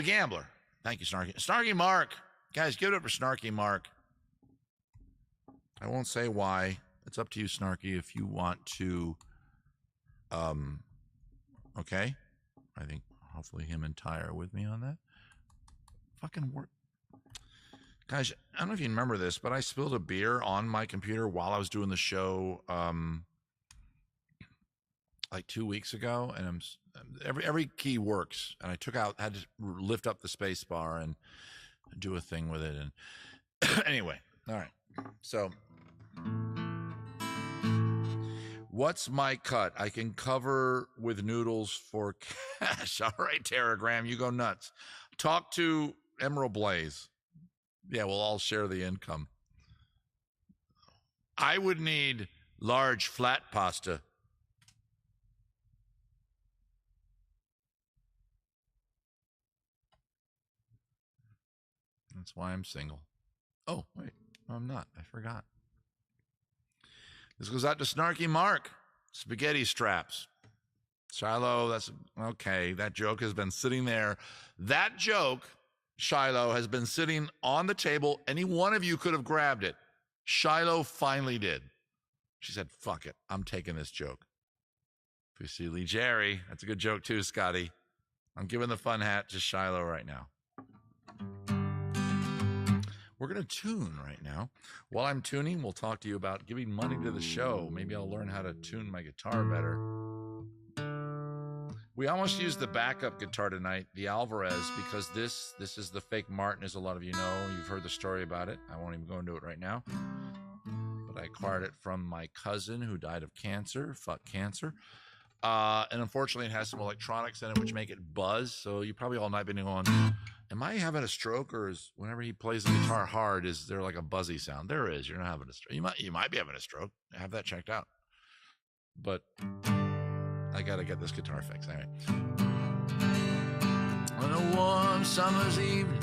Gambler. Thank you, Snarky. Snarky Mark. Guys, give it up for Snarky Mark. I won't say why. It's up to you, Snarky, if you want to. Okay. I think hopefully him and Ty are with me on that. Fucking work. Guys, I don't know if you remember this, but I spilled a beer on my computer while I was doing the show like 2 weeks ago, and every key works, and I had to lift up the space bar and do a thing with it. And anyway, all right. So, what's my cut? I can cover with Noodles for cash. All right, Teragram, you go nuts. Talk to Emerald Blaze. Yeah, we'll all share the income. I would need large flat pasta. That's why I'm single. Oh, wait. No, I'm not. I forgot. This goes out to Snarky Mark. Spaghetti straps. Shiloh, that's okay. That joke has been sitting there. That joke, Shiloh, has been sitting on the table. Any one of you could have grabbed it. Shiloh finally did. She said, fuck it. I'm taking this joke. Lee Jerry. That's a good joke too, Scotty. I'm giving the fun hat to Shiloh right now. We're going to tune right now. While I'm tuning, we'll talk to you about giving money to the show. Maybe I'll learn how to tune my guitar better. We almost used the backup guitar tonight, the Alvarez, because this is the fake Martin, as a lot of you know. You've heard the story about it. I won't even go into it right now. But I acquired it from my cousin who died of cancer. Fuck cancer. And unfortunately, it has some electronics in it which make it buzz. So you probably all night been going, am I having a stroke, or is whenever he plays the guitar hard, is there like a buzzy sound? There is. You're not having a stroke. You might be having a stroke. Have that checked out. But I got to get this guitar fixed. Anyway. On a warm summer's evening,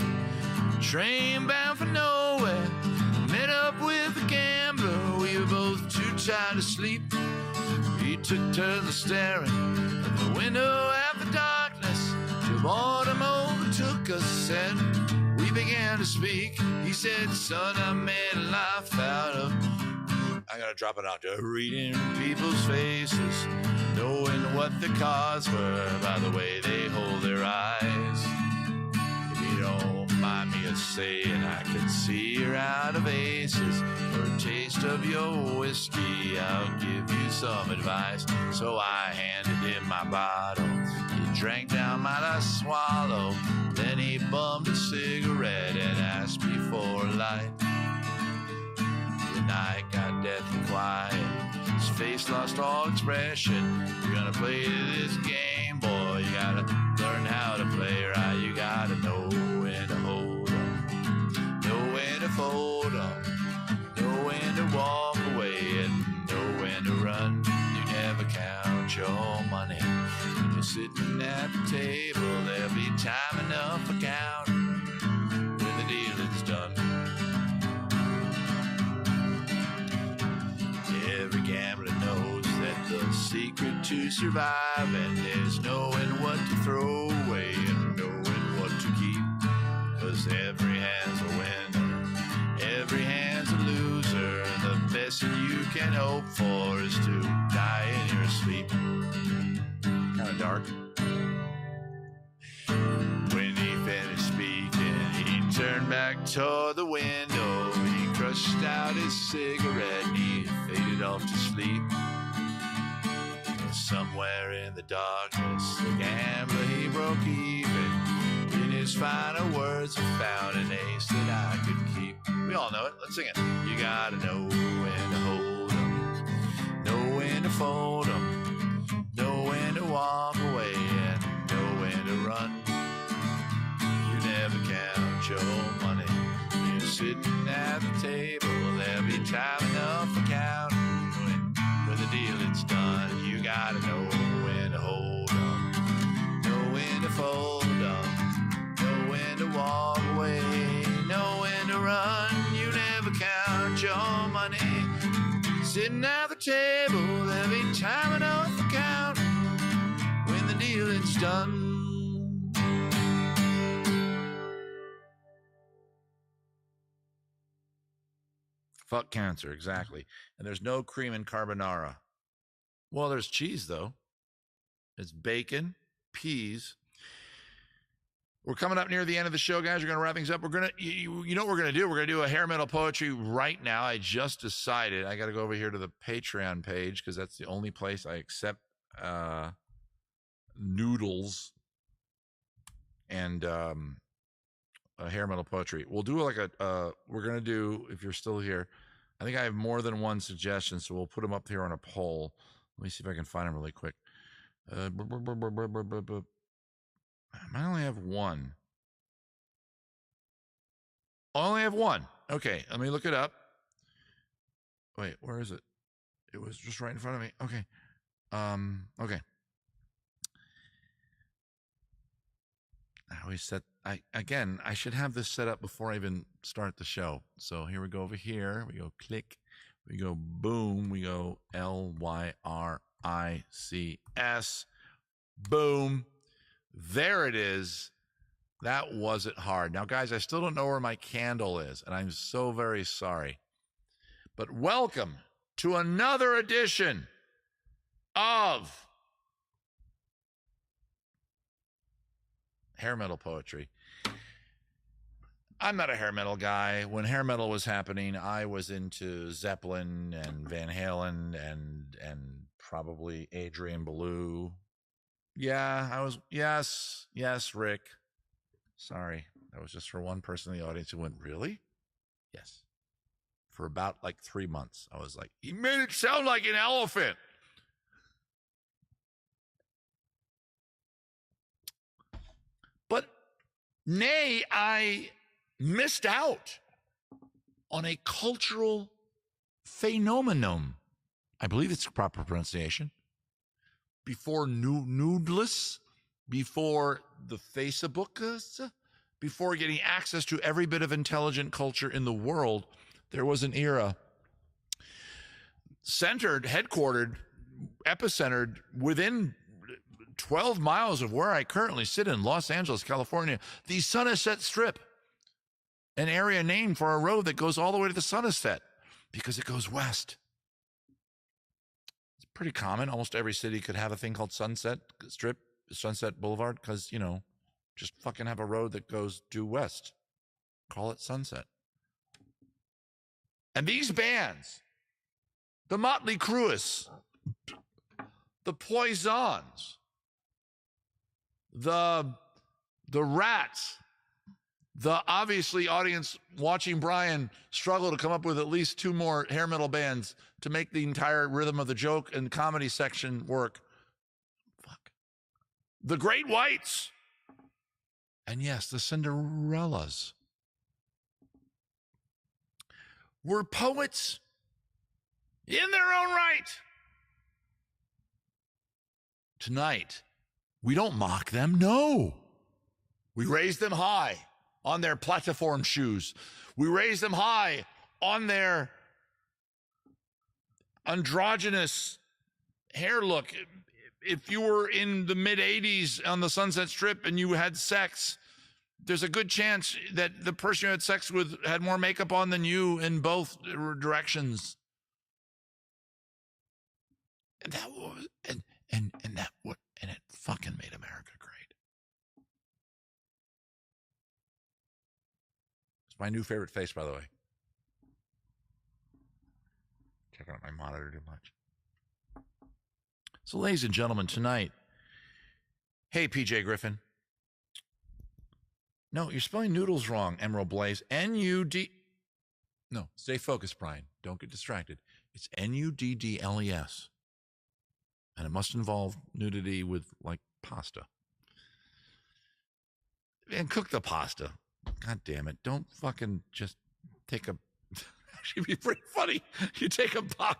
train bound for nowhere, met up with a gambler. We were both too tired to sleep. He took turns staring at the window at the darkness till boredom overtook us and we began to speak. He said, son, I made life out of, I gotta drop it out there, reading people's faces, knowing what the cause were by the way they hold their eyes. If you don't mind me a saying, I can see you're out of aces. For a taste of your whiskey, I'll give you some advice. So I handed him my bottle. He drank down my last swallow. Then he bummed a cigarette and asked me for a light. night got deathly quiet. His face lost all expression. You're gonna play this game, boy. You gotta learn how to play right. You gotta know when to hold 'em, know when to fold 'em, know when to walk away, and know when to run. You never count your money. When you're sitting at the table, there'll be time enough for counting when the deal is done. Every gambler knows that the secret to surviving is knowing what to throw away and knowing what to keep. 'Cause every hand's a winner, every hand's a loser. The best that you can hope for is to die in your sleep. Kinda dark. When he finished speaking, he turned back toward the window. He crushed out his cigarette and he faded off to sleep. Somewhere in the darkness, the gambler, he broke even. In his final words, I found an ace that I could keep. We all know it. Let's sing it. You gotta know when to hold 'em, know when to fold 'em, know when to walk away, and know when to run. You never count your money. You're sitting at the table. There'll be time enough for counting when the deal is done. You gotta know when to hold 'em, know when to fold 'em, know when to walk away, know when to run. You never count your money. Sitting at the table, there'll be time enough for counting when the deal is done. Fuck cancer, exactly. And there's no cream in carbonara. Well, there's cheese, though. It's bacon, peas. We're coming up near the end of the show, guys. We're going to wrap things up. We're going to, you know what we're going to do? We're going to do a hair metal poetry right now. I just decided I got to go over here to the Patreon page because that's the only place I accept noodles and hair metal poetry. We'll do like we're going to do, if you're still here, I think I have more than one suggestion, so we'll put them up here on a poll. Let me see if I can find them really quick. I only have one. I only have one. Okay, let me look it up. Wait, where is it? It was just right in front of me. Okay. Okay. I should have this set up before I even start the show. So here we go over here. We go click. We go boom. We go LYRICS. Boom. There it is. That wasn't hard. Now, guys, I still don't know where my candle is, and I'm so very sorry. But welcome to another edition of Hair Metal Poetry. I'm not a hair metal guy. When hair metal was happening, I was into Zeppelin and Van Halen and probably Adrian Belew. Yeah, I was. Yes, Rick. Sorry, that was just for one person in the audience who went, really? Yes. For about like 3 months, I was like, he made it sound like an elephant. But nay, I missed out on a cultural phenomenon. I believe it's the proper pronunciation. Before Noodless, before the Facebooks, before getting access to every bit of intelligent culture in the world, there was an era headquartered, epicentered within 12 miles of where I currently sit in Los Angeles, California, the Sunset Strip, an area named for a road that goes all the way to the Sunset because it goes west. It's pretty common. Almost every city could have a thing called Sunset Strip, Sunset Boulevard, because, just fucking have a road that goes due west. Call it Sunset. And these bands, the Motley Crues, the Poisons, the Rats, The obviously audience watching Brian struggle to come up with at least 2 more hair metal bands to make the entire rhythm of the joke and comedy section work. Fuck. The Great Whites. And yes, the Cinderellas were poets in their own right. Tonight, we don't mock them. No. We raise them high on their platform shoes. We raise them high on their androgynous hair look. If you were in the mid-'80s on the Sunset Strip and you had sex, there's a good chance that the person you had sex with had more makeup on than you in both directions. And that was, and it fucking made America great. It's my new favorite face, by the way. Checking out my monitor too much. So, ladies and gentlemen, tonight, hey, PJ Griffin. No, you're spelling noodles wrong, Emerald Blaze. N-U-D. No, stay focused, Brian. Don't get distracted. It's N-U-D-D-L-E-S. And it must involve nudity with, like, pasta. And cook the pasta. God damn it. Don't fucking just take a... Actually, it'd be pretty funny. You take a box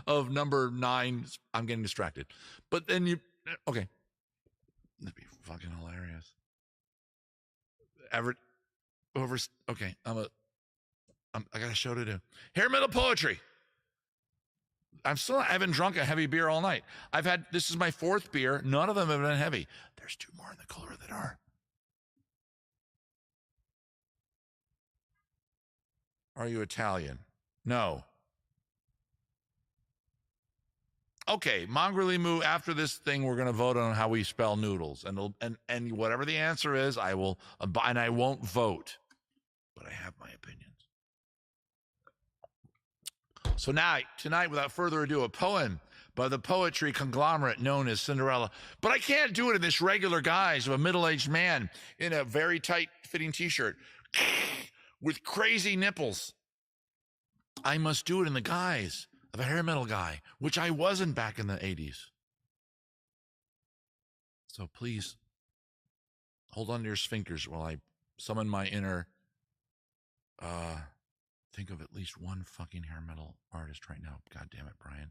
of number 9. I'm getting distracted. But then you... Okay. That'd be fucking hilarious. Okay, I got a show to do. Hair metal poetry. I haven't drunk a heavy beer all night. This is my 4th beer. None of them have been heavy. There's 2 more in the cooler that are. Are you Italian? No. Okay, Mongrelly Moo, after this thing, we're going to vote on how we spell noodles. And whatever the answer is, I won't vote. But I have my opinions. So now, tonight, without further ado, a poem by the poetry conglomerate known as Cinderella. But I can't do it in this regular guise of a middle-aged man in a very tight-fitting T-shirt with crazy nipples. I must do it in the guise of a hair metal guy, which I wasn't back in the 80s. So please, hold on to your sphincters while I summon my inner, think of at least one fucking hair metal artist right now. God damn it, Brian.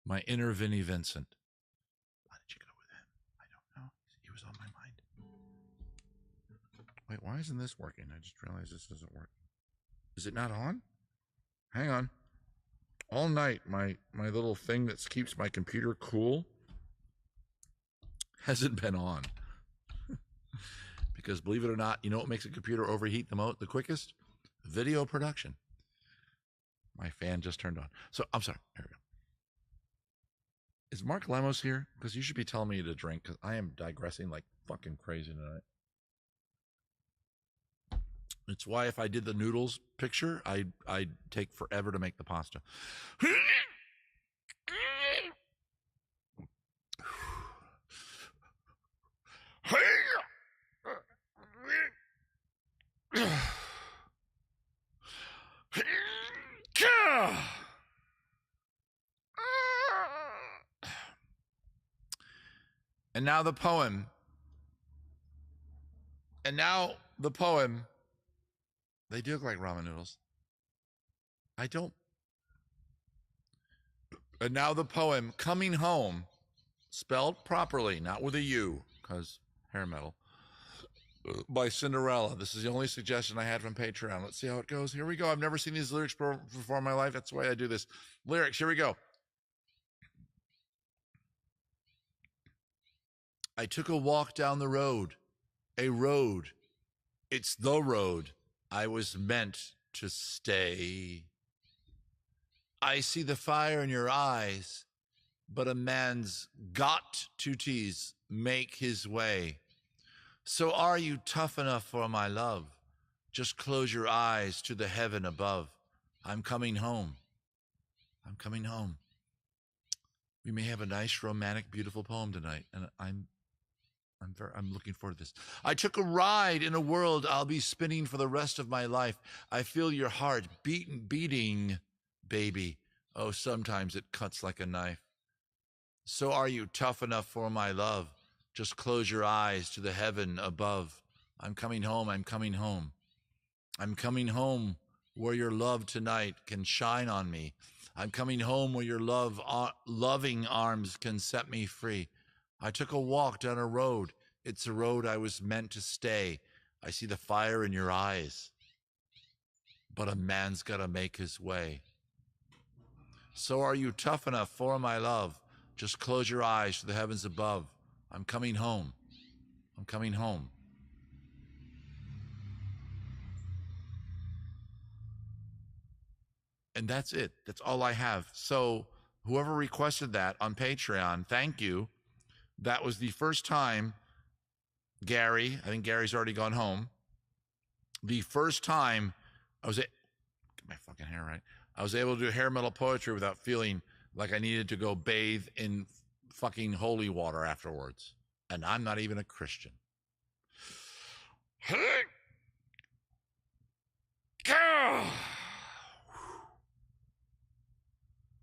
My inner Vinnie Vincent. Why did you go with him? I don't know. He was on my mind. Wait, why isn't this working? I just realized this doesn't work. Is it not on? Hang on. All night, my little thing that keeps my computer cool hasn't been on. Because believe it or not, you know what makes a computer overheat the quickest? Video production. My fan just turned on. So, I'm sorry. Here we go. Is Mark Lemos here? Because you should be telling me to drink, because I am digressing like fucking crazy tonight. It's why if I did the noodles picture, I'd take forever to make the pasta. And now the poem. They do look like ramen noodles. I don't. And now the poem, Coming Home, spelled properly, not with a U, because hair metal, by Cinderella. This is the only suggestion I had from Patreon. Let's see how it goes. Here we go. I've never seen these lyrics before in my life. That's the way I do this. Lyrics, here we go. I took a walk down the road, a road. It's the road I was meant to stay. I see the fire in your eyes, but a man's got to tease, make his way. So are you tough enough for my love? Just close your eyes to the heaven above. I'm coming home. I'm coming home. We may have a nice, romantic, beautiful poem tonight, and I'm I'm looking forward to this. I took a ride in a world I'll be spinning for the rest of my life. I feel your heart beating, baby. Oh, sometimes it cuts like a knife. So are you tough enough for my love? Just close your eyes to the heaven above. I'm coming home, I'm coming home. I'm coming home where your love tonight can shine on me. I'm coming home where your loving arms can set me free. I took a walk down a road. It's a road I was meant to stay. I see the fire in your eyes. But a man's got to make his way. So are you tough enough for my love? Just close your eyes to the heavens above. I'm coming home. I'm coming home. And that's it. That's all I have. So whoever requested that on Patreon, thank you. That was the first time Gary, I think Gary's already gone home. The first time get my fucking hair right. I was able to do hair metal poetry without feeling like I needed to go bathe in fucking holy water afterwards. And I'm not even a Christian.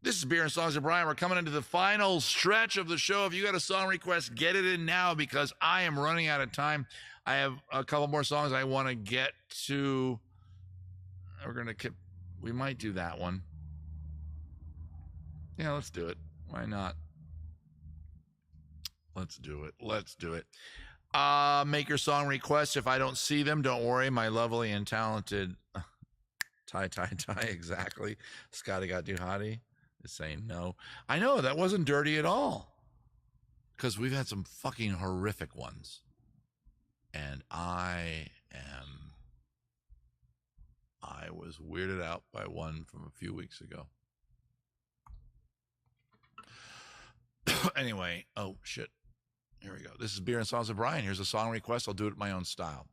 This is Beer and Songs of Brian. We're coming into the final stretch of the show. If you got a song request, get it in now because I am running out of time. I have a couple more songs I want to get to. We might do that one. Yeah, let's do it. Why not? Let's do it. Make your song requests. If I don't see them, don't worry. My lovely and talented Ty, exactly. Scotty got too hottie. Saying no. I know that wasn't dirty at all because we've had some fucking horrific ones, and I was weirded out by one from a few weeks ago. Anyway, oh shit, here we go. This is Beer and Songs of Brian. Here's a song request. I'll do it in my own style.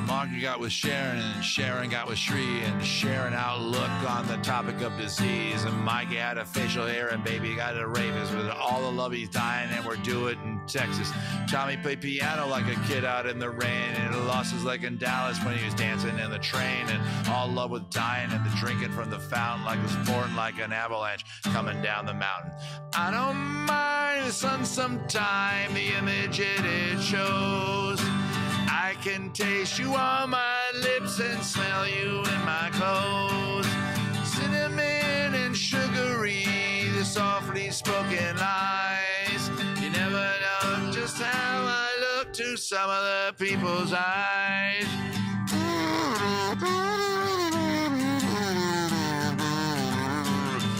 Marky got with Sharon, and Sharon got with Shree, and Sharon outlook on the topic of disease. And Mikey had a facial hair, and Baby got a rabies. With all the love he's dying, and we're doing it in Texas. Tommy played piano like a kid out in the rain, and he lost his leg in Dallas when he was dancing in the train. And all love with dying, and the drinking from the fountain like it was pouring like an avalanche coming down the mountain. I don't mind the sun sometime, the image it shows. I can taste you on my lips and smell you in my clothes. Cinnamon and sugary, the softly spoken lies. You never know just how I look to some of the people's eyes.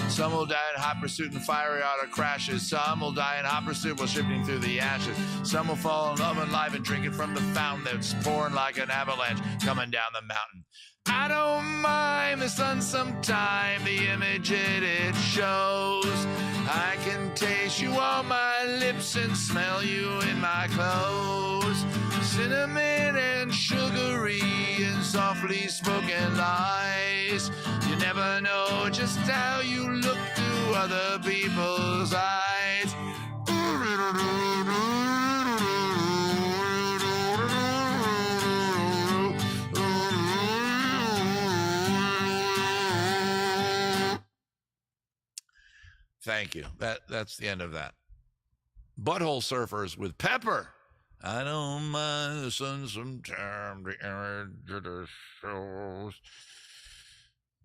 Some will die in hot pursuit and fiery auto crashes. Some will die in hot pursuit while shifting through the ashes. Some will fall in love and life and drink it from the fountain that's pouring like an avalanche coming down the mountain. I don't mind the sun sometime, the image it shows. I can taste you on my lips and smell you in my clothes. Cinnamon and sugary and softly spoken lies. You never know just how you look through other people's eyes. Thank you. That's the end of that. Butthole Surfers with Pepper. I don't mind the sun sometime, the image it shows.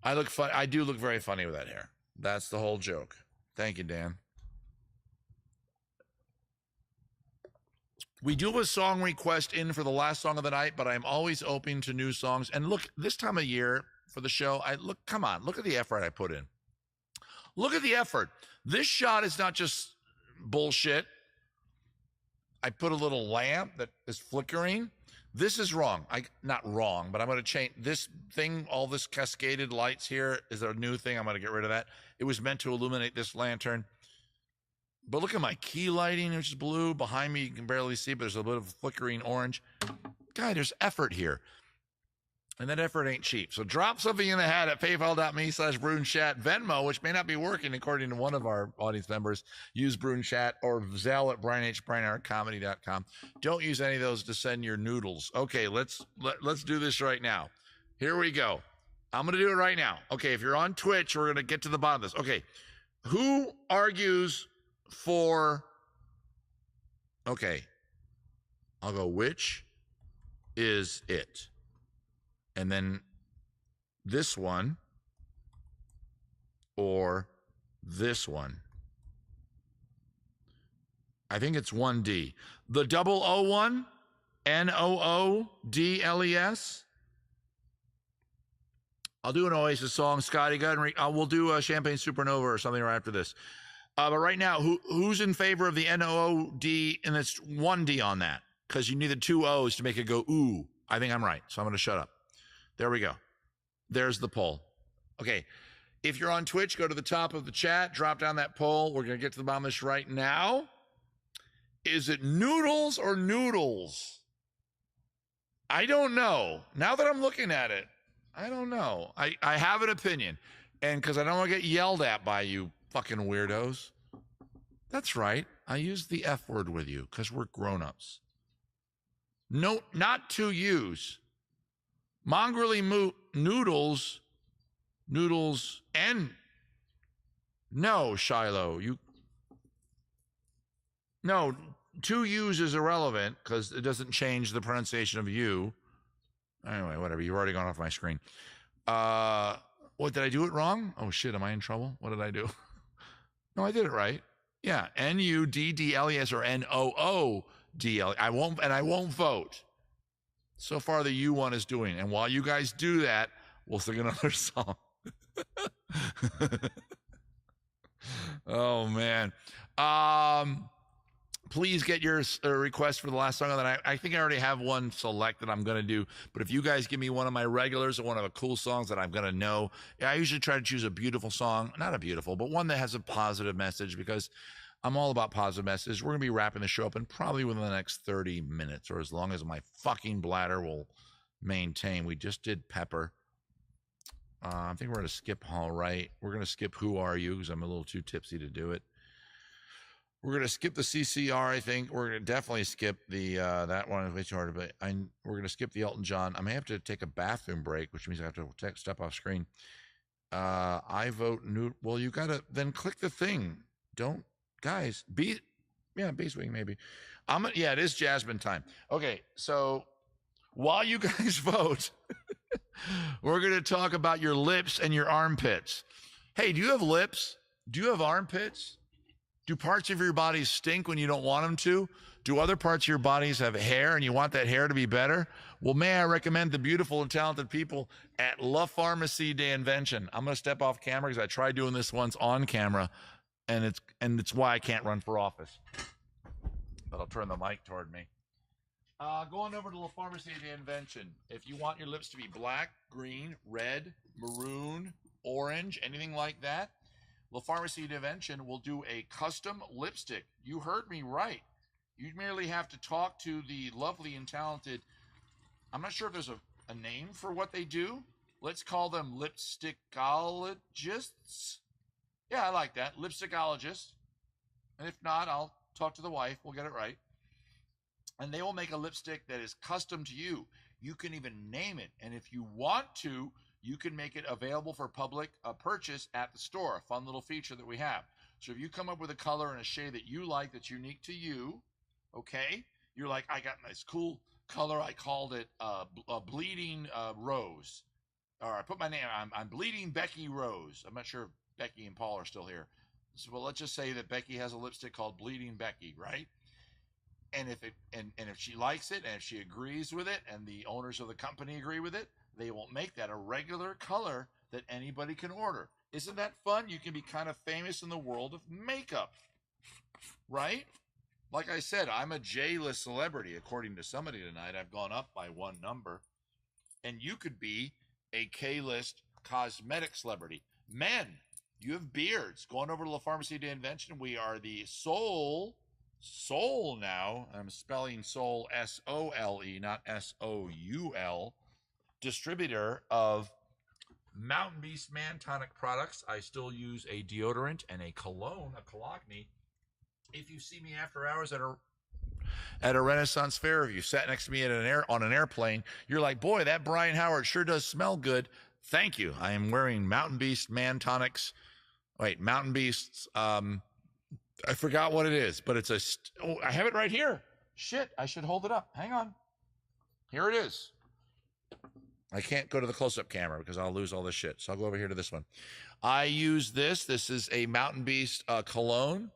I look fun. I do look very funny with that hair. That's the whole joke. Thank you, Dan. We do have a song request in for the last song of the night, but I'm always open to new songs. And look, this time of year for the show, come on, look at the effort I put in. Look at the effort. This shot is not just bullshit. I put a little lamp that is flickering. This is wrong. Not wrong, but I'm going to change this thing. All this cascaded lights here is a new thing. I'm going to get rid of that. It was meant to illuminate this lantern. But look at my key lighting, which is blue. Behind me, you can barely see, but there's a bit of flickering orange. God, there's effort here. And that effort ain't cheap. So drop something in the hat at paypal.me/BruneChat. Venmo, which may not be working according to one of our audience members, use BruneChat, or Zelle at BrianHBrianHartComedy.com. Don't use any of those to send your noodles. Okay, let's do this right now. Here we go. I'm going to do it right now. Okay, if you're on Twitch, we're going to get to the bottom of this. Okay, who argues for... Okay, I'll go, which is it? And then this one or this one. I think it's 1D. The 001, NOODLES. I'll do an Oasis song. Scotty, go ahead and we'll do a Champagne Supernova or something right after this. But right now, who's in favor of the NOOD? And it's 1D on that, because you need the two O's to make it go ooh. I think I'm right, so I'm going to shut up. There we go. There's the poll. Okay, if you're on Twitch, go to the top of the chat, drop down that poll. We're going to get to the bottom of this right now. Is it noodles or noodles? I don't know. Now that I'm looking at it, I don't know. I have an opinion. And because I don't want to get yelled at by you fucking weirdos. That's right. I used the F word with you because we're grown-ups. No, not to use. Mongrelly noodles, and no, Shiloh, no, to use is irrelevant because it doesn't change the pronunciation of you. Anyway, whatever, you've already gone off my screen. What, did I do it wrong? Oh shit, am I in trouble? What did I do? No, I did it right. Yeah, NUDDLES or NOODLES. I won't vote. So far, the U one is doing. And while you guys do that, we'll sing another song. Oh, man. Please get your request for the last song. That I think I already have one selected I'm going to do. But if you guys give me one of my regulars or one of the cool songs that I'm going to know, I usually try to choose a beautiful song. Not a beautiful, but one that has a positive message, because I'm all about positive messages. We're going to be wrapping the show up in probably within the next 30 minutes, or as long as my fucking bladder will maintain. We just did Pepper. I think we're going to skip All Right. We're going to skip Who Are You, because I'm a little too tipsy to do it. We're going to skip the CCR, I think. We're going to definitely skip the that one is way too hard, but we're going to skip the Elton John. I may have to take a bathroom break, which means I have to step off screen. I vote new. Well, you got to then click the thing. Don't. Guys, B-Swing maybe. It is Jasmine time. Okay, so while you guys vote, we're going to talk about your lips and your armpits. Hey, do you have lips? Do you have armpits? Do parts of your body stink when you don't want them to? Do other parts of your bodies have hair and you want that hair to be better? Well, may I recommend the beautiful and talented people at La Pharmacie d'Invention. I'm going to step off camera because I tried doing this once on camera. And it's why I can't run for office. But I'll turn the mic toward me. Going over to La Pharmacie d'Invention. If you want your lips to be black, green, red, maroon, orange, anything like that, La Pharmacie d'Invention will do a custom lipstick. You heard me right. You merely have to talk to the lovely and talented, I'm not sure if there's a name for what they do. Let's call them lipstickologists. Yeah, I like that. Lipstickologist. And if not, I'll talk to the wife. We'll get it right. And they will make a lipstick that is custom to you. You can even name it. And if you want to, you can make it available for public purchase at the store. A fun little feature that we have. So if you come up with a color and a shade that you like that's unique to you, okay? You're like, I got this cool color. I called it a bleeding rose. Or I put my name. I'm bleeding Becky Rose. I'm not sure if Becky and Paul are still here. So, well, let's just say that Becky has a lipstick called Bleeding Becky, right? And if she likes it, and if she agrees with it, and the owners of the company agree with it, they will make that a regular color that anybody can order. Isn't that fun? You can be kind of famous in the world of makeup, right? Like I said, I'm a J-list celebrity. According to somebody tonight, I've gone up by one number. And you could be a K-list cosmetic celebrity. Men, You have beards. Going over to La Pharmacie de Invention, we are the sole now. I'm spelling soul SOLE, not SOUL, distributor of Mountain Beast Man Tonic products. I still use a deodorant and a cologne, a cologne. If you see me after hours at a Renaissance fair, if you sat next to me on an airplane, you're like, boy, that Brian Howard sure does smell good. Thank you. I am wearing Mountain Beast Man Tonics. Wait, Mountain Beasts. I forgot what it is, but it's I have it right here. Shit, I should hold it up. Hang on. Here it is. I can't go to the close-up camera because I'll lose all this shit. So I'll go over here to this one. I use this. This is a Mountain Beast cologne.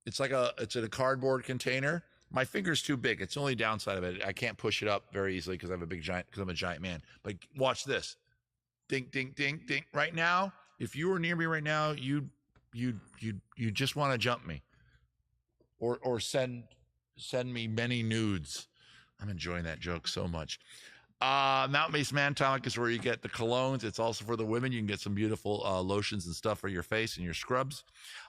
It's in a cardboard container. My finger's too big. It's the only downside of it. I can't push it up very easily because I'm a giant man. But watch this. Ding, ding, ding, ding. Right now, if you were near me right now, you just want to jump me, or send me many nudes. I'm enjoying that joke so much. Mountain Beast Man Tonic is where you get the colognes. It's also for the women. You can get some beautiful lotions and stuff for your face and your scrubs.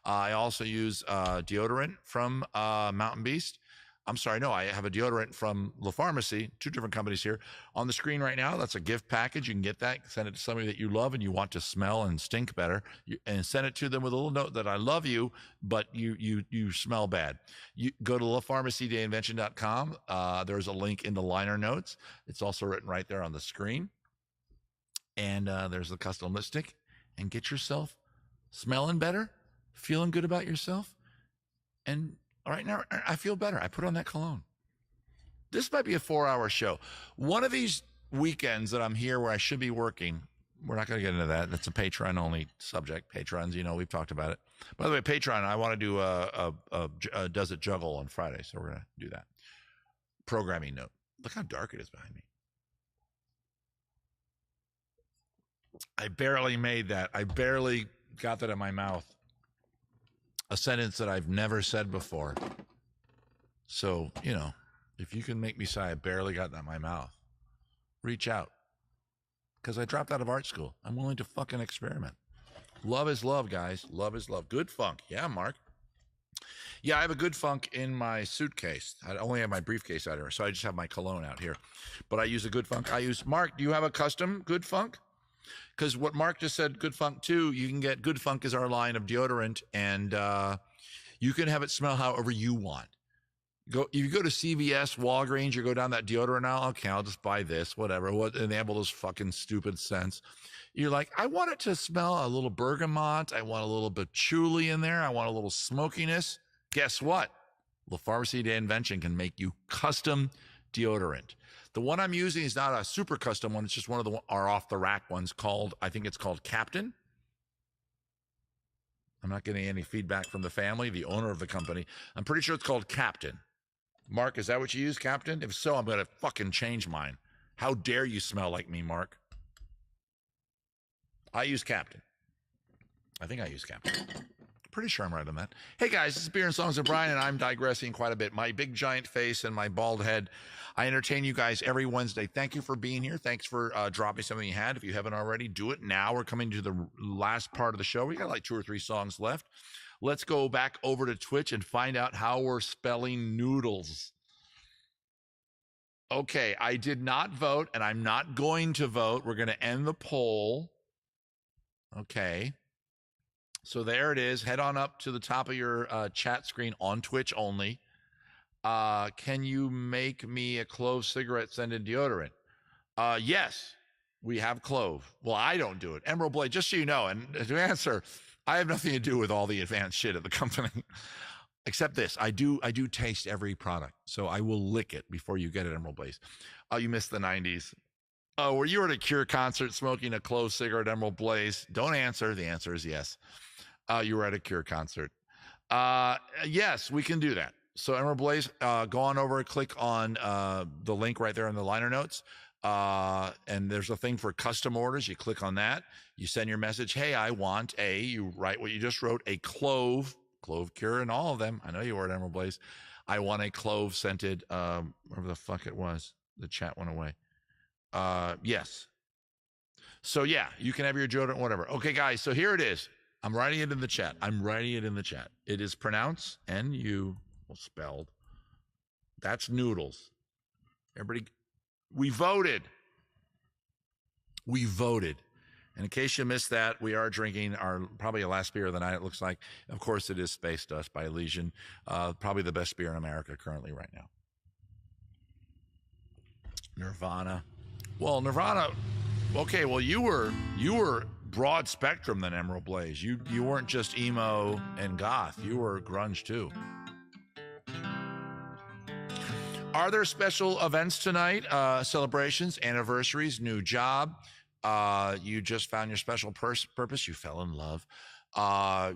I also use deodorant from Mountain Beast. I'm sorry, no, I have a deodorant from La Pharmacie, 2 different companies here. On the screen right now, that's a gift package. You can get that, send it to somebody that you love and you want to smell and stink better, and send it to them with a little note that I love you, but you smell bad. You go to lapharmaciedeinvention.com. There's a link in the liner notes. It's also written right there on the screen. And there's the custom lipstick. And get yourself smelling better, feeling good about yourself, and right now, I feel better. I put on that cologne. This might be a 4-hour show. One of these weekends that I'm here where I should be working, we're not going to get into that. That's a Patreon-only subject. Patrons, we've talked about it. By the way, Patreon, I want to do a Does It Juggle on Friday, so we're going to do that. Programming note. Look how dark it is behind me. I barely made that. I barely got that in my mouth. A sentence that I've never said before. So, if you can make me say I barely got that in my mouth, reach out. Because I dropped out of art school. I'm willing to fucking experiment. Love is love, guys. Love is love. Good funk. Yeah, Mark. Yeah, I have a good funk in my suitcase. I only have my briefcase out here, so I just have my cologne out here. But I use a good funk. Mark, do you have a custom good funk? Because what Mark just said, Good Funk too, you can get Good Funk is our line of deodorant, and you can have it smell however you want. If you go to CVS, Walgreens, you go down that deodorant aisle, okay, I'll just buy this, whatever. And they have all those fucking stupid scents. You're like, I want it to smell a little bergamot. I want a little patchouli in there. I want a little smokiness. Guess what? La Pharmacie de Invention can make you custom deodorant. The one I'm using is not a super custom one. It's just one of our off-the-rack ones I think it's called Captain. I'm not getting any feedback from the family, the owner of the company. I'm pretty sure it's called Captain. Mark, is that what you use, Captain? If so, I'm going to fucking change mine. How dare you smell like me, Mark? I use Captain. I think I use Captain. Pretty sure I'm right on that. Hey guys, this is Beer and Songs with Brian, and I'm digressing quite a bit. My big giant face and my bald head. I entertain you guys every Wednesday. Thank you for being here. Thanks for dropping something you had. If you haven't already, do it now. We're coming to the last part of the show. We got like 2 or 3 songs left. Let's go back over to Twitch and find out how we're spelling noodles. Okay, I did not vote, and I'm not going to vote. We're going to end the poll. Okay. So there it is. Head on up to the top of your chat screen on Twitch only. Can you make me a clove cigarette scented deodorant? Yes, we have clove. Well, I don't do it. Emerald Blade, just so you know, and to answer, I have nothing to do with all the advanced shit at the company. Except this, I do taste every product, so I will lick it before you get it, Emerald Blaze. Oh, you missed the 90s. Oh, were you at a Cure concert smoking a clove cigarette, Emerald Blaze? Don't answer. The answer is yes. You were at a Cure concert. Yes, we can do that. So Emerald Blaze, go on over and click on the link right there in the liner notes. And there's a thing for custom orders. You click on that. You send your message. Hey, I want you write what you just wrote, a clove Cure and all of them. I know you were at Emerald Blaze. I want a clove scented, whatever the fuck it was. The chat went away. Yes. So yeah, you can have your deodorant, whatever. Okay, guys, so here it is. I'm writing it in the chat. It is pronounced N-U, well, spelled. That's noodles. Everybody, we voted. And in case you missed that, we are drinking our probably last beer of the night, it looks like. Of course, it is Space Dust by Elysian. Probably the best beer in America currently right now. Nirvana. Well, Nirvana, okay, well, you were broad spectrum than Emerald Blaze. You weren't just emo and goth. You were grunge too. Are there special events tonight? Celebrations, anniversaries, new job. You just found your special purpose. You fell in love.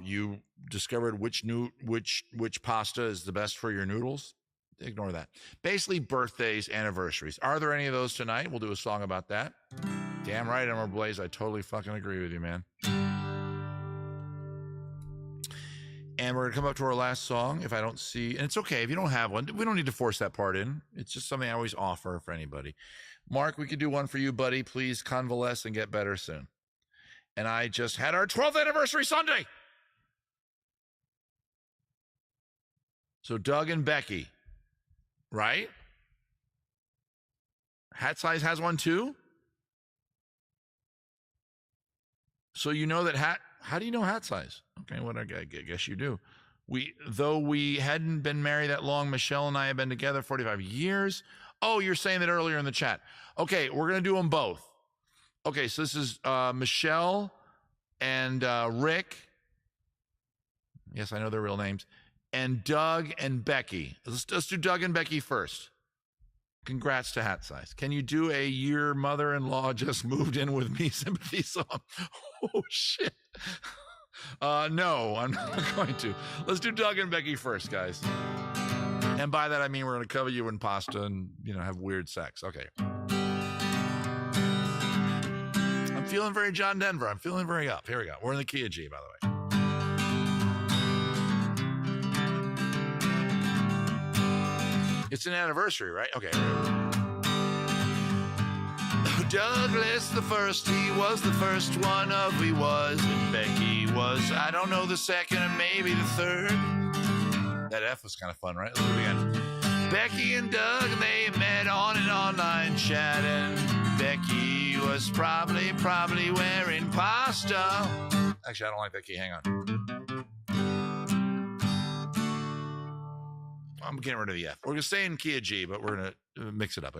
You discovered which pasta is the best for your noodles. Ignore that. Basically, birthdays, anniversaries. Are there any of those tonight? We'll do a song about that. Damn right, Emerald Blaze. I totally fucking agree with you, man. And we're going to come up to our last song. If I don't see, and it's okay if you don't have one. We don't need to force that part in. It's just something I always offer for anybody. Mark, we could do one for you, buddy. Please convalesce and get better soon. And I just had our 12th anniversary Sunday. So Doug and Becky, right? Hat Size has one too? So you know that how do you know Hat Size? Okay, what I guess you do. Though we hadn't been married that long, Michelle and I have been together 45 years. Oh, you're saying that earlier in the chat. Okay, we're going to do them both. Okay, so this is Michelle and Rick. Yes, I know their real names. And Doug and Becky. Let's do Doug and Becky first. Congrats to Hat Size. Can you do a "Your mother-in-law just moved in with me" sympathy song? Oh, shit. No, I'm not going to. Let's do Doug and Becky first, guys. And by that, I mean we're going to cover you in pasta and, have weird sex. Okay. I'm feeling very John Denver. I'm feeling very up. Here we go. We're in the key of G, by the way. It's an anniversary, right? Okay. Douglas the first, he was the first one of we was, and Becky was, I don't know, the second and maybe the third. That F was kind of fun, right? Let's do it again. Becky and Doug, they met on an online chat, and Becky was probably wearing pasta. Actually, I don't like that key. Hang on. I'm getting rid of the F. We're going to stay in key of G, but we're going to mix it up.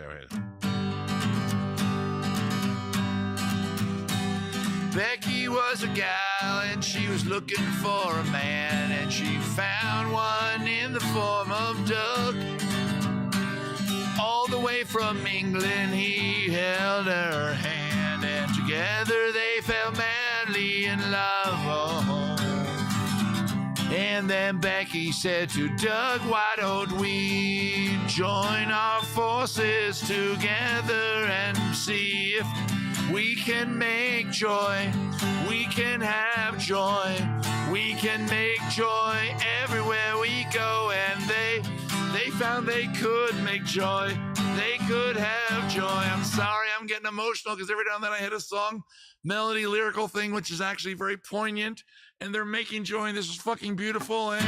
Becky was a gal, and she was looking for a man, and she found one in the form of Doug. All the way from England, he held her hand, and together they fell madly in love. Oh. And then Becky said to Doug, why don't we join our forces together and see if we can make joy, we can have joy, we can make joy everywhere we go. And they found they could make joy, they could have joy. I'm sorry, I'm getting emotional because every now and then I hit a song, melody, lyrical thing, which is actually very poignant, and they're making joy, and this is fucking beautiful. And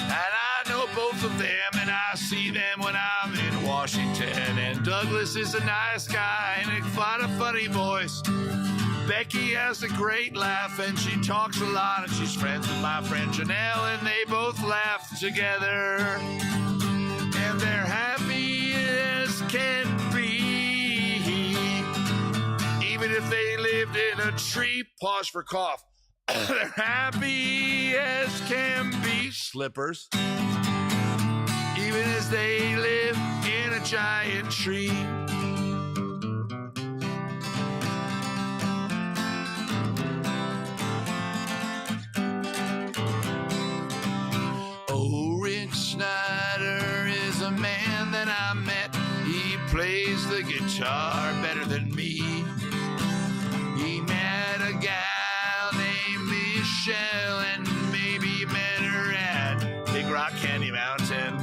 I know both of them, and I see them when I'm in Washington. And Douglas is a nice guy and quite a funny voice. Becky has a great laugh, and she talks a lot, and she's friends with my friend Janelle, and they both laugh together. And they're happy as can be. Even if they lived in a tree, pause for cough. They're happy as can be. Slippers. Even as they live in a giant tree. Oh, Rick Snyder is a man that I met. He plays the guitar better than me. He met a gal named Michelle, and maybe met her at Big Rock Candy Mountain.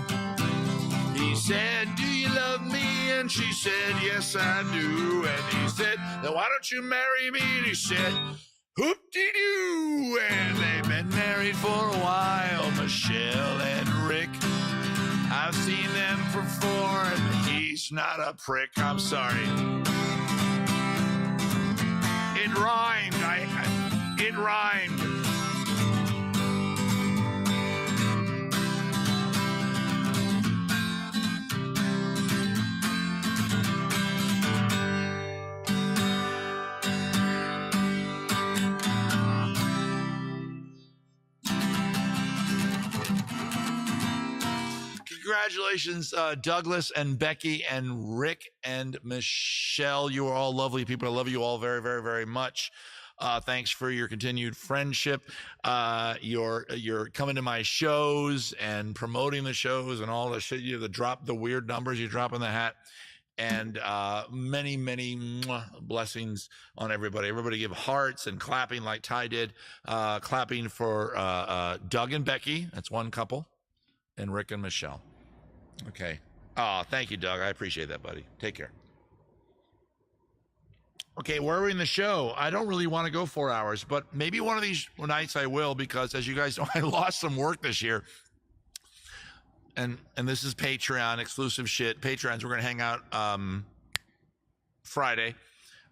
He said, do you love and she said, yes, I do. And he said, then why don't you marry me? And he said, hoop-de-doo. And they've been married for a while, Michelle and Rick. I've seen them perform. He's not a prick. I'm sorry. It rhymed. It rhymed. Congratulations, Douglas and Becky and Rick and Michelle. You are all lovely people. I love you all very, very, very much. Thanks for your continued friendship. You're coming to my shows and promoting the shows and all the shit. You drop the weird numbers you drop in the hat. And many, many blessings on everybody. Everybody give hearts and clapping like Ty did. Clapping for Doug and Becky. That's one couple. And Rick and Michelle. Okay. Oh, thank you, Doug. I appreciate that, buddy. Take care. Okay, where are we in the show? I don't really want to go 4 hours, but maybe one of these nights I will, because as you guys know, I lost some work this year. And this is Patreon exclusive shit. Patrons, we're going to hang out Friday.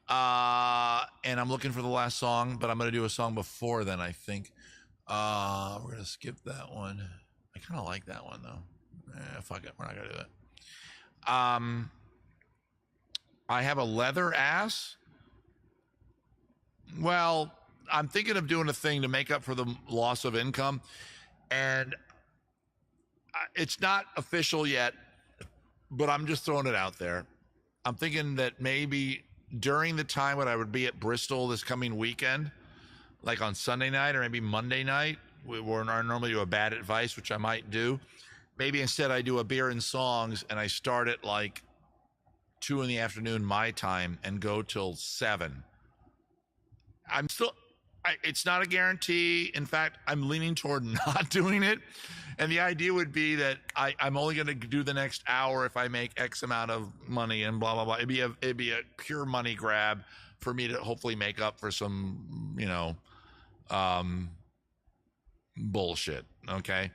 And I'm looking for the last song, but I'm going to do a song before then, I think. We're going to skip that one. I kind of like that one, though. Fuck it. We're not going to do it. I have a leather ass. Well, I'm thinking of doing a thing to make up for the loss of income. And it's not official yet, but I'm just throwing it out there. I'm thinking that maybe during the time when I would be at Bristol this coming weekend, like on Sunday night or maybe Monday night, I normally do a bad advice, which I might do. Maybe instead I do a beer and songs and I start at like 2 p.m. my time and go till 7. It's not a guarantee. In fact, I'm leaning toward not doing it. And the idea would be that I'm only going to do the next hour if I make X amount of money and blah, blah, blah. It'd be a pure money grab for me to hopefully make up for some, bullshit. Okay.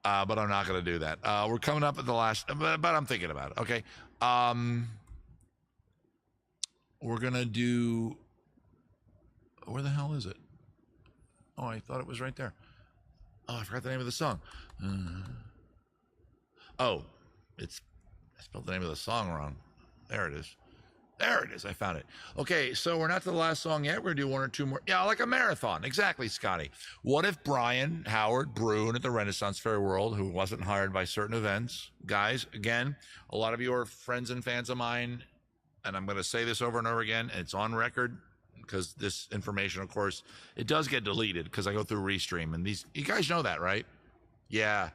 But I'm not going to do that. We're coming up at the last, but I'm thinking about it. Okay. We're going to do, where the hell is it? Oh, I thought it was right there. Oh, I forgot the name of the song. I spelled the name of the song wrong. There it is. There it is. I found it. Okay, so we're not to the last song yet. We're going to do 1 or 2 more. Yeah, like a marathon. Exactly, Scotty. What if Brian Howard Brune at the Renaissance Fair World, who wasn't hired by certain events, guys, again, a lot of you are friends and fans of mine, and I'm going to say this over and over again, and it's on record, because this information, of course, it does get deleted because I go through Restream. And you guys know that, right? Yeah.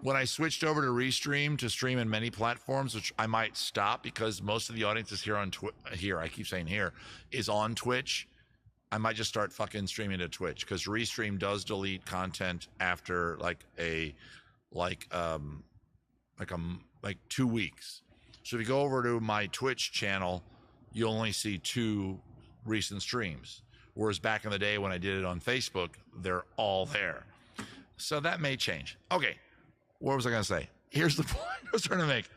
When I switched over to Restream to stream in many platforms, which I might stop because most of the audience is here on I keep saying here, is on Twitch. I might just start fucking streaming to Twitch because Restream does delete content after like 2 weeks. So if you go over to my Twitch channel, you only see 2 recent streams, whereas back in the day when I did it on Facebook, they're all there. So that may change. Okay, what was I going to say? Here's the point I was trying to make.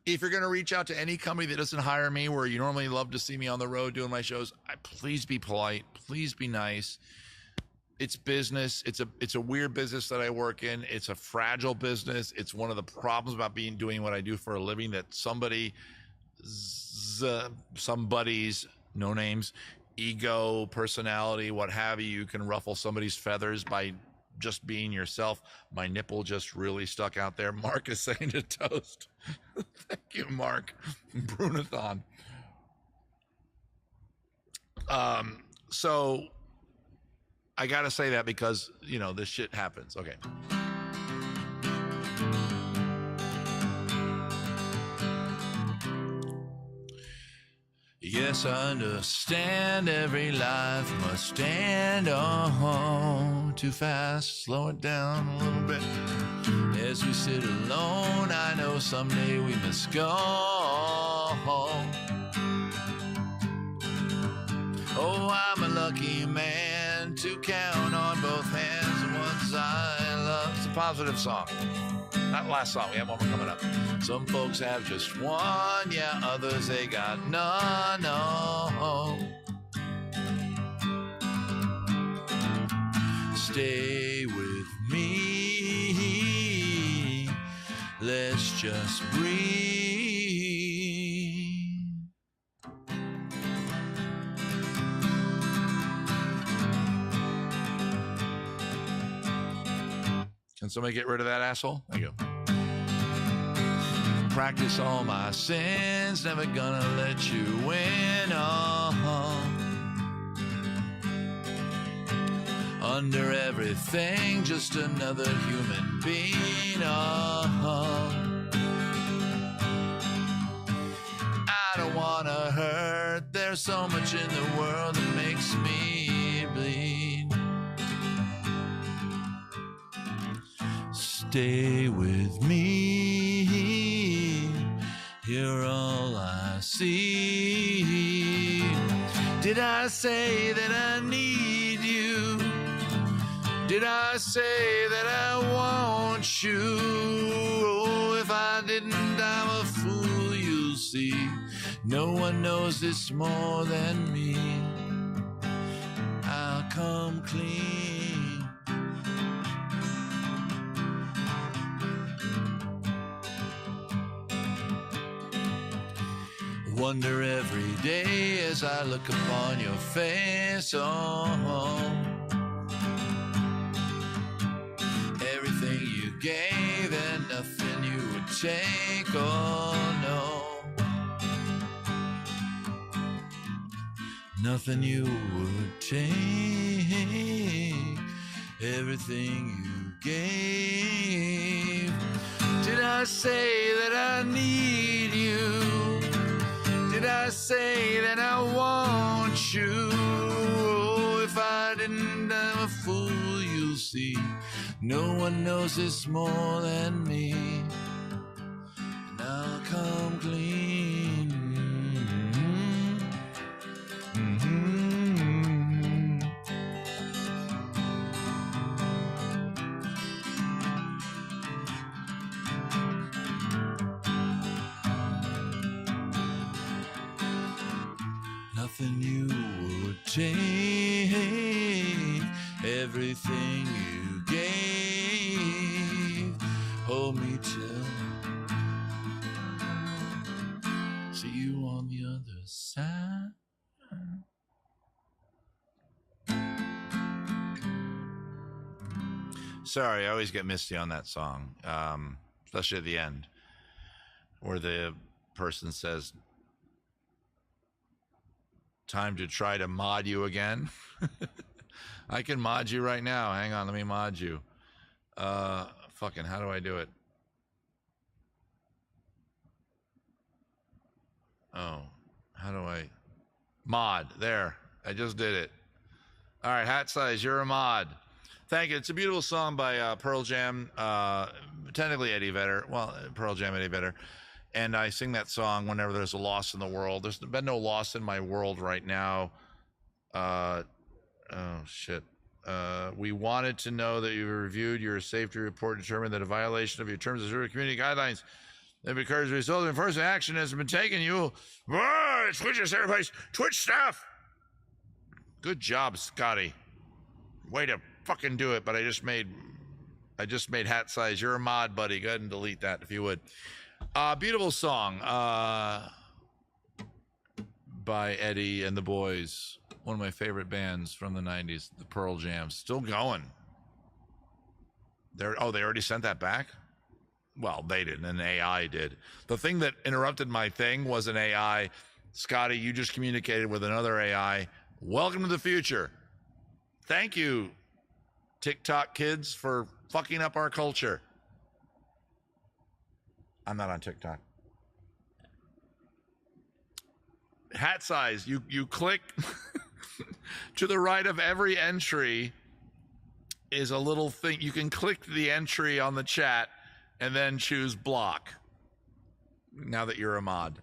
If you're going to reach out to any company that doesn't hire me, where you normally love to see me on the road doing my shows, please be polite, please be nice. It's business. It's a weird business that I work in. It's a fragile business. It's one of the problems about doing what I do for a living, that somebody's, no names, ego, personality, what have you, you can ruffle somebody's feathers by just being yourself. My nipple just really stuck out there. Mark is saying to toast. Thank you, Mark. Brunathon. So I got to say that because, this shit happens. Okay. Yes, I understand every life must stand on. Too fast, slow it down a little bit. As we sit alone, I know someday we must go. Oh, I'm a lucky man to count on both hands the ones I love. It's a positive song. Not last song, we have one more coming up. Some folks have just one, yeah, others they got none. Oh. Stay with me, let's just breathe. Can somebody get rid of that asshole? There you go. Practice all my sins, never gonna let you win. Under everything, just another human being. I don't wanna hurt, there's so much in the world that makes me bleed. Stay with me, you're all I see. Did I say that I need you? Did I say that I want you? Oh, if I didn't, I'm a fool, you'll see. No one knows this more than me. I'll come clean. Wonder every day as I look upon your face. Everything you gave and nothing you would take. Oh no, nothing you would take. Everything you gave. Did I say that I need you? Did I say that I want you? Oh, if I didn't, I'm a fool, you'll see. No one knows this more than me. And I'll come clean. Nothing you would take, everything you gave. Hold me till see you on the other side. Sorry, I always get misty on that song, especially at the end, where the person says, "Time to try to mod you again." I can mod you right now. Hang on, let me mod you. Fucking, how do I do it? Oh, how do I mod? There, I just did it. All right, Hat Size, you're a mod. Thank you. It's a beautiful song by Pearl Jam, technically Eddie Vedder. Well, Pearl Jam, Eddie Vedder. And I sing that song whenever there's a loss in the world. There's been no loss in my world right now. Oh, shit. We wanted to know that you reviewed your safety report, determined that a violation of your terms of service community guidelines that occurs as a result of enforcement action has been taken. You switches everybody's Twitch stuff. Good job, Scotty. Way to fucking do it. But I just made Hat Size. You're a mod, buddy. Go ahead and delete that if you would. Beautiful song by Eddie and the Boys. One of my favorite bands from the 90s, the Pearl Jam. Still going. They already sent that back? Well, they didn't. An AI did. The thing that interrupted my thing was an AI. Scotty, you just communicated with another AI. Welcome to the future. Thank you, TikTok kids, for fucking up our culture. I'm not on TikTok. Hat Size, you click to the right of every entry is a little thing. You can click the entry on the chat and then choose block. Now that you're a mod.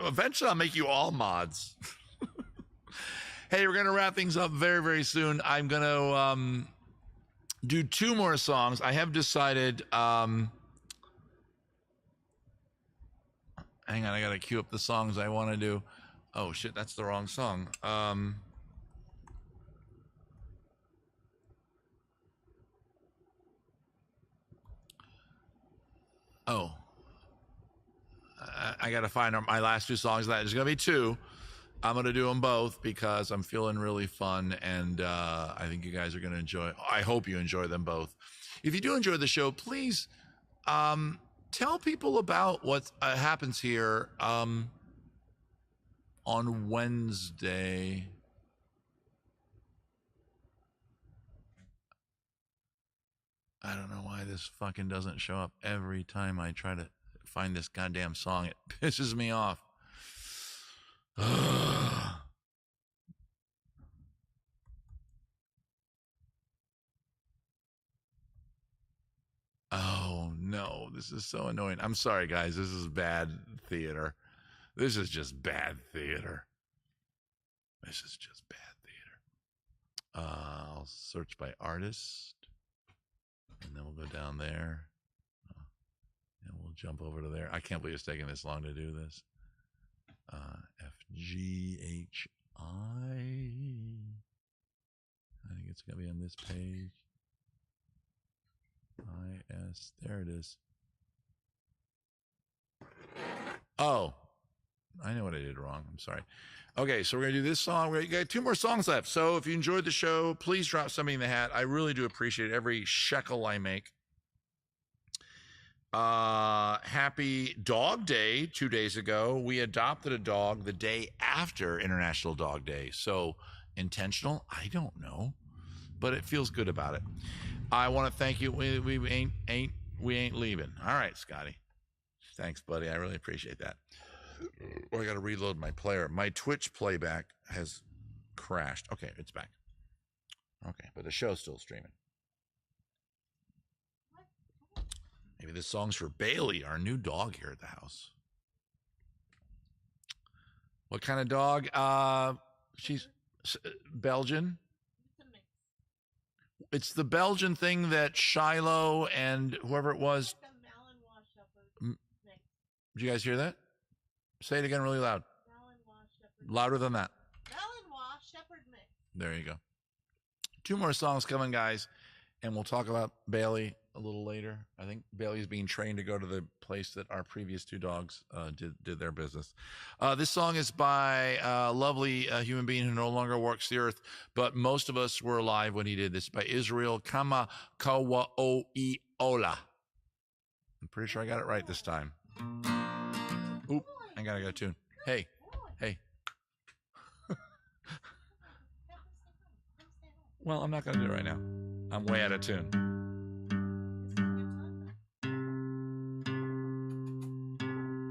Eventually I'll make you all mods. Hey, we're going to wrap things up very, very soon. I'm going to do 2 more songs. I have decided... hang on, I got to queue up the songs I want to do. Oh, shit, that's the wrong song. I got to find my last 2 songs. There's going to be 2. I'm going to do them both because I'm feeling really fun, and I think you guys are going to enjoy. I hope you enjoy them both. If you do enjoy the show, please tell people about what happens here on Wednesday. I don't know why this fucking doesn't show up every time I try to find this goddamn song. It pisses me off. Oh no, this is so annoying. I'm sorry, guys. This is bad theater. This is just bad theater. This is just bad theater. I'll search by artist, and then we'll go down there, and we'll jump over to there. I can't believe it's taking this long to do this. FGHI. I think it's going to be on this page. IS. There it is. Oh, I know what I did wrong. I'm sorry. Okay, so we're going to do this song. We got 2 more songs left. So if you enjoyed the show, please drop something in the hat. I really do appreciate every shekel I make. Happy Dog Day 2 days ago. We adopted a dog the day after International Dog Day. So intentional? I don't know, but it feels good about it. I want to thank you. We ain't leaving. All right, Scotty. Thanks, buddy. I really appreciate that. Oh, I got to reload my player. My Twitch playback has crashed. Okay, it's back. Okay, but the show's still streaming. Maybe this song's for Bailey, our new dog here at the house. What kind of dog? She's Belgian. It's the Belgian thing that Shiloh and whoever it was. Did you guys hear that? Say it again really loud. Louder than that. Malinois Shepherd mix. There you go. 2 more songs coming, guys, and we'll talk about Bailey a little later. I think Bailey's being trained to go to the place that our previous 2 dogs did their business. This song is by a lovely human being who no longer walks the earth, but most of us were alive when he did this, by Israel Kamakawaoiola. I'm pretty sure I got it right this time. Oop, I gotta go tune. Hey. Well, I'm not gonna do it right now. I'm way out of tune.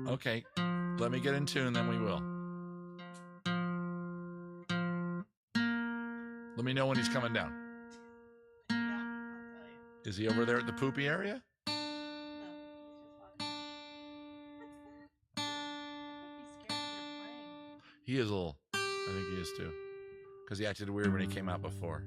Okay, let me get in tune, then we will. Let me know when he's coming down. Yeah, I'll tell you. Is he over there at the poopy area? No, he's just walking out. I think he's scared you're playing. He is a little. I think he is too. Because he acted weird when he came out before.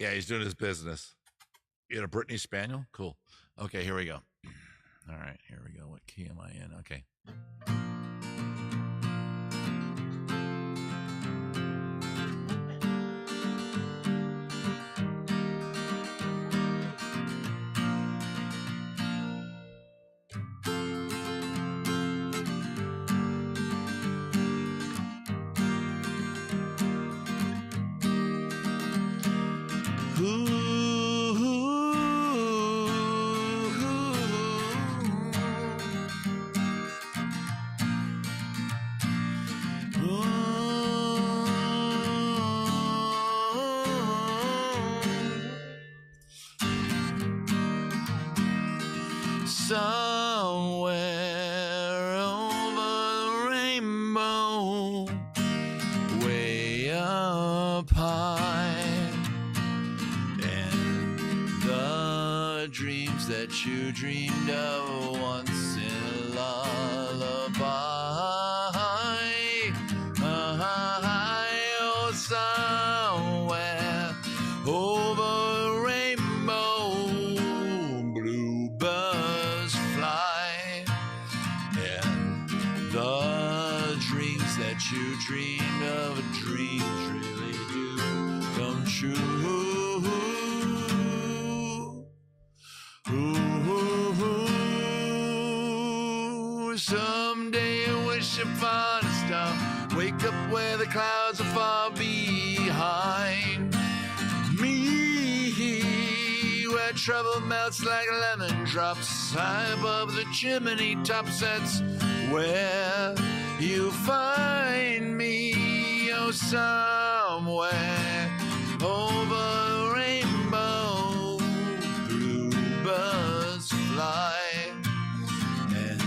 Yeah, he's doing his business. You got a Brittany Spaniel? Cool. Okay, here we go. All right, here we go. What key am I in? Okay. Somewhere over you dreamed of once in a lullaby. Oh, somewhere over a rainbow, bluebirds fly, and the dreams that you dreamed of, dreams really do come true. Ooh, someday I wish upon a star, wake up where the clouds are far behind me, where trouble melts like lemon drops high above the chimney tops. That's where you find me. Oh, somewhere over a rainbow, bluebirds fly, and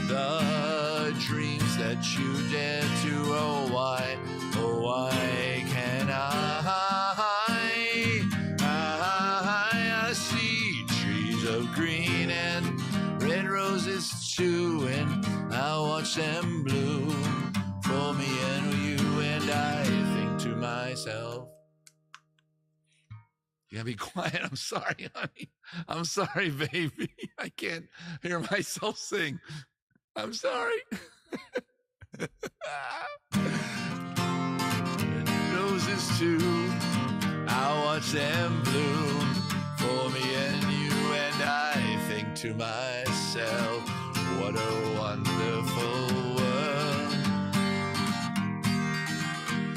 the dreams that you dare to, oh why can I see trees of green and red roses too, and I watch them bloom for me and you, and I think to myself, you gotta be quiet. I'm sorry, honey. I'm sorry, baby. I can't hear myself sing. I'm sorry. Roses too, I watch them bloom for me and you, and I think to myself, what a wonderful world.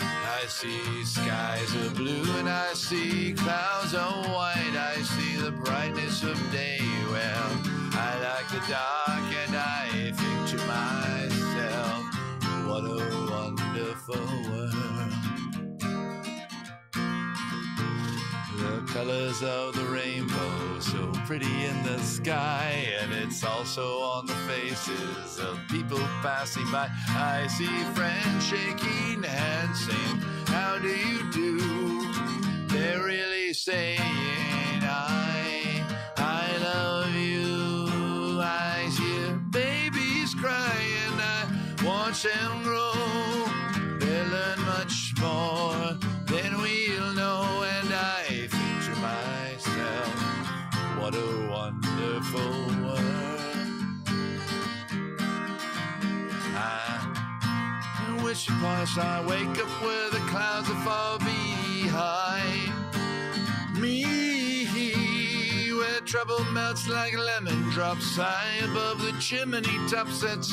I see skies of blue and I see clouds of white. I see the brightness of day. Well, I like the dark and I think to myself, what a wonderful world. The colors of the rainbow, so pretty in the sky, and it's also on the faces of people passing by. I see friends shaking hands, saying, how do you do? They're really saying, I love you. I hear babies cry and I watch them grow. They learn much more than we'll know, and I think to myself, what a wonderful world. I wish upon a star, wake up where the clouds are far behind me, where trouble melts like lemon drops high above the chimney tops. That's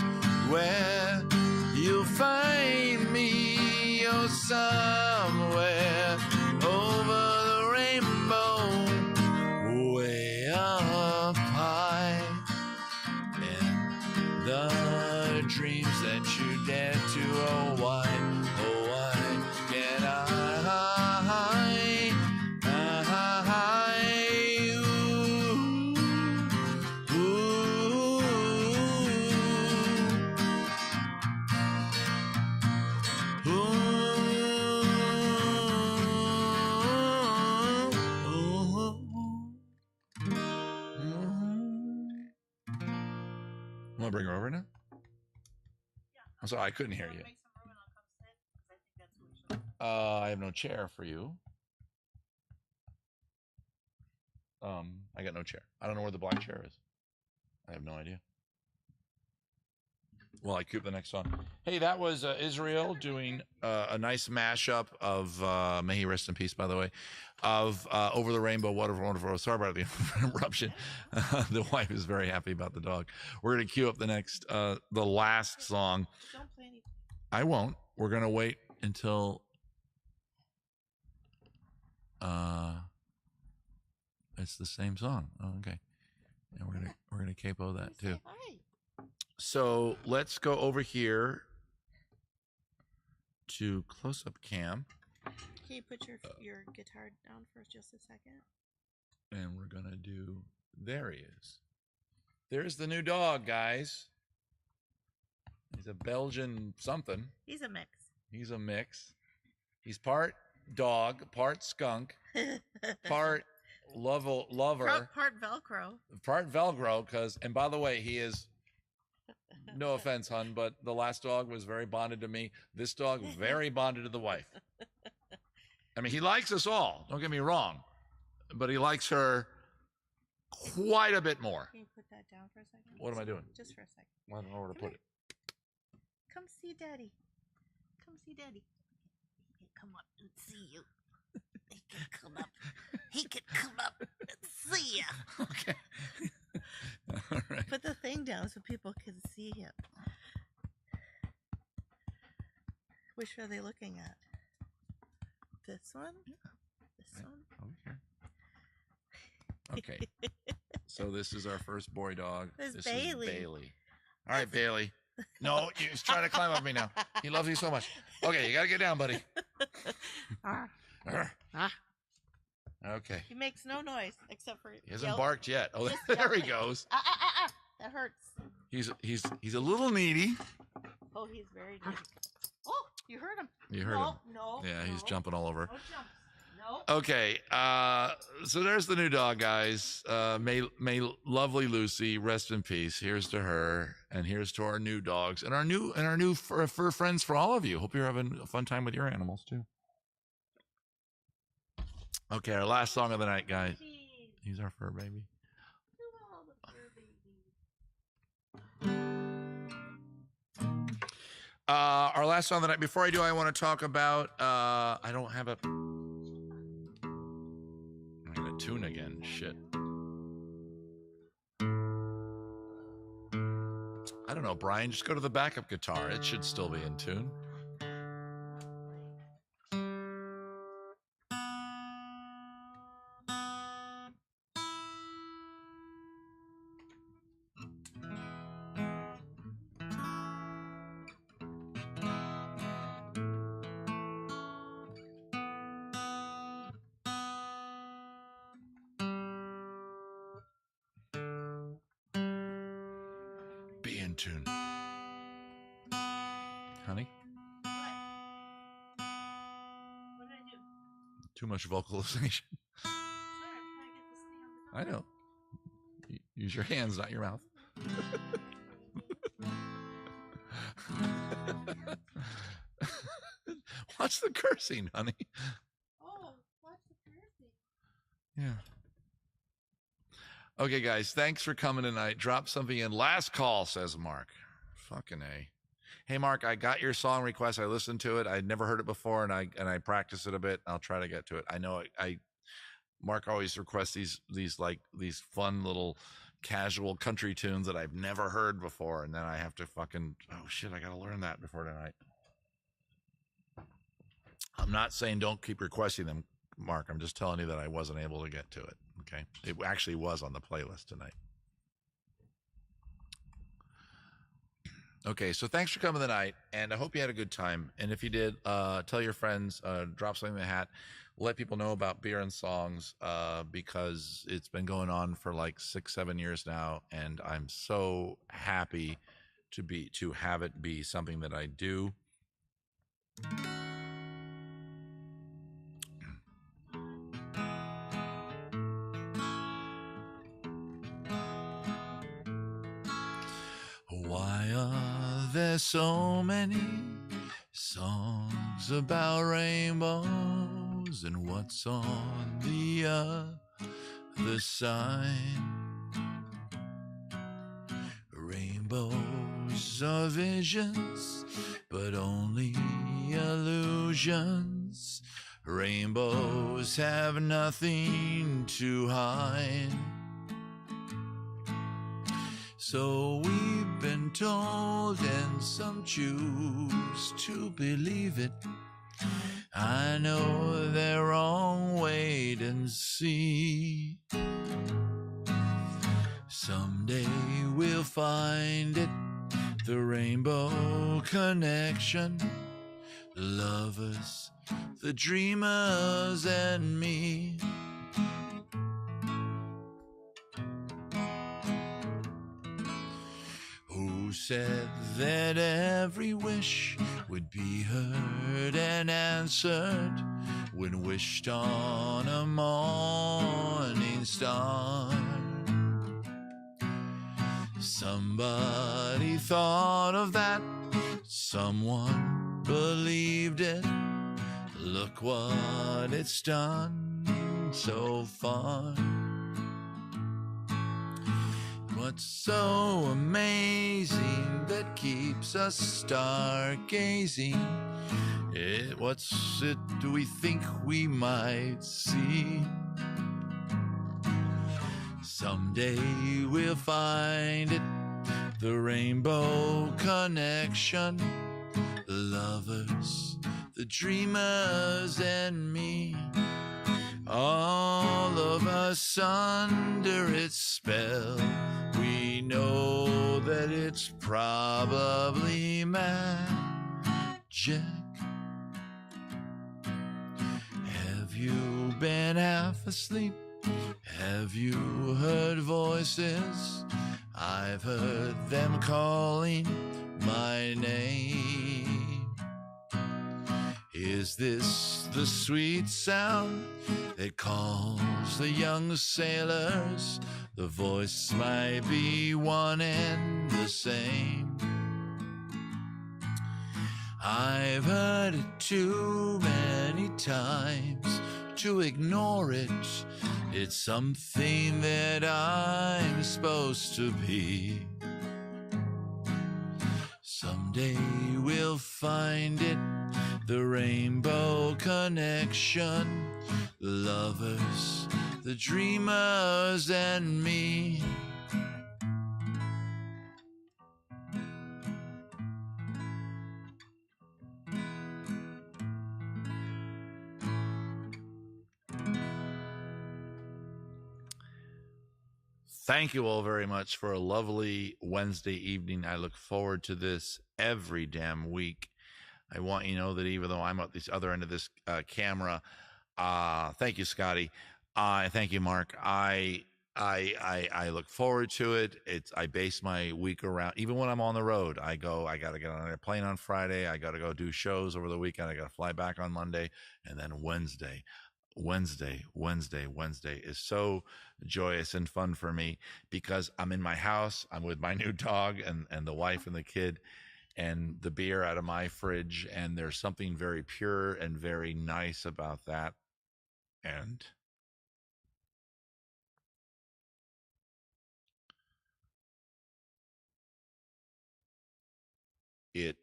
where you'll find me. Oh, somewhere over the rainbow, way up high, and the dreams that you dare to, oh why can I Want to bring her over now? I'm sorry, I couldn't hear you. Make some room and I'll come sit, 'cause I think that's what we should. I have no chair for you. I got no chair. I don't know where the black chair is. I have no idea. Well, I keep the next song. Hey, that was Israel doing a nice mashup of, may he rest in peace, by the way, of Over the Rainbow, Wonderful. Sorry about the interruption. The wife is very happy about the dog. We're going to cue up the next, the last song. Don't play anything. I won't. We're going to wait until it's the same song. Oh, okay. And we're gonna capo that too. Hi. So let's go over here to close-up cam, Can you put your guitar down for just a second? and we're gonna do. There he is. There's the new dog, guys. He's a Belgian something. He's a mix. He's a mix. He's part dog, part skunk, part lover, Part Velcro. part Velcro. And by the way, he is. No offense, hon, but the last dog was very bonded to me. This dog very bonded to the wife. I mean, he likes us all. Don't get me wrong, but he likes her quite a bit more. Can you put that down for a second? What am I doing? Just for a second. I don't know where to put it. Come see Daddy. Come see Daddy. He can come up and see you. He can come up. He can come up and see you. Okay. All right. Put the thing down so people can see him. Which are they looking at? This one? This one? Okay. So this is our first boy dog. This This Bailey. is Bailey. All right, Bailey. No, he's trying to climb up me now. He loves you so much. Okay, you got to get down, buddy. Ah. Arr. Ah. Okay. He makes no noise except for He hasn't yell- barked yet. Oh, just there he yelling. goes. Ah, ah, ah, ah. That hurts. He's a little needy. Oh, he's very needy. Oh, you heard him. You heard no, him. No, Yeah, no. he's jumping all over. No jumps. No. Okay, so there's the new dog, guys. May lovely Lucy rest in peace. Here's to her, and here's to our new dogs and our new fur friends for all of you. Hope you're having a fun time with your animals too. Okay, our last song of the night, guys. Jeez. He's our fur baby. Look at all the fur babies. Our last song of the night. Before I do, I want to talk about. I don't have a. I'm gonna tune again. Shit. I don't know, Brian. Just go to the backup guitar. It should still be in tune. Be in tune. Honey? What did I do? Too much vocalization. Sorry, I'm trying to get this thing on the I know. Use your hands, not your mouth. Watch the cursing, honey. Oh, what's the cursing? Yeah. Okay, guys, thanks for coming tonight. Drop something in. Last call, says Mark. Fucking A. Hey, Mark, I got your song request. I listened to it. I'd never heard it before, and I practiced it a bit. I'll try to get to it. I know Mark always requests these fun little casual country tunes that I've never heard before, and then I have to fucking, oh shit, I gotta learn that before tonight. I'm not saying don't keep requesting them, Mark. I'm just telling you that I wasn't able to get to it. Okay, it actually was on the playlist tonight. Okay, so thanks for coming tonight, and I hope you had a good time. And if you did, tell your friends, drop something in the hat, let people know about Beer and Songs, because it's been going on for like 6-7 years now, and I'm so happy to have it be something that I do. Why are there so many songs about rainbows, and what's on the other side? Rainbows are visions, but only illusions. Rainbows have nothing to hide. So we've been told, and some choose to believe it. I know they're wrong, wait and see. Someday we'll find it, the rainbow connection. The lovers, the dreamers, and me. Who said that every wish would be heard and answered? when wished on a morning star. Somebody thought of that, someone believed it. Look what it's done so far. What's so amazing that keeps us stargazing? What's it do we think we might see? Someday we'll find it, the rainbow connection, the lovers, the dreamers, and me. All of us under its spell. We know that it's probably magic. Have you been half asleep? Have you heard voices? I've heard them calling my name. Is this the sweet sound that calls the young sailors? The voice might be one and the same. I've heard it too many times to ignore it. It's something that I'm supposed to be. Someday we'll find it, the rainbow connection, the lovers, the dreamers, and me. Thank you all very much for a lovely Wednesday evening. I look forward to this every damn week. I want you to know that even though I'm at this other end of this camera, thank you, Scotty. Thank you, Mark. I look forward to it. I base my week around, even when I'm on the road, I got to get on a plane on Friday. I got to go do shows over the weekend. I got to fly back on Monday, and then Wednesday is so joyous and fun for me because I'm in my house. I'm with my new dog and the wife and the kid and the beer out of my fridge. And there's something very pure and very nice about that. And it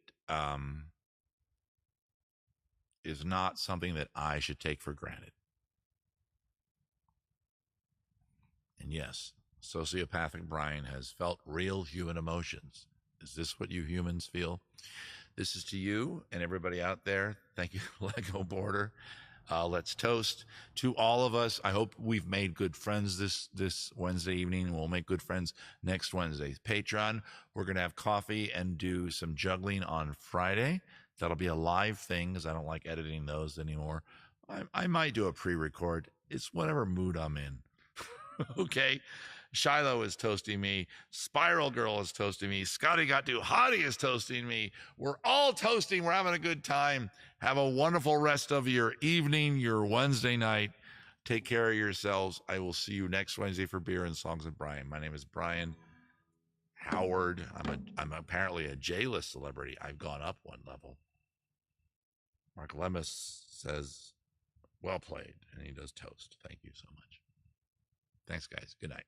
is not something that I should take for granted. And yes, sociopathic Brian has felt real human emotions. Is this what you humans feel? This is to you and everybody out there. Thank you, Lego Border. Let's toast to all of us. I hope we've made good friends this Wednesday evening, and we'll make good friends next Wednesday. Patreon, we're going to have coffee and do some juggling on Friday. That'll be a live thing because I don't like editing those anymore. I might do a pre-record. It's whatever mood I'm in. Okay. Shiloh is toasting me. Spiral Girl is toasting me. Scotty Got Too Hottie is toasting me. We're all toasting. We're having a good time. Have a wonderful rest of your evening, your Wednesday night. Take care of yourselves. I will see you next Wednesday for Beer and Songs with Brian. My name is Brian Howard. I'm apparently a J-list celebrity. I've gone up one level. Mark Lemus says, well played, and he does toast. Thank you so much. Thanks, guys. Good night.